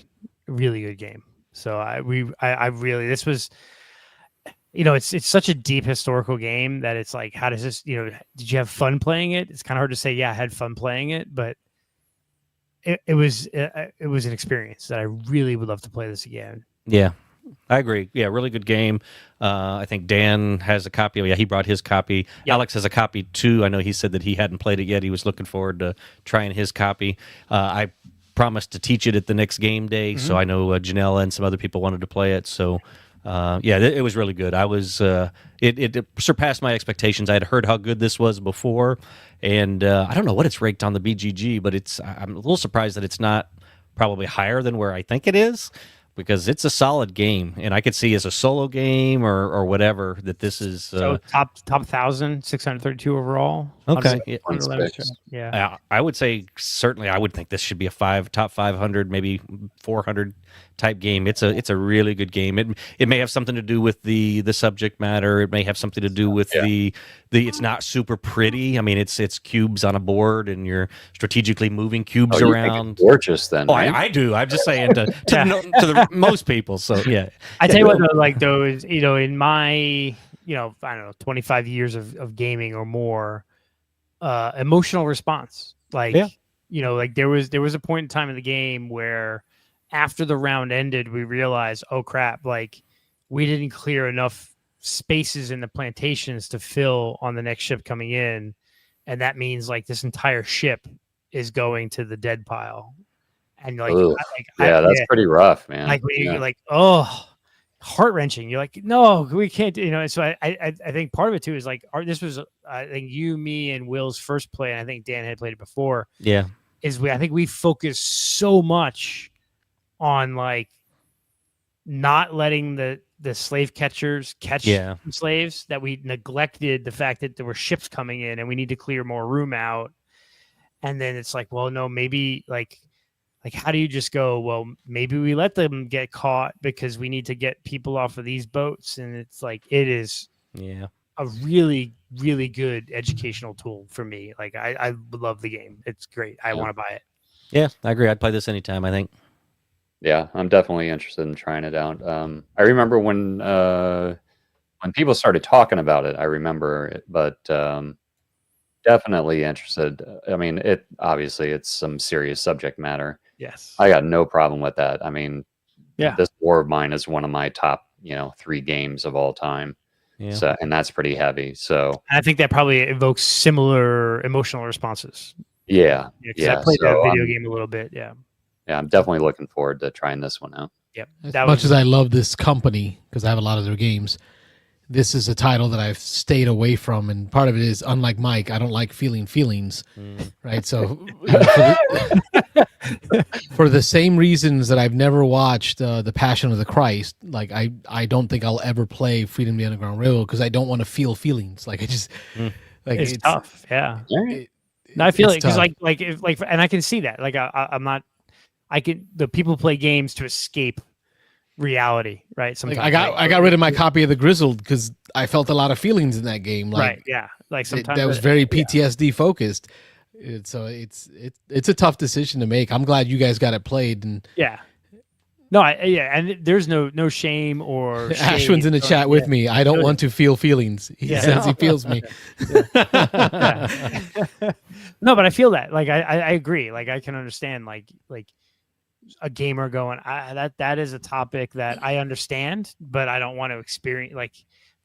Really good game. So I really, this was, it's such a deep historical game that it's like, how does this, did you have fun playing it? It's kind of hard to say, yeah, I had fun playing it, but it was an experience that I really would love to play this again. Yeah, I agree. Yeah, really good game. I think Dan has a copy. He brought his copy. Yep. Alex has a copy too. I know he said that he hadn't played it yet. He was looking forward to trying his copy. I promised to teach it at the next game day, so I know Janelle and some other people wanted to play it. So it was really good. I was it surpassed my expectations. I had heard how good this was before, and I don't know what it's ranked on the BGG, but I'm a little surprised that it's not probably higher than where I think it is. because it's a solid game, and I could see as a solo game or whatever that this is. So top 1,632 overall. Okay, yeah. I would say certainly. I would think this should be a top 500, maybe 400 type game. It's a really good game. It may have something to do with the subject matter. It may have something to do with the it's not super pretty. I mean, it's cubes on a board, and you're strategically moving cubes around. Gorgeous, then. Oh, right? I do. I'm just saying to the most people. So yeah, I tell you what, though, like those, in my, I don't know, 25 years of gaming or more, emotional response, like, like there was a point in time in the game where after the round ended, we realized, oh crap, like we didn't clear enough spaces in the plantations to fill on the next ship coming in, and that means like this entire ship is going to the dead pile. And that's pretty rough, man. Like you're like, oh, heart-wrenching. You're like, no, we can't. So I think part of it too is like, this was I think you, me, and Will's first play, and I think Dan had played it before. Yeah, I think we focused so much on like not letting the slave catchers catch slaves that we neglected the fact that there were ships coming in and we need to clear more room out. And then it's like, well, no, maybe like how do you just go, well, maybe we let them get caught because we need to get people off of these boats. And it's like, it is a really, really good educational tool for me. Like I love the game. It's great. I want to buy it. Yeah, I agree. I'd play this anytime, I think. Yeah, I'm definitely interested in trying it out. I remember when people started talking about it, I remember it, but definitely interested. I mean, it's some serious subject matter. Yes. I got no problem with that. I mean, yeah, this War of Mine is one of my top, 3 games of all time. Yeah. So, and that's pretty heavy. So I think that probably evokes similar emotional responses. Yeah. I played that video game a little bit. Yeah. Yeah, I'm definitely looking forward to trying this one out. Yep. As much as I love this company, because I have a lot of their games, this is a title that I've stayed away from, and part of it is, unlike Mike, I don't like feeling feelings, right? So for the same reasons that I've never watched The Passion of the Christ, like I don't think I'll ever play Freedom of the Underground Railroad because I don't want to feel feelings. Like I just like it's tough. Yeah. I feel it because and I can see that. Like I'm not. The people play games to escape reality, right? Sometimes I got rid of my copy of The Grizzled because I felt a lot of feelings in that game. Like, right? Yeah, like sometimes that was very PTSD focused. So it's a tough decision to make. I'm glad you guys got it played. And and there's no shame or Ashwin's in the chat with me. I don't want to feel feelings. He says he feels me. No, but I feel that. Like I agree. Like I can understand. Like a gamer going, that is a topic that I understand, but I don't want to experience. Like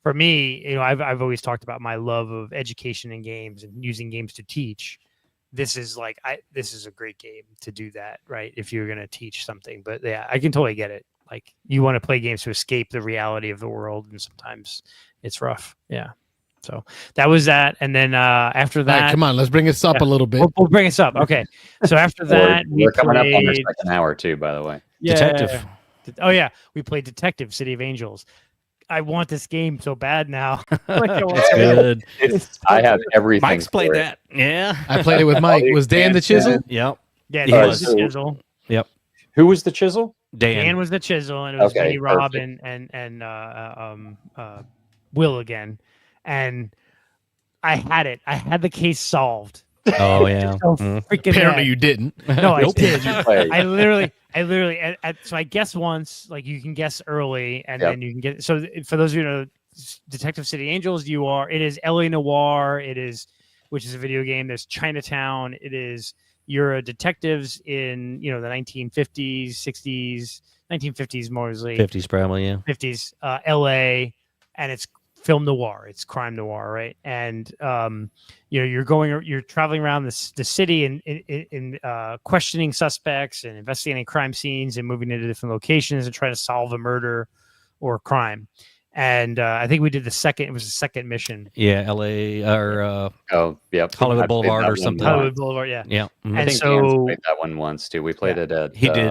for me, I've always talked about my love of education in games and using games to teach. This is this is a great game to do that, right? If you're going to teach something, but yeah, I can totally get it. Like you want to play games to escape the reality of the world, and sometimes it's rough. Yeah. So that was that, and then after that, right, come on, let's bring this up a little bit. We'll bring this up, okay? So after that, we're coming up on our second hour too, by the way. Yeah. Detective. Oh yeah, we played Detective: City of Angels. I want this game so bad now. It's good. I have everything. Mike's played that. Yeah, I played it with Mike. Was Dan the Chisel? Yep. Yeah, Dan was the Chisel. Yep. Who was the Chisel? Dan was the Chisel, and it was Vinny, Rob, and Will again. And I had it. I had the case solved. Oh yeah. So freaking Apparently mad. you didn't. No, I did. I literally. So I guess once, like you can guess early, and then you can get. So for those of you who know, Detective City Angels, it is LA Noir. Which is a video game. There's Chinatown. You're a detectives in the 1950s, 60s, 1950s mostly. 50s probably, yeah. 50s, LA, and it's film noir. It's crime noir, right? And you're traveling around the city and questioning suspects and investigating crime scenes and moving into different locations and trying to solve a murder or a crime. And I think we did the second mission. Yeah, LA or Hollywood Boulevard or something. Hollywood Boulevard, yeah. Yeah. I think Dan's played that one once too. We played it at he did.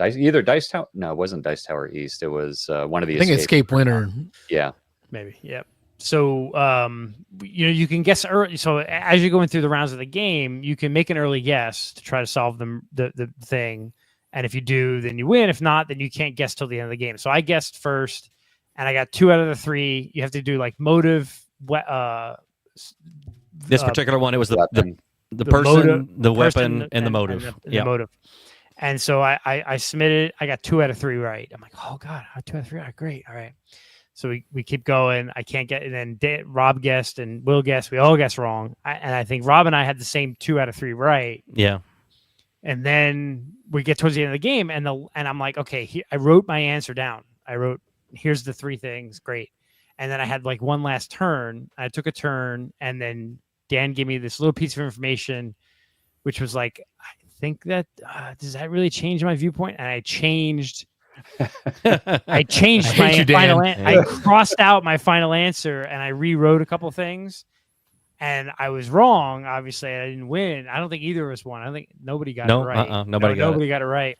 either Dice Tower. No, it wasn't Dice Tower East. It was one of the. I think Escape Winter. Yeah, maybe. Yep. So you can guess early. So as you're going through the rounds of the game, you can make an early guess to try to solve the thing. And if you do, then you win. If not, then you can't guess till the end of the game. So I guessed first, and I got 2 out of the 3. You have to do like motive. This particular one, it was the person, the weapon, and the motive. The motive. And so I submitted. I got 2 out of 3 right. I'm like, oh god, 2 out of 3. Right, great. All right. So we keep going. I can't get. And then Rob guessed and Will guessed. We all guessed wrong. And I think Rob and I had the same 2 out of 3 right. Yeah. And then we get towards the end of the game, and I'm like, okay, I wrote my answer down. I wrote, here's the 3 things. Great. And then I had like one last turn. I took a turn, and then Dan gave me this little piece of information, which was like, I think that does that really change my viewpoint? And I changed my final answer. I crossed out my final answer, and I rewrote a couple things. And I was wrong. Obviously, I didn't win. I don't think either of us won. I think nobody got it right. Nobody got it right.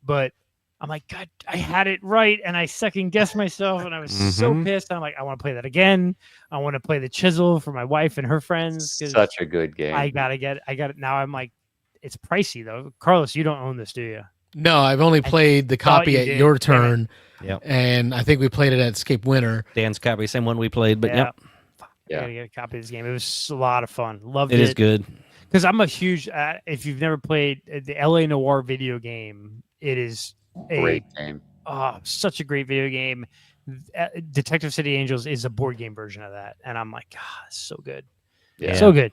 But I'm like, God, I had it right, and I second guessed myself, and I was so pissed. I'm like, I want to play that again. I want to play the chisel for my wife and her friends. Such a good game. I got it. Now I'm like, it's pricey though. Carlos, you don't own this, do you? No, I've only played the copy at your turn. Yep. And I think we played it at Escape Winter. Dan's copy, same one we played, but yep. I gotta get a copy of this game. It was a lot of fun. Loved it. It is good. Because I'm a huge. If you've never played the LA Noire video game, it is a great game. Oh, such a great video game. Detective City Angels is a board game version of that, and I'm like, God, it's so good. Yeah, so good.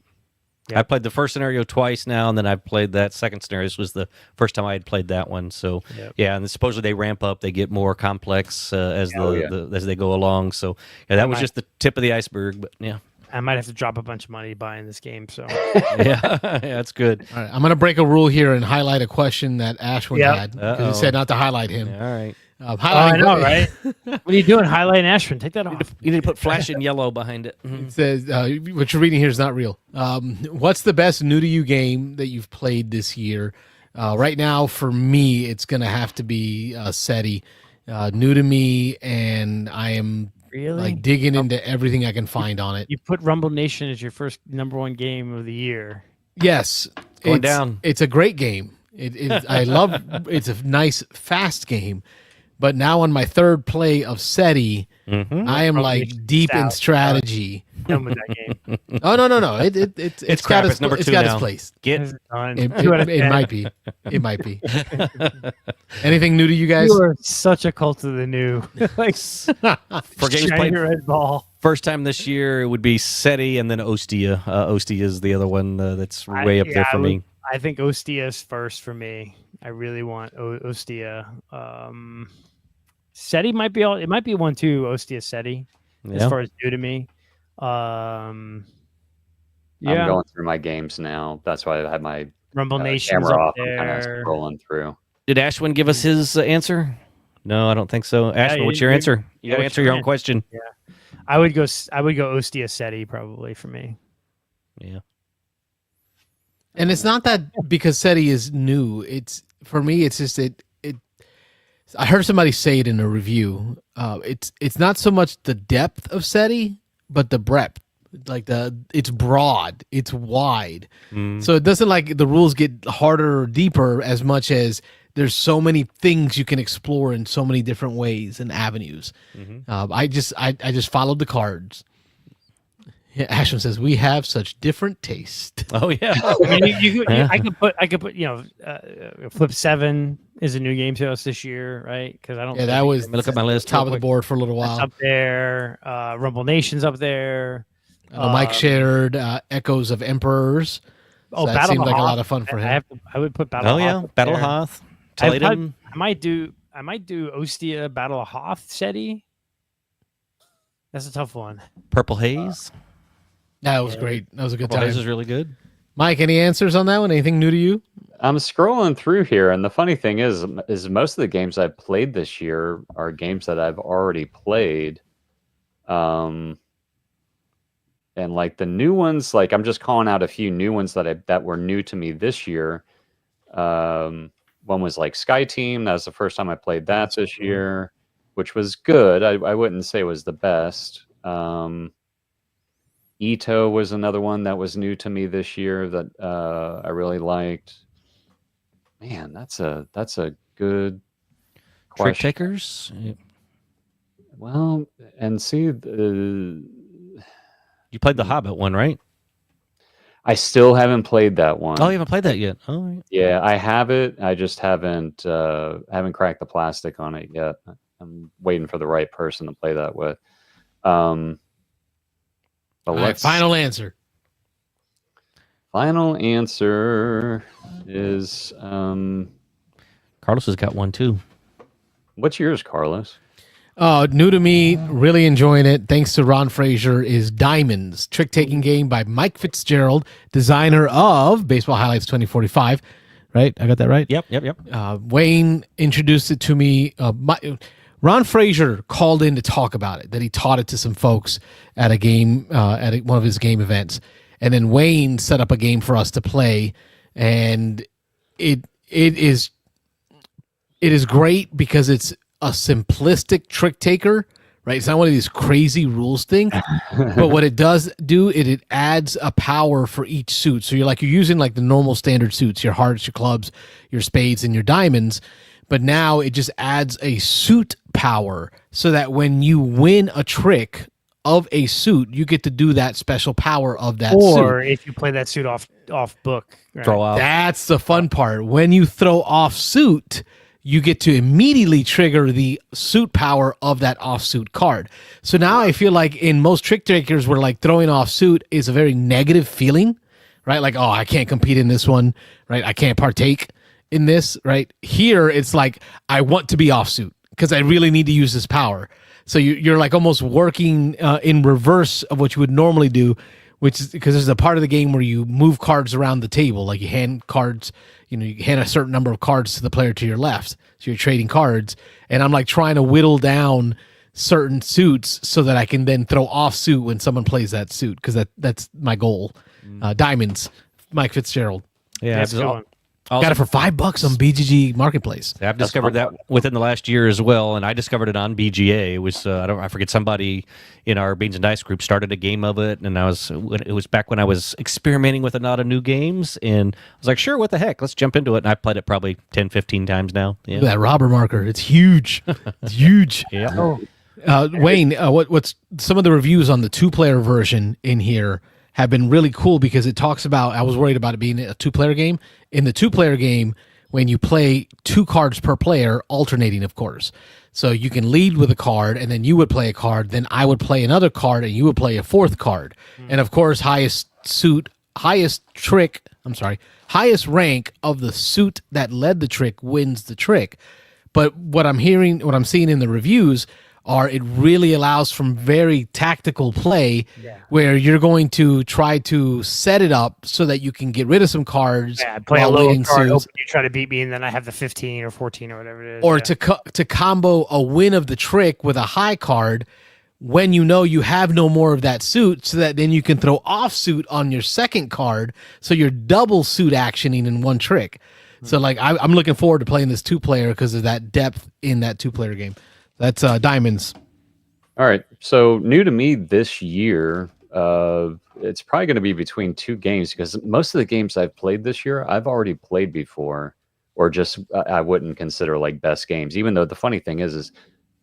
Yep. I played the first scenario twice now, and then I've played that second scenario. This was the first time I had played that one. So, yeah, and supposedly they ramp up, they get more complex as as they go along. So, yeah, that was just the tip of the iceberg. But yeah, I might have to drop a bunch of money buying this game. So, yeah, that's good. All right, I'm going to break a rule here and highlight a question that Ashwin had because he said not to highlight him. Yeah, all right. I know, right? What are you doing, highlighting Ashwin? Take that off. You need to put flash in yellow behind it. It says what you're reading here is not real. What's the best new to you game that you've played this year? Right now, for me, it's going to have to be SETI. New to me, and I am like digging into everything I can find on it. You put Rumble Nation as your first #1 game of the year. Yes, going down. It's a great game. I love. It's a nice, fast game. But now on my 3rd play of SETI, I am like deep in strategy. Done with that game. Oh no! It's crap. got it's number 2 it's got now. its place. It might be. It might be. Anything new to you guys? You are such a cult of the new. Like for games played red ball. First time this year, it would be SETI and then Ostia. Ostia is the other one that's way up there for me. I think Ostia is first for me. I really want Ostia. SETI might be it might be 1 too. Ostia SETI, as far as new to me. I'm going through my games now. That's why I have my Rumble Nation camera off. There. I'm kind of scrolling through. Did Ashwin give us his answer? No, I don't think so. Ashwin, what's your answer? You got to answer your own question. Yeah, I would go Ostia SETI probably for me. Yeah. And it's not that because SETI is new. It's for me. It's just it. I heard somebody say it in a review. It's not so much the depth of SETI, but the breadth. Like it's broad, it's wide. So it doesn't like the rules get harder or deeper as much as there's so many things you can explore in so many different ways and avenues. I just followed the cards. Yeah, Ashwin says we have such different taste. Oh yeah, I mean, I could put Flip 7 is a new game to us this year, right? Because I don't. Yeah, that was. Let me look at my list. Top of the board for a little while. That's up there. Rumble Nation's up there. Mike shared Echoes of Emperors. So that seemed like a lot of fun for him. I would put Battle of Hoth. Battle of Hoth. I might do Ostia Battle of Hoth SETI. That's a tough one. Purple Haze. That was great. That was a good Purple time. Haze was really good. Mike, any answers on that one? Anything new to you? I'm scrolling through here, and the funny thing is most of the games I've played this year are games that I've already played. And like the new ones, like I'm just calling out a few new ones that were new to me this year. one was like Sky Team. That was the first time I played that this year, which was good. I wouldn't say it was the best. Ito was another one that was new to me this year that I really liked. Man, that's a good question. Trick takers. Well, and see, you played the Hobbit one, right? I still haven't played that one. Oh, you haven't played that yet? Oh, yeah, I have it. I just haven't cracked the plastic on it yet. I'm waiting for the right person to play that with. But final answer. Final answer is Carlos has got one too. What's yours, Carlos? New to me, really enjoying it. Thanks to Ron Frazier, is Diamonds, trick-taking game by Mike Fitzgerald, designer of Baseball Highlights 2045. Right? I got that right? Yep. Wayne introduced it to me. Ron Frazier called in to talk about it, that he taught it to some folks at a game, one of his game events. And then Wayne set up a game for us to play, and it is great because it's a simplistic trick taker, right? It's not one of these crazy rules thing, but what it does do, it adds a power for each suit. So you're using like the normal standard suits, your hearts, your clubs, your spades, and your diamonds. But now it just adds a suit power so that when you win a trick of a suit, you get to do that special power of that suit. Or if you play that suit off book. Right? Throw off. That's the fun part. When you throw off suit, you get to immediately trigger the suit power of that offsuit card. So now I feel like in most trick takers, where like throwing off suit is a very negative feeling, right? Like, oh, I can't compete in this one, right? I can't partake in this, right? Here, it's like, I want to be offsuit because I really need to use this power. So you're like almost working in reverse of what you would normally do, which is because there's a part of the game where you move cards around the table, like you hand cards, you hand a certain number of cards to the player to your left. So you're trading cards, and I'm like trying to whittle down certain suits so that I can then throw off suit when someone plays that suit, because that's my goal. Diamonds, Mike Fitzgerald. Yeah, got it for $5 on BGG Marketplace. I've discovered that within the last year as well, and I discovered it on BGA. It was I forget, somebody in our Beans and Dice group started a game of it, and it was back when I was experimenting with a lot of new games, and I was like, sure, what the heck, let's jump into it. And I played it probably 10, 15 times now. Yeah. Look at that robber marker. It's huge. It's huge. Yeah. Wayne, what's some of the reviews on the 2-player version in here have been really cool, because it talks about, I was worried about it being a 2-player game. In the 2-player game, when you play 2 cards per player, alternating, of course. So you can lead with a card, and then you would play a card, then I would play another card, and you would play a 4th card. And of course, highest rank of the suit that led the trick wins the trick. But what I'm seeing in the reviews it really allows from very tactical play, where you're going to try to set it up so that you can get rid of some cards. Yeah, play a low card, you try to beat me, and then I have the 15 or 14 or whatever it is. Or to combo a win of the trick with a high card when you know you have no more of that suit, so that then you can throw off suit on your second card, so you're double suit actioning in one trick. So like I'm looking forward to playing this 2-player because of that depth in that 2-player game. That's Diamonds. All right. So new to me this year, it's probably going to be between 2 games, because most of the games I've played this year, I've already played before, or just I wouldn't consider like best games. Even though the funny thing is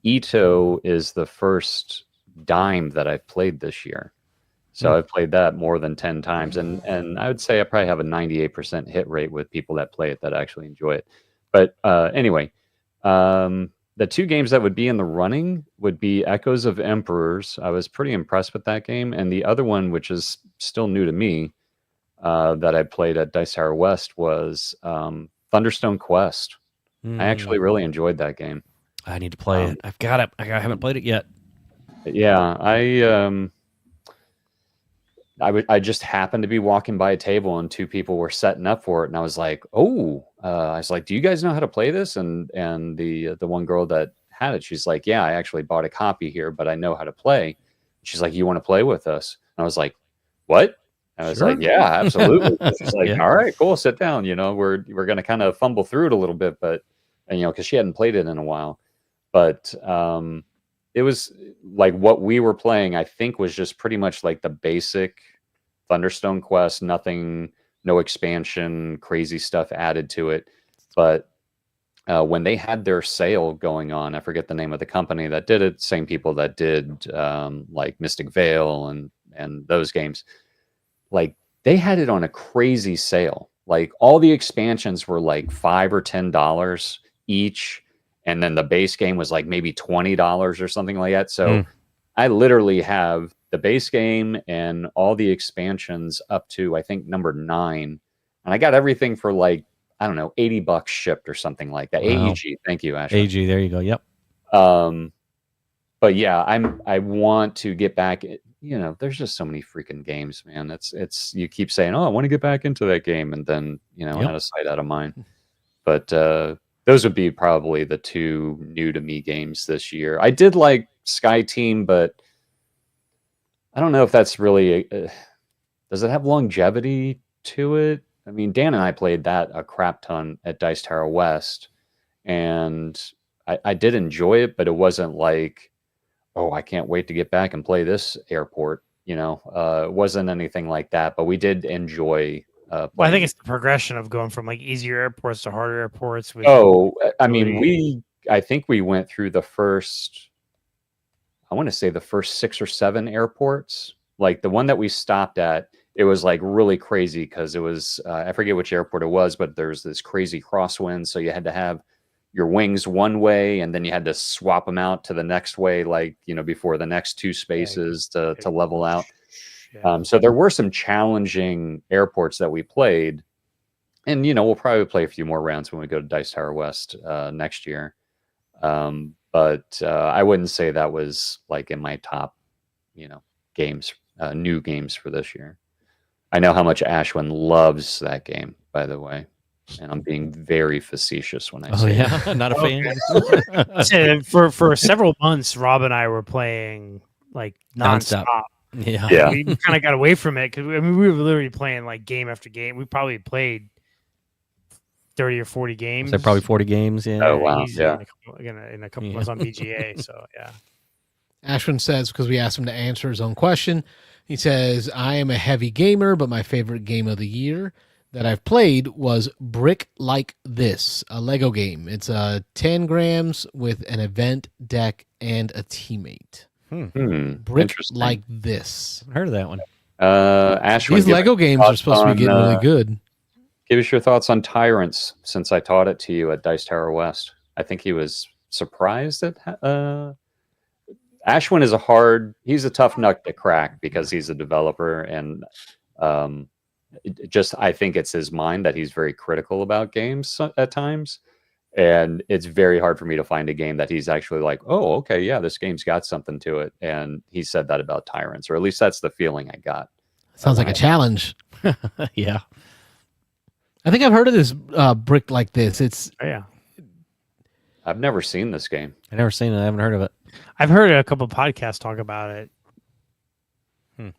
Ito is the first dime that I've played this year. So I've played that more than 10 times. And I would say I probably have a 98% hit rate with people that play it that actually enjoy it. But anyway, the 2 games that would be in the running would be Echoes of Emperors. I was pretty impressed with that game. And the other one, which is still new to me, that I played at Dice Tower West, was Thunderstone Quest. I actually really enjoyed that game. I need to play it. I've got it. I haven't played it yet. Yeah, I just happened to be walking by a table, and 2 people were setting up for it, and I was like, I was like, do you guys know how to play this? And the one girl that had it, she's like, yeah, I actually bought a copy here, but I know how to play. She's like, you want to play with us? And I was like, what? I was like, yeah, absolutely. She's like, all right, cool, sit down. We're going to kind of fumble through it a little bit, but because she hadn't played it in a while, but it was like what we were playing, I think, was just pretty much like the basic Thunderstone quest, nothing, no expansion, crazy stuff added to it. But when they had their sale going on, I forget the name of the company that did it, same people that did like Mystic Vale and those games, like they had it on a crazy sale. Like all the expansions were like $5 or $10 each. And then the base game was like maybe $20 or something like that. So I literally have the base game and all the expansions up to, I think, number 9. And I got everything for like, I don't know, $80 shipped or something like that. Wow. AEG. Thank you, Ashley. AEG. There you go. Yep. But yeah, I want to get back. There's just so many freaking games, man. It's you keep saying, oh, I want to get back into that game. And then, out of sight, out of mind. But, those would be probably the 2 new to me games this year. I did like Sky Team, but I don't know if that's really does it have longevity to it? I mean, Dan and I played that a crap ton at Dice Tower West, and I did enjoy it, but it wasn't like, oh, I can't wait to get back and play this airport. It wasn't anything like that, but we did enjoy. Well, I think it's the progression of going from like easier airports to harder airports. I think we went through the first 6 or 7 airports. Like the one that we stopped at, it was like really crazy because it was, I forget which airport it was, but there's this crazy crosswind. So you had to have your wings one way and then you had to swap them out to the next way, like, before the next 2 spaces to level out. So there were some challenging airports that we played, and we'll probably play a few more rounds when we go to Dice Tower West next year. But I wouldn't say that was like in my top, games, new games for this year. I know how much Ashwin loves that game, by the way, and I'm being very facetious when I say that. Not a fan. For several months, Rob and I were playing like nonstop. Yeah. We kind of got away from it because we were literally playing like game after game. We probably played 30 or 40 games. So probably 40 games. Yeah. Oh wow. Yeah. In a couple months on BGA. So yeah. Ashwin says, because we asked him to answer his own question, he says, I am a heavy gamer, but my favorite game of the year that I've played was Brick Like This, a Lego game. It's 10 grams with an event deck and a teammate. Brick Like This. I've heard of that one. Ashwin, these Lego games are supposed to be getting really good. Give us your thoughts on Tyrants, since I taught it to you at Dice Tower West. I think he was surprised at Ashwin is he's a tough nut to crack because he's a developer, and I think it's his mind that he's very critical about games at times. And it's very hard for me to find a game that he's actually like, oh, okay, yeah, this game's got something to it. And he said that about Tyrants, or at least that's the feeling I got. Sounds like a challenge. Yeah. I think I've heard of this Brick Like This. I've never seen this game. I've never seen it. I haven't heard of it. I've heard a couple podcasts talk about it.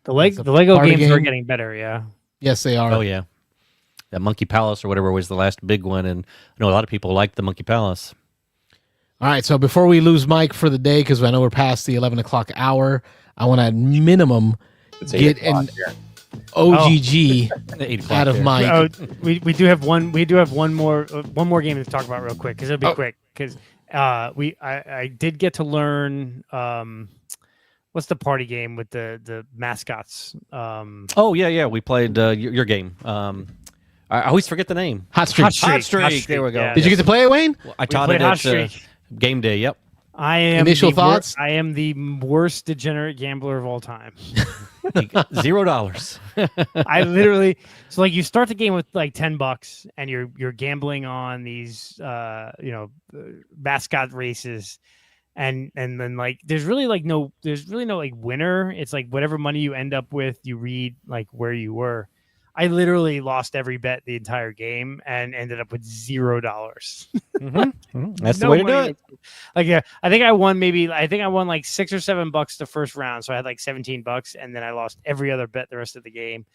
The Lego games are getting better, yeah. Yes, they are. Oh, yeah. That Monkey Palace or whatever was the last big one, and I know a lot of people like the Monkey Palace. All right, so before we lose Mike for the day, because I know we're past the 11 o'clock hour, I want to at minimum get an OGG out of Mike. We do have one. We do have one more game to talk about real quick because it'll be quick. Because I did get to learn. What's the party game with the mascots? We played your game. I always forget the name. Hot Streak. Hot Streak. There we go. Yeah, Did you get to play it, Wayne? Well, I taught it at game day. Yep. I am Initial thoughts? I am the worst degenerate gambler of all time. $0. I literally like you start the game with like $10 and you're gambling on these mascot races. And then like there's really no like winner. It's like whatever money you end up with, you read like where you were. I literally lost every bet the entire game and ended up with $0. That's the way to do it. Like I think I won like $6 or $7 the first round, so I had like $17, and then I lost every other bet the rest of the game.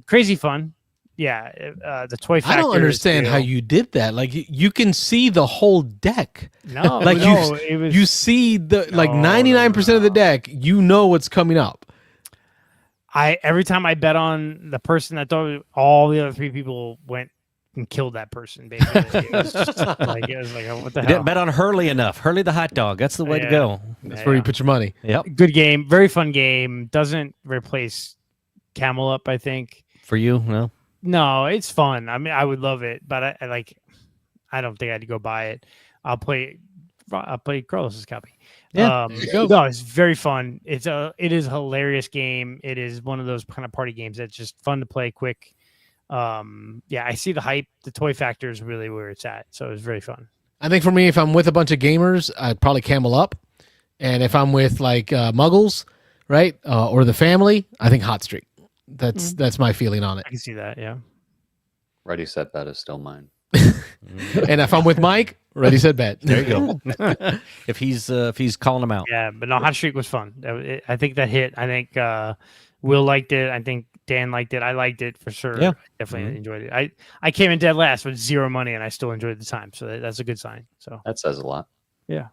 Crazy fun. Yeah, the toy factor. I don't understand how you did that. Like you can see the whole deck. No, like you see the 99% of the deck. You know what's coming up. Every time I bet on the person that thought, all the other 3 people went and killed that person. Basically, it was like what the hell? You didn't bet on Hurley enough. Hurley the hot dog. That's the way to go. That's where you put your money. Yep. Good game. Very fun game. Doesn't replace Camel Up, I think. For you, no. No, it's fun. I mean, I would love it, but I don't think I'd go buy it. I'll play Carlos's copy. Yeah, no, it's very fun. It is a hilarious game. It is one of those kind of party games that's just fun to play, quick. I see the hype. The toy factor is really where it's at, so it's very fun. I think for me, if I'm with a bunch of gamers, I'd probably Camel Up, and if I'm with Muggles, right, or the family, I think Hot Streak. That's my feeling on it. I can see that. Yeah. Ready, Set, Bet is still mine. And if I'm with Mike, Ready, Set, Bet. There you go. if he's calling them out. Yeah, but no, Hot Streak was fun. I think that hit. I think Will liked it. I think Dan liked it. I liked it for sure. Yeah. Definitely enjoyed it. I came in dead last with 0 money, and I still enjoyed the time. So that's a good sign. So that says a lot. Yeah.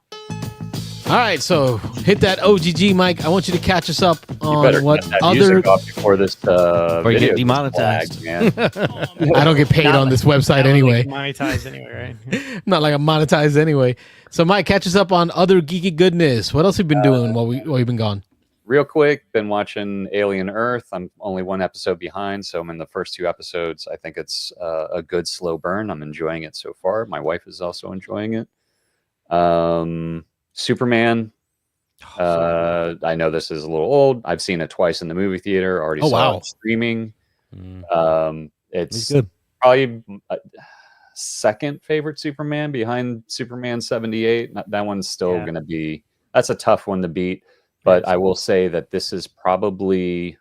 All right, so hit that OGG, Mike. I want you to catch us up on what other music off before this before you video get demonetized. Flagged, man. I don't get paid on this website anyway. Monetized anyway, right? Not like I'm monetized anyway. So, Mike, catch us up on other geeky goodness. What else have you been doing while you've been gone? Real quick, been watching Alien Earth. I'm only 1 episode behind, so I'm in the first 2 episodes. I think it's a good slow burn. I'm enjoying it so far. My wife is also enjoying it. Superman. I know this is a little old. I've seen it twice in the movie theater. Already saw it streaming. It's good. Probably second favorite Superman behind Superman 78. That one's still going to be. That's a tough one to beat. But I will say that this is probably.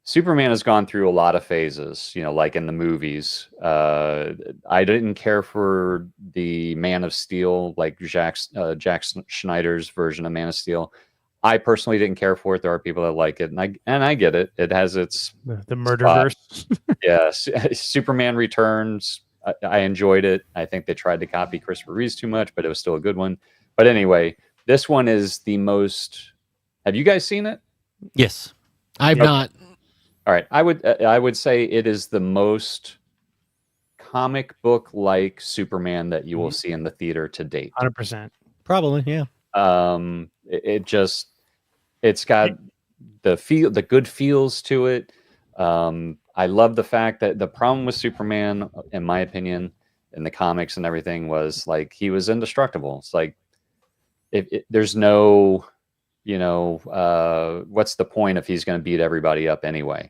Superman has gone through a lot of phases, like in the movies. I didn't care for the Man of Steel, like Jack Schneider's version of Man of Steel. I personally didn't care for it. There are people that like it, and I get it. It has its the murderverse. Yes, Superman Returns. I enjoyed it. I think they tried to copy Christopher Reeves too much, but it was still a good one. But anyway, this one is the most. Have you guys seen it? Yes, I've not. All right, I would say it is the most comic book like Superman that you will see in the theater to date. 100%, probably, yeah. It's got the good feels to it. I love the fact that the problem with Superman, in my opinion, in the comics and everything, was like he was indestructible. It's like there's no. What's the point if he's going to beat everybody up anyway?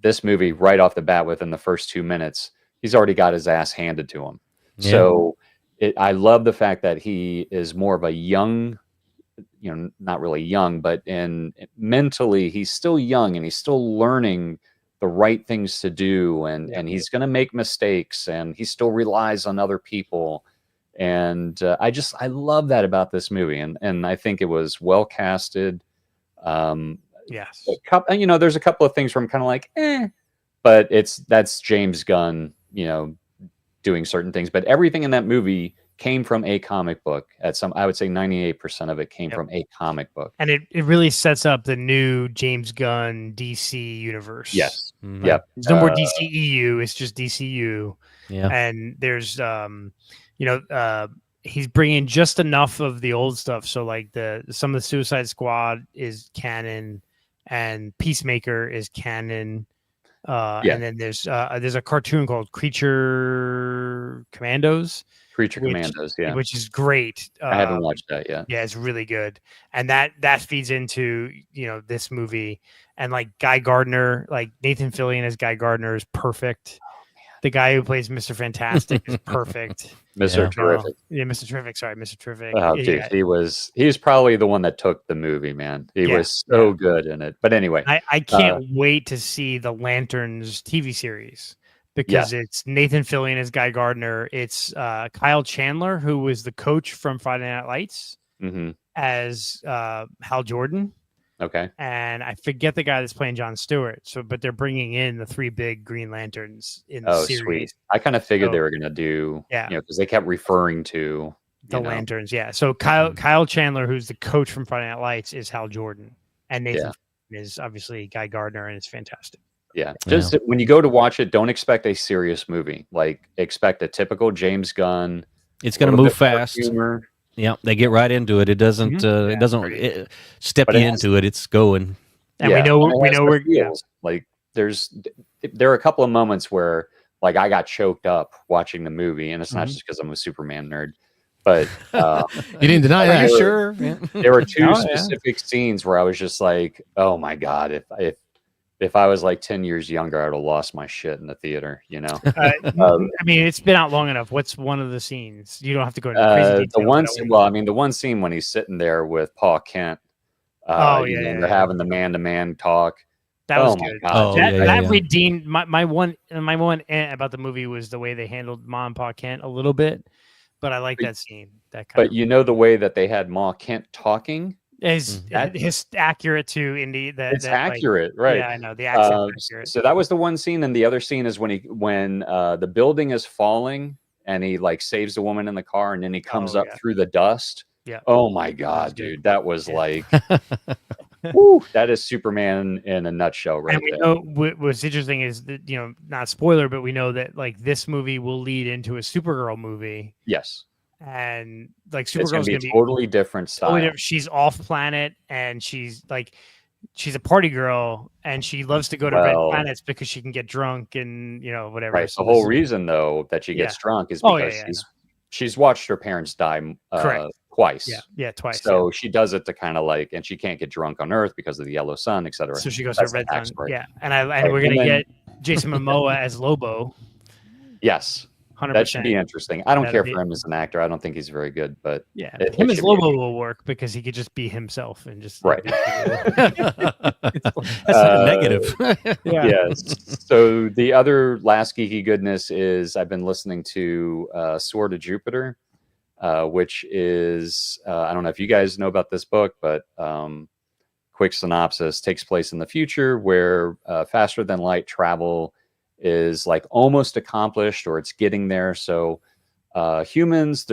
This movie, right off the bat, within the first 2 minutes, he's already got his ass handed to him. Yeah. So I love the fact that he is more of a young, not really young, but mentally, he's still young and he's still learning the right things to do. And he's going to make mistakes and he still relies on other people. And I love that about this movie, and I think it was well casted. Yes, there's a couple of things where I'm kind of like, but that's James Gunn, doing certain things. But everything in that movie came from a comic book. I would say 98% of it came from a comic book, and it really sets up the new James Gunn DC universe. Yes, yep. There's no more DCEU; it's just DCU. Yeah, and there's he's bringing just enough of the old stuff. So like some of the Suicide Squad is canon and Peacemaker is canon. And then there's a cartoon called Creature Commandos, which is great. I haven't watched that yet. Yeah, it's really good. And that feeds into, this movie, and like Guy Gardner, like Nathan Fillion as Guy Gardner is perfect. The guy who plays Mr. Fantastic is perfect. Mr. Terrific. Mr. Terrific. Sorry, Mr. Terrific. Oh, dude, he was probably the one that took the movie, man. He was so good in it. But anyway, I can't wait to see the Lanterns TV series because it's Nathan Fillion as Guy Gardner. It's Kyle Chandler, who was the coach from Friday Night Lights, as Hal Jordan. Okay. And I forget the guy that's playing Jon Stewart. So, but they're bringing in the 3 big Green Lanterns in the series. Sweet. I kind of figured they were going to do, because they kept referring to the Lanterns. Yeah. So Kyle Chandler, who's the coach from Friday Night Lights, is Hal Jordan, and Nathan is obviously Guy Gardner, and it's fantastic. Yeah. Just when you go to watch it, don't expect a serious movie. Like, expect a typical James Gunn. It's going to move fast. Humor. Yeah, they get right into it. It doesn't. It doesn't step you into it. It's going. And we know we're like there are a couple of moments where like I got choked up watching the movie, and it's not just because I'm a Superman nerd, but you didn't deny that. Sure. There were 2 specific scenes where I was just like, oh my god, if I was like 10 years younger, I would have lost my shit in the theater, I mean, it's been out long enough. What's one of the scenes? You don't have to go into crazy detail. The one scene when he's sitting there with Paul Kent, they're having the man-to-man talk. That was good. That redeemed my one about the movie was the way they handled Ma and Pa Kent a little bit, but I like that scene. The way that they had Ma Kent talking is accurate to Indy. It's accurate, right? Yeah, I know the accent. Accurate. So that was the one scene, and the other scene is when the building is falling, and he like saves the woman in the car, and then he comes up through the dust. Yeah. Oh my god, dude, that was like, woo, that is Superman in a nutshell, right? And we know what's interesting is that not spoiler, but we know that like this movie will lead into a Supergirl movie. Yes. And like Supergirl's going to be totally different style. Totally different. She's off planet, and she's a party girl, and she loves to go to red planets because she can get drunk and whatever. Right. So the whole reason though that she gets drunk is because she's watched her parents die twice. Yeah, twice. So she does it to kind of and she can't get drunk on Earth because of the yellow sun, etc. So she goes to red sun. Yeah, and we're gonna get Jason Momoa as Lobo. Yes. 100%. That should be interesting. I don't care for him as an actor. I don't think he's very good, but him as Lobo will work because he could just be himself and just right. That's not a negative. Yes. So the other last geeky goodness is I've been listening to Sword of Jupiter, which is I don't know if you guys know about this book, but quick synopsis: takes place in the future where faster than light travel is like almost accomplished, or it's getting there. So humans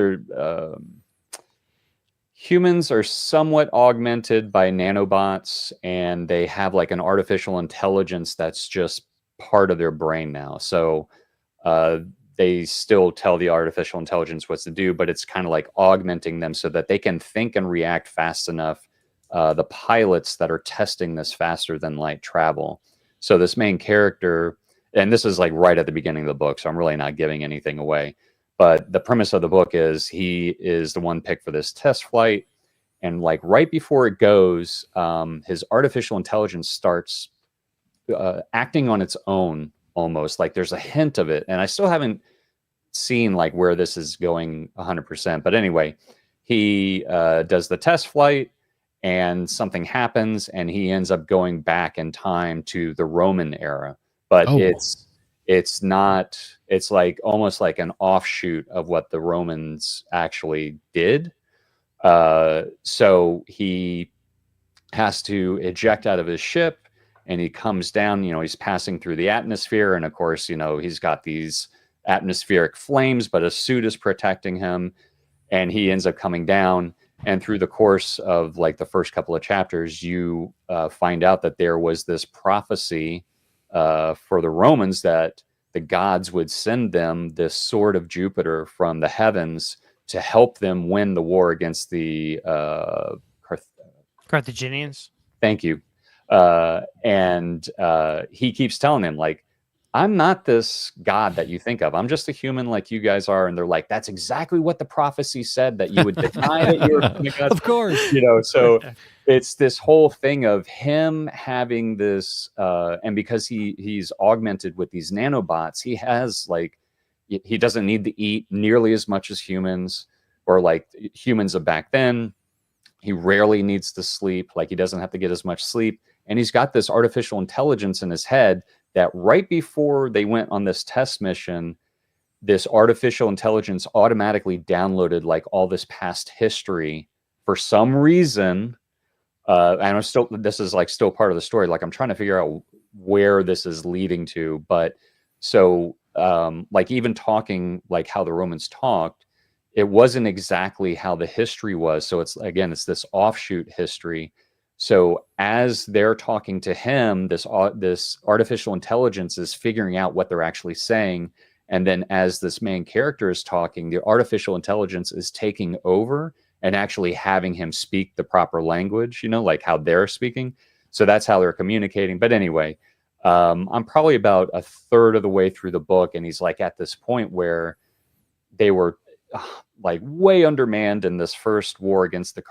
are somewhat augmented by nanobots, and they have like an artificial intelligence that's just part of their brain now. So they still tell the artificial intelligence what to do, but it's kind of like augmenting them so that they can think and react fast enough. The pilots that are testing this faster than light travel. So this main character, and this is like right at the beginning of the book, so I'm really not giving anything away. But the premise of the book is he is the one picked for this test flight. And like right before it goes, his artificial intelligence starts acting on its own almost. Like there's a hint of it. And I still haven't seen like where this is going 100%. But anyway, he does the test flight and something happens and he ends up going back in time to the Roman era. But it's not, it's like almost like an offshoot of what the Romans actually did. So he has to eject out of his ship and he comes down, he's passing through the atmosphere. And of course, he's got these atmospheric flames, but a suit is protecting him and he ends up coming down. And through the course of like the first couple of chapters, you find out that there was this prophecy for the Romans that the gods would send them this sword of Jupiter from the heavens to help them win the war against the Carthaginians. Thank you. And he keeps telling them, like, I'm not this god that you think of. I'm just a human like you guys are. And they're like, that's exactly what the prophecy said, that you would deny that you were from the gods. Of course. So it's this whole thing of him having this, and because he's augmented with these nanobots, he has like, he doesn't need to eat nearly as much as humans or like humans of back then. He rarely needs to sleep. Like he doesn't have to get as much sleep. And he's got this artificial intelligence in his head that right before they went on this test mission, this artificial intelligence automatically downloaded like all this past history for some reason. and this is like still part of the story. Like I'm trying to figure out where this is leading to. But so like even talking like how the Romans talked, it wasn't exactly how the history was. So it's this offshoot history. So as they're talking to him, this artificial intelligence is figuring out what they're actually saying. And then as this main character is talking, the artificial intelligence is taking over and actually having him speak the proper language, like how they're speaking. So that's how they're communicating. But anyway, I'm probably about a third of the way through the book. And he's like at this point where they were like way undermanned in this first war against the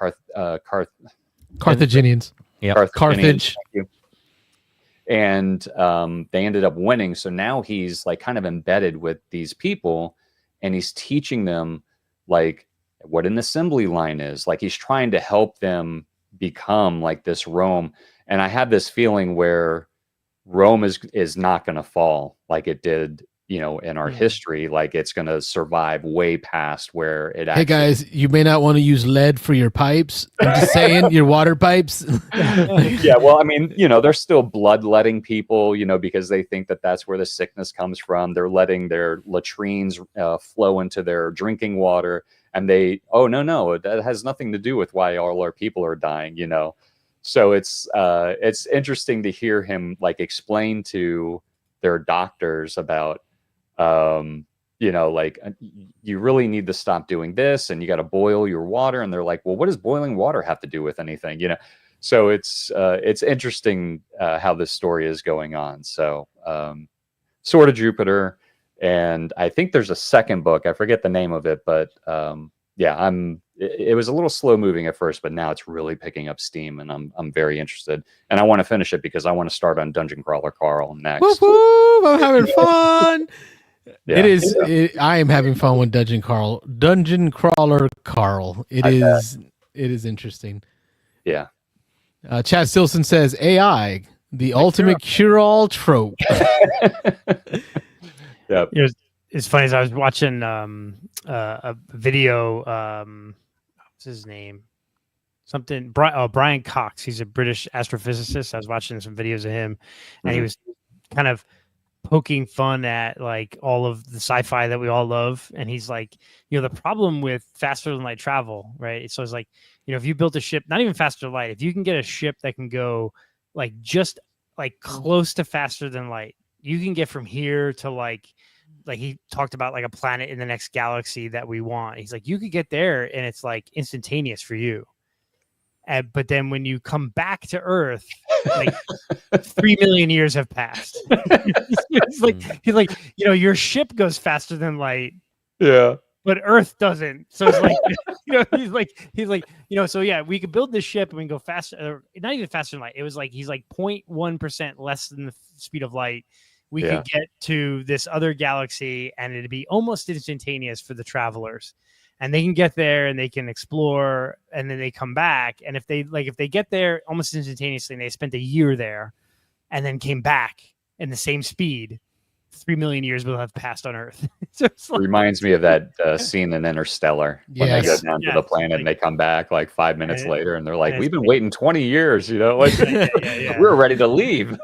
Carthaginians. Yeah, Carthage. And they ended up winning. So now he's like kind of embedded with these people, and he's teaching them like what an assembly line is. Like he's trying to help them become like this Rome. And I have this feeling where Rome is not going to fall like it did, in our history. Like it's going to survive way past where it actually... Hey guys, you may not want to use lead for your pipes. I'm just saying, your water pipes. Yeah, well, I mean, they're still bloodletting people, because they think that that's where the sickness comes from. They're letting their latrines flow into their drinking water. And no, that has nothing to do with why all our people are dying, So it's interesting to hear him like explain to their doctors about, like you really need to stop doing this, and you got to boil your water. And they're like, well, what does boiling water have to do with anything? So it's interesting how this story is going on. So Sword of Jupiter, and I think there's a second book. I forget the name of it, but yeah, it was a little slow moving at first, but now it's really picking up steam, and I'm very interested. And I want to finish it because I want to start on Dungeon Crawler Carl next. Whoop, whoop, I'm having fun. Yeah. It is. I am having fun with Dungeon Crawler Carl. It is interesting. Yeah. Chad Stilson says AI, the ultimate cure-all trope. Yep. It's funny as I was watching a video. What's his name? Brian Cox. He's a British astrophysicist. I was watching some videos of him, and he was kind of poking fun at like all of the sci-fi that we all love. And he's like, the problem with faster than light travel, right? So it's like, if you built a ship, not even faster than light, if you can get a ship that can go like just like close to faster than light, you can get from here to like he talked about like a planet in the next galaxy that we want. He's like, you could get there and it's like instantaneous for you. But then when you come back to Earth, like 3 million years have passed. He's like, your ship goes faster than light. Yeah. But Earth doesn't. So it's like, he's like, so yeah, we could build this ship and we can go faster, not even faster than light. It was like, he's like 0.1% less than the speed of light. We could get to this other galaxy and it'd be almost instantaneous for the travelers. And they can get there and they can explore, and then they come back. And if they get there almost instantaneously and they spent a year there and then came back in the same speed, 3 million years will have passed on Earth. So it's like, reminds me of that scene in Interstellar when they go down to the planet and they come back like 5 minutes later and they're like, we've been waiting 20 years, like we're ready to leave.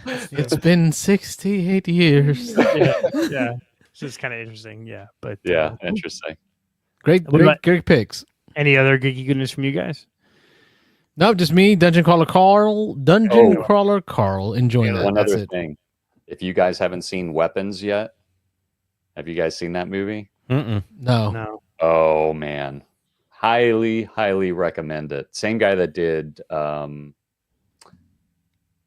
It's been 68 years. Yeah. It's just kind of interesting. Yeah. But interesting. Great picks. Any other geeky goodness from you guys? No, just me, Dungeon Crawler Carl, enjoying that. One other thing. If you guys haven't seen Weapons yet, have you guys seen that movie? No. Oh man, highly recommend it. Same guy that did I'm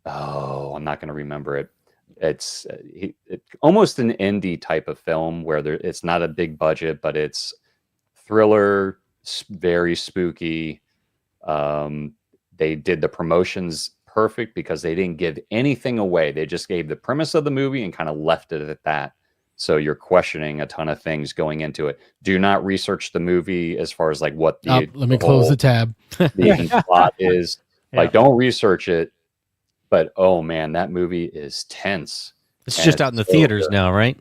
not going to remember it. It's almost an indie type of film where it's not a big budget, but it's thriller, very spooky. They did the promotions perfect because they didn't give anything away. They just gave the premise of the movie and kind of left it at that. So you're questioning a ton of things going into it. Do not research the movie as far as like what let me close the tab. The plot is. Like, don't research it. But oh man, that movie is tense. It's just out in the theaters now, right?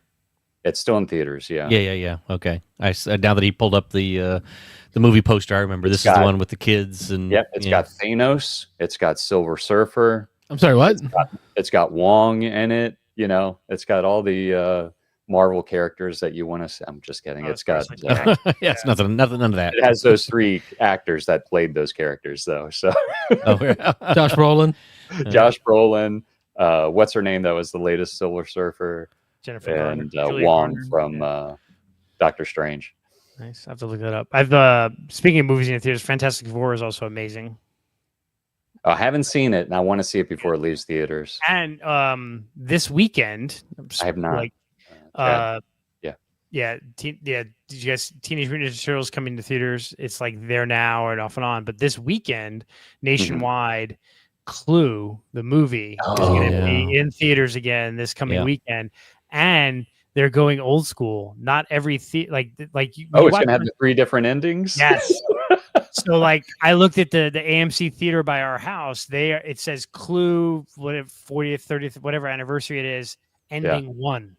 It's still in theaters. Yeah. Yeah. Okay. Now that he pulled up the movie poster, I remember this is the one with the kids and. Yep. It's got Thanos. It's got Silver Surfer. I'm sorry. What? It's got Wong in it. You know, it's got all the Marvel characters that you want to see. I'm just kidding. It's got it's nothing, none of that. It has those 3 actors that played those characters, though. So Josh Brolin, what's her name? That was the latest Silver Surfer. Jennifer and Garner, Wong Garner. from Doctor Strange. Nice. I have to look that up. I've speaking of movies in the theaters, Fantastic Four is also amazing. I haven't seen it, and I want to see it before it leaves theaters. And this weekend, I have not. Like, did you guys Teenage Mutant Ninja Turtles coming to theaters? It's like there now and off and on. But this weekend, nationwide, Clue, the movie, is going to be in theaters again this coming weekend, and they're going old school. Not every it's going to have the 3 different endings. Yes. So like I looked at the AMC theater by our house. It says Clue, whatever 40th, 30th, whatever anniversary it is, ending 1.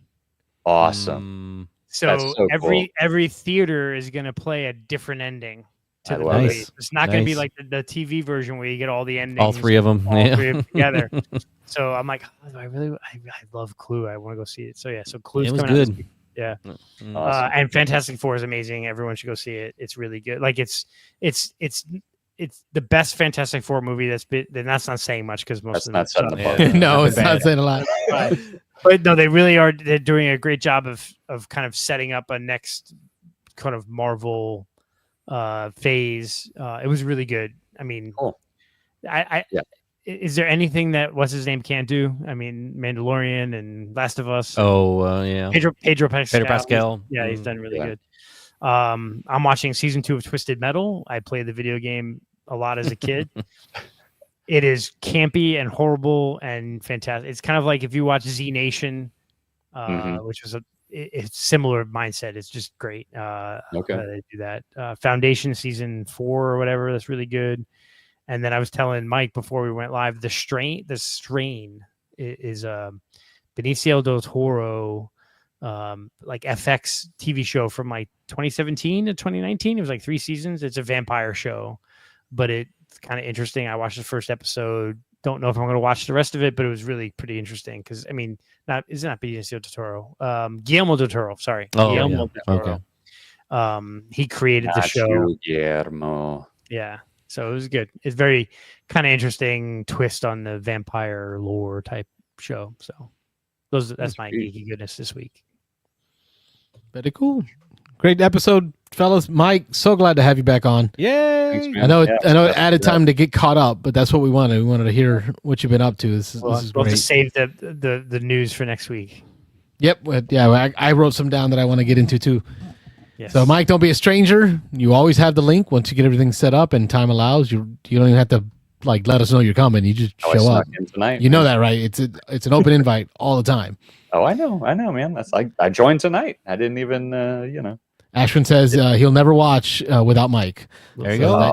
Awesome. So every theater is going to play a different ending to the movie. It's not going to be like the TV version where you get all the endings, all 3 of them, together. So I'm like, I love Clue. I want to go see it. So so Clue's was coming good. out this week. Yeah. Awesome. And Fantastic Four is amazing. Everyone should go see it. It's really good. Like it's the best Fantastic Four movie that's been. And that's not saying much because most of them. That's not setting apart. No, it's not saying a lot. But no, they really are. They're doing a great job of kind of setting up a next kind of Marvel phase. It was really good. I mean, cool. Is there anything that what's his name can't do? I mean, Mandalorian and Last of Us. Yeah. Pedro Pascal. Yeah, he's done really good. I'm watching season 2 of Twisted Metal. I played the video game a lot as a kid. It is campy and horrible and fantastic. It's kind of like if you watch Z Nation, which was it's similar mindset. It's just great. They do that. Foundation season 4 or whatever. That's really good. And then I was telling Mike before we went live, the Strain is Benicio del Toro, like FX TV show from like 2017 to 2019. It was like 3 seasons. It's a vampire show, but it's kind of interesting. I watched the first episode. Don't know if I'm going to watch the rest of it, but it was really pretty interesting because I mean, it's not Benicio del Toro, Guillermo del Toro. Sorry, Guillermo del Toro. Okay. He created the show. Guillermo. Yeah. So it was good. It's very kind of interesting twist on the vampire lore type show. So that's my geeky goodness this week. Very cool. Great episode, fellas. Mike, so glad to have you back on. Yay! Thanks, man. I know it added time to get caught up, but that's what we wanted. We wanted to hear what you've been up to. This is We'll great. have to save the news for next week. Yep. Yeah, I wrote some down that I want to get into too. Yes. So, Mike, don't be a stranger. You always have the link once you get everything set up and time allows. You don't even have to let us know you're coming. You just show up. Tonight, you know that, right? It's an open invite all the time. Oh, I know, man. That's I joined tonight. I didn't even, Ashwin says he'll never watch without Mike. There you go.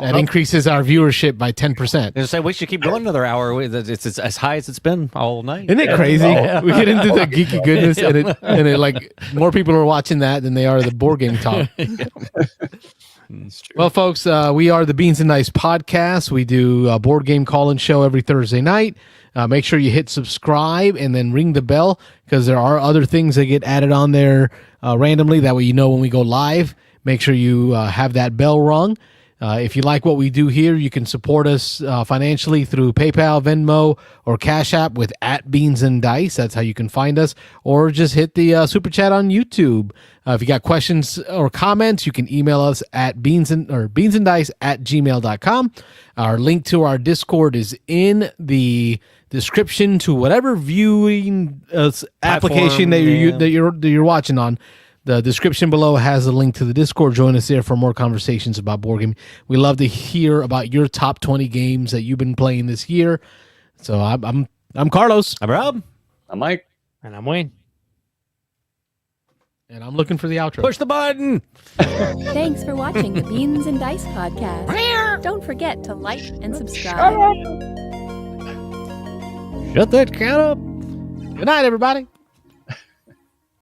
That increases our viewership by 10%. They say we should keep going another hour. It's as high as it's been all night. Isn't it crazy? We get into the geeky goodness, and it like more people are watching that than they are the board game talk. Well, folks, we are the Beansanddice podcast. We do a board game call-in show every Thursday night. Make sure you hit subscribe and then ring the bell because there are other things that get added on there randomly. That way you know when we go live. Make sure you have that bell rung. If you like what we do here, you can support us financially through PayPal, Venmo, or Cash App with @Beansanddice. That's how you can find us. Or just hit the Super Chat on YouTube. If you got questions or comments, you can email us at beansanddice@gmail.com. Our link to our Discord is in the description to whatever viewing application that you're watching on. The description below has a link to the Discord. Join us there for more conversations about board gaming. We love to hear about your top 20 games that you've been playing this year. So I'm Carlos. I'm Rob. I'm Mike. And I'm Wayne. And I'm looking for the outro. Push the button. Thanks for watching the Beans and Dice podcast. Don't forget to like and subscribe. Shut that cat up. Good night, everybody.